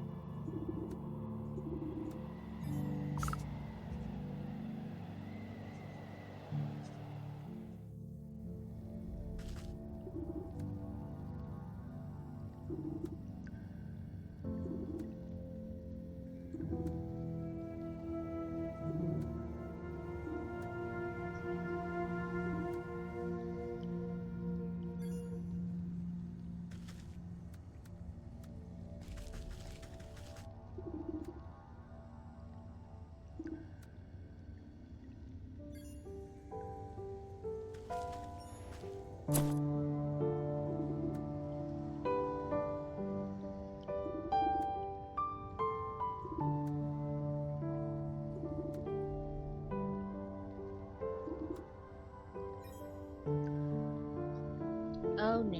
B: Oh no.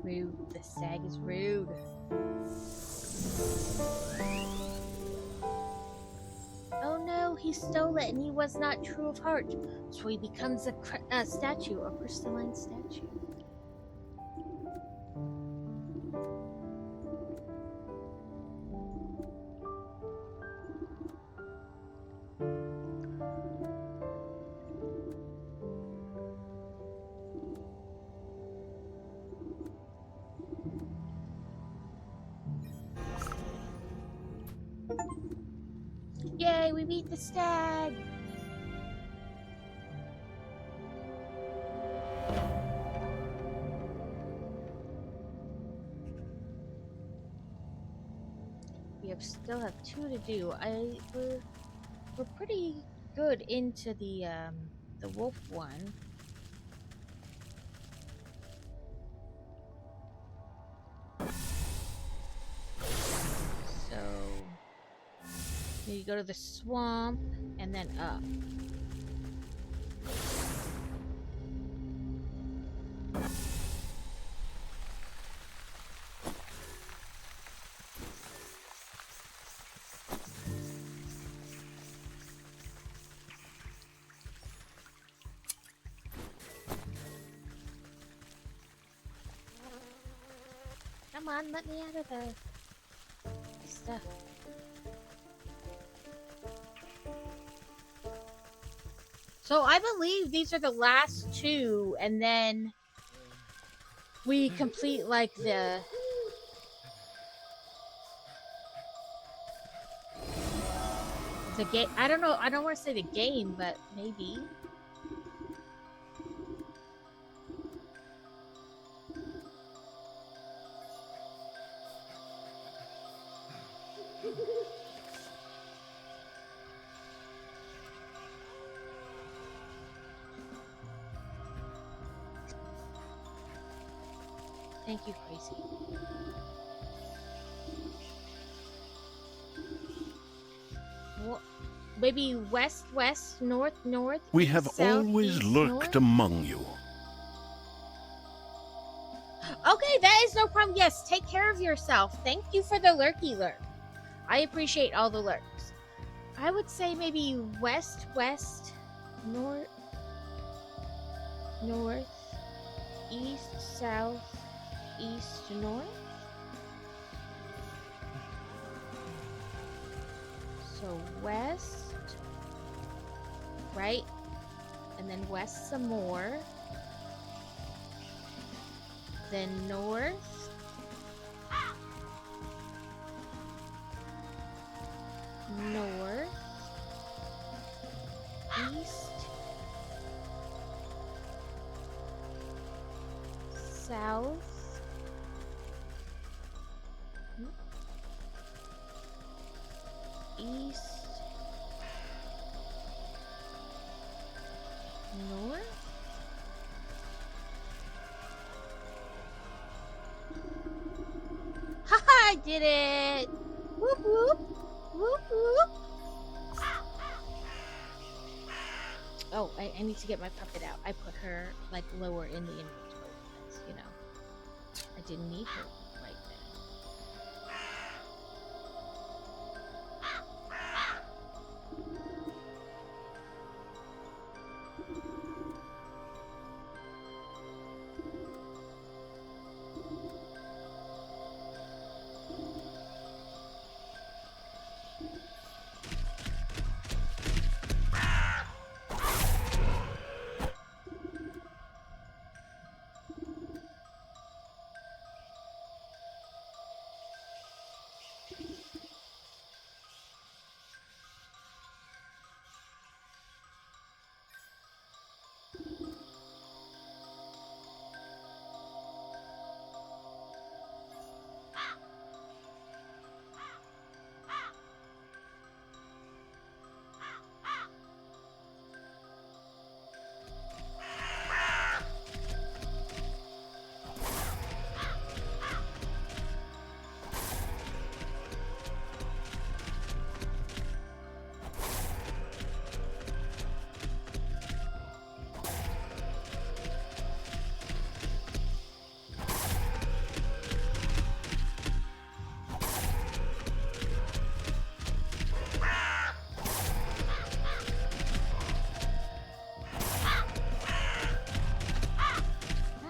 B: Rude. The stag is rude. Oh no, he stole it and he was not true of heart. So he becomes a statue, a crystalline statue. Yay, we beat the stag! We still have 2 to do. We're pretty good into the wolf one. So you go to the swamp and then up. Come on, let me out of the stuff. So I believe these are the last 2, and then we complete like the game. I don't know. I don't want to say the game, but maybe. Thank you, Crazy. Well, maybe west, west, north, north.
F: We
B: east,
F: have
B: south,
F: always
B: east,
F: lurked
B: north?
F: among you.
B: Okay, that is no problem. Yes, take care of yourself. Thank you for the lurky lurk. I appreciate all the lurks. I would say maybe west, west, north, north, east, south, east, north. So west, right, and then west some more, then north, north, east, south, east, north. Haha, I did it! Whoop whoop! Whoop whoop! Oh, I need to get my puppet out. I put her like lower in the inventory because, you know. I didn't need her right then.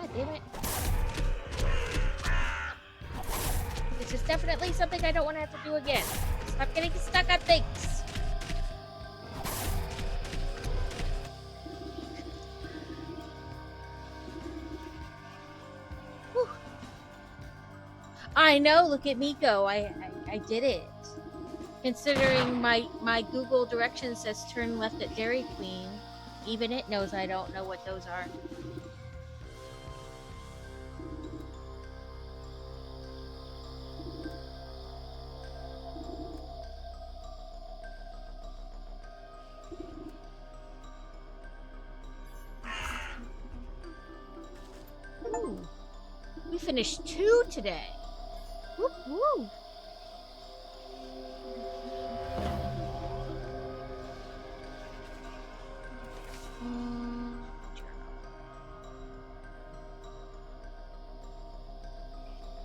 B: God damn it. This is definitely something I don't want to have to do again. Stop getting stuck on things. Whew. I know, look at me go. I did it. Considering my Google directions says turn left at Dairy Queen, even it knows I don't know what those are. Ooh, we finished 2 today. Whoop whoop.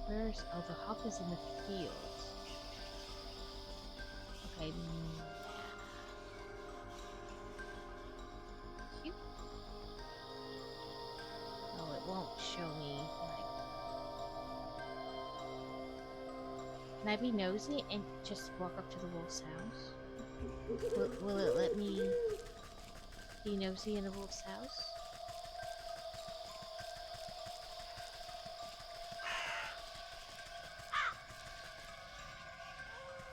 B: Where's... oh, the hawk is in the fields. Okay. Cute. Oh, it won't show me. Can I be nosy and just walk up to the wolf's house? Will it let me be nosy in the wolf's house?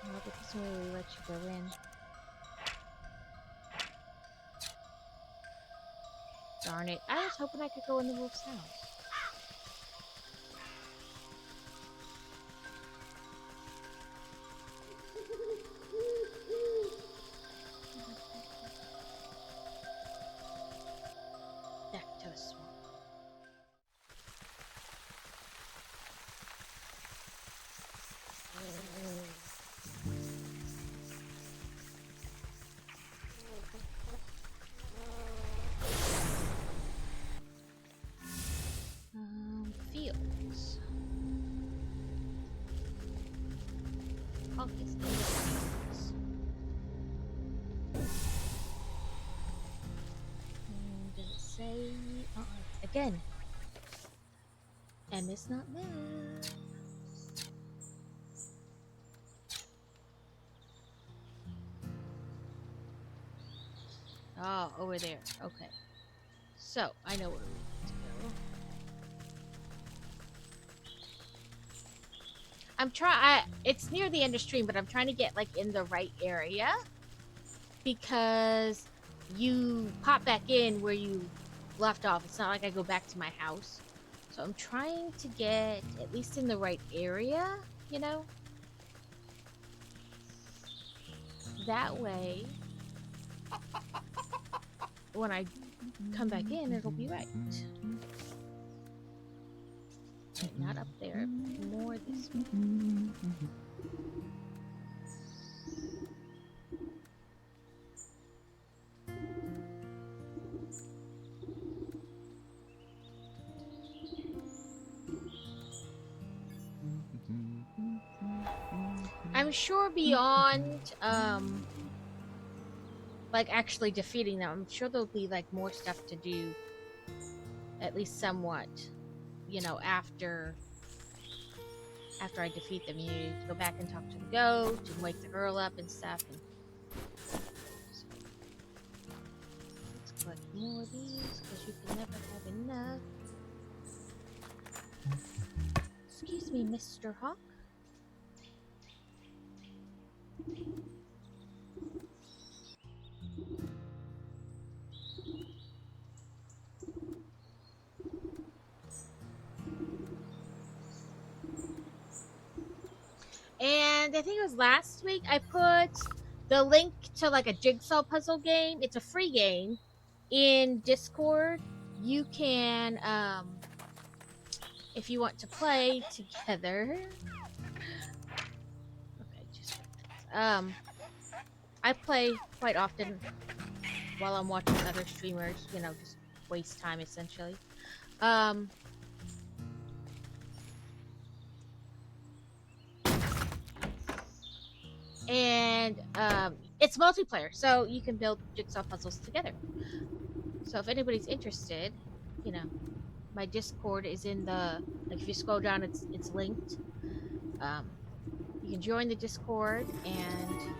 B: No, it doesn't really let you go in. Darn it. I was hoping I could go in the wolf's house. Back to the swamp. Fields. Hawk is in the fields. Does it say... again. M is not there. Oh, over there. Okay. So, I know where we need to go. It's near the end of stream, but I'm trying to get like in the right area because you pop back in where you left off. It's not like I go back to my house. So I'm trying to get at least in the right area, you know? That way, when I come back in, it'll be right. Not up there, more this way. I'm sure beyond like actually defeating them, I'm sure there'll be like more stuff to do, at least somewhat, you know, after I defeat them. You need to go back and talk to the goat and wake the girl up and stuff. And so, let's collect more of these because you can never have enough. Excuse me, Mr. Hawk. And I think it was last week I put the link to like a jigsaw puzzle game. It's a free game in Discord. You can, if you want to play together. Okay, just I play quite often while I'm watching other streamers. You know, just waste time essentially. And it's multiplayer, so you can build jigsaw puzzles together. So if anybody's interested, you know, my Discord is in the, like, if you scroll down, it's linked. You can join the Discord and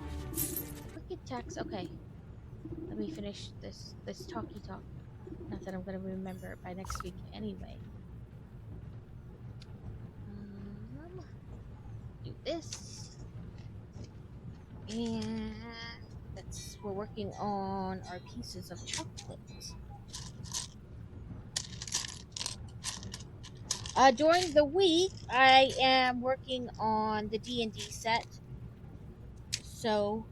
B: cricket text. Okay, let me finish this talky talk. Not that I'm gonna remember it by next week anyway. Do this, and we're working on our pieces of chocolate. During the week, I am working on the D&D set, so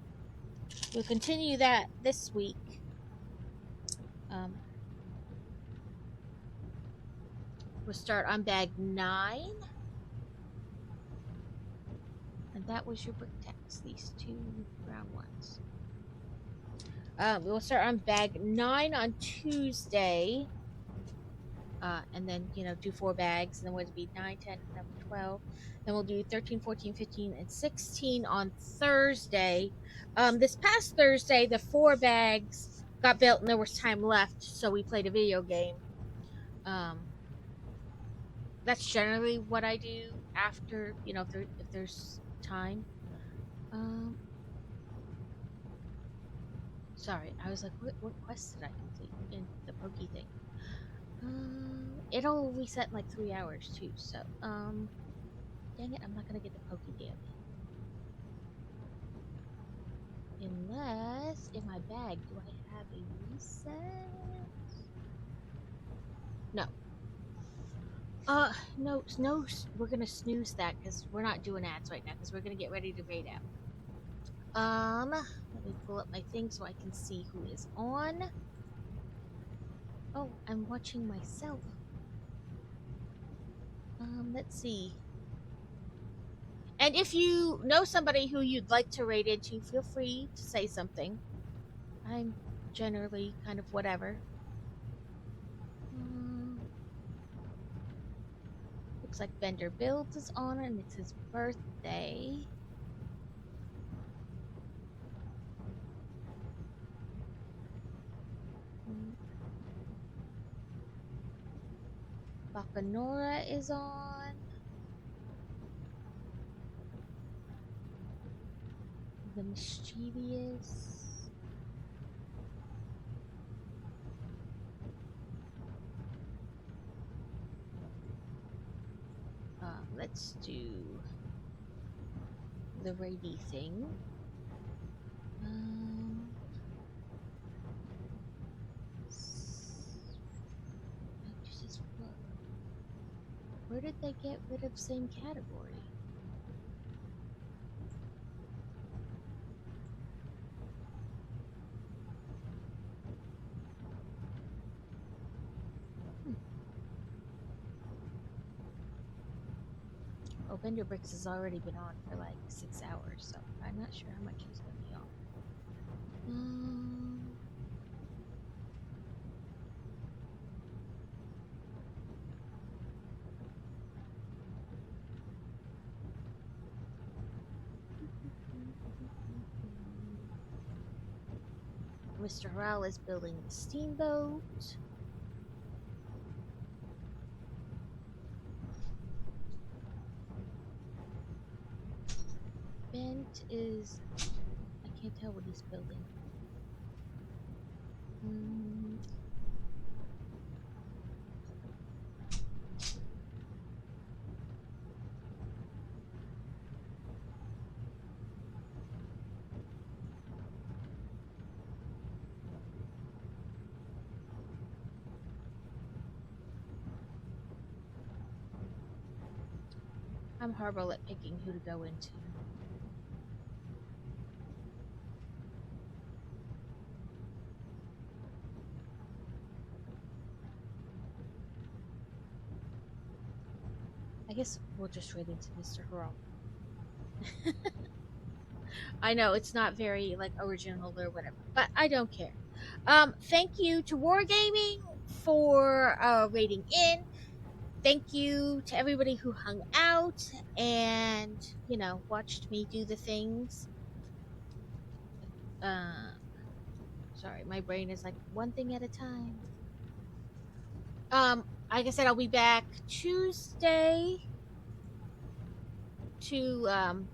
B: we'll continue that this week. We'll start on bag 9, and that was your brick text. These 2 brown ones. We'll start on bag 9 on Tuesday. And then, you know, do 4 bags, and then would be 9, 10, 11, 12. Then we'll do 13, 14, 15, and 16 on Thursday. This past Thursday, the 4 bags got built and there was time left, so we played a video game. That's generally what I do after, you know, if there's time. Sorry, I was like, what quest did I complete in the Pokey thing? It'll reset in like 3 hours too, so, dang it, I'm not gonna get the Pokey damn. Unless, in my bag, do I have a reset? No. No, we're gonna snooze that, because we're not doing ads right now, because we're gonna get ready to raid out. Let me pull up my thing so I can see who is on. Oh, I'm watching myself. Let's see. And if you know somebody who you'd like to raid into, feel free to say something. I'm generally kind of whatever. Looks like Bender Builds is on, and it's his birthday. Bacanora is on. The Mischievous. Let's do the raidy thing. Where did they get rid of same category? Oh, Bender Bricks has already been on for like 6 hours, so I'm not sure how much he's going to be on. Mr. Harrell is building the steamboat. Bent is... I can't tell what he's building. I'm horrible at picking who to go into. I guess we'll just read into Mr. Harrell. I know it's not very like original or whatever, but I don't care. Thank you to Wargaming for rating in. Thank you to everybody who hung out and, you know, watched me do the things. Sorry, my brain is like one thing at a time. Like I said, I'll be back Tuesday to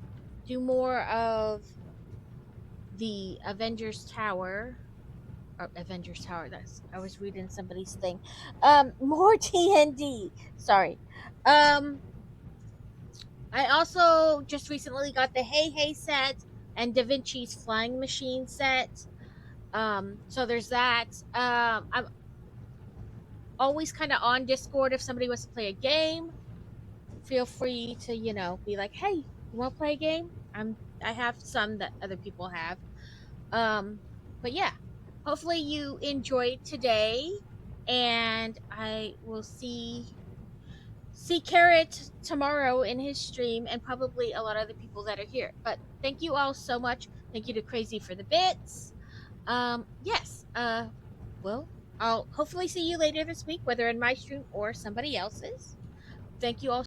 B: do more of the Avengers Tower. Or Avengers Tower, I was reading somebody's thing. More D&D. Sorry. I also just recently got the Hey Hey set and Da Vinci's Flying Machine set. So there's that. I'm always kind of on Discord if somebody wants to play a game. Feel free to, you know, be like, hey, you want to play a game? I have some that other people have. But yeah, hopefully you enjoyed today, and I will see Carrot tomorrow in his stream, and probably a lot of the people that are here. But thank you all so much. Thank you to Crazy for the bits. Yes. Well, I'll hopefully see you later this week, whether in my stream or somebody else's. Thank you all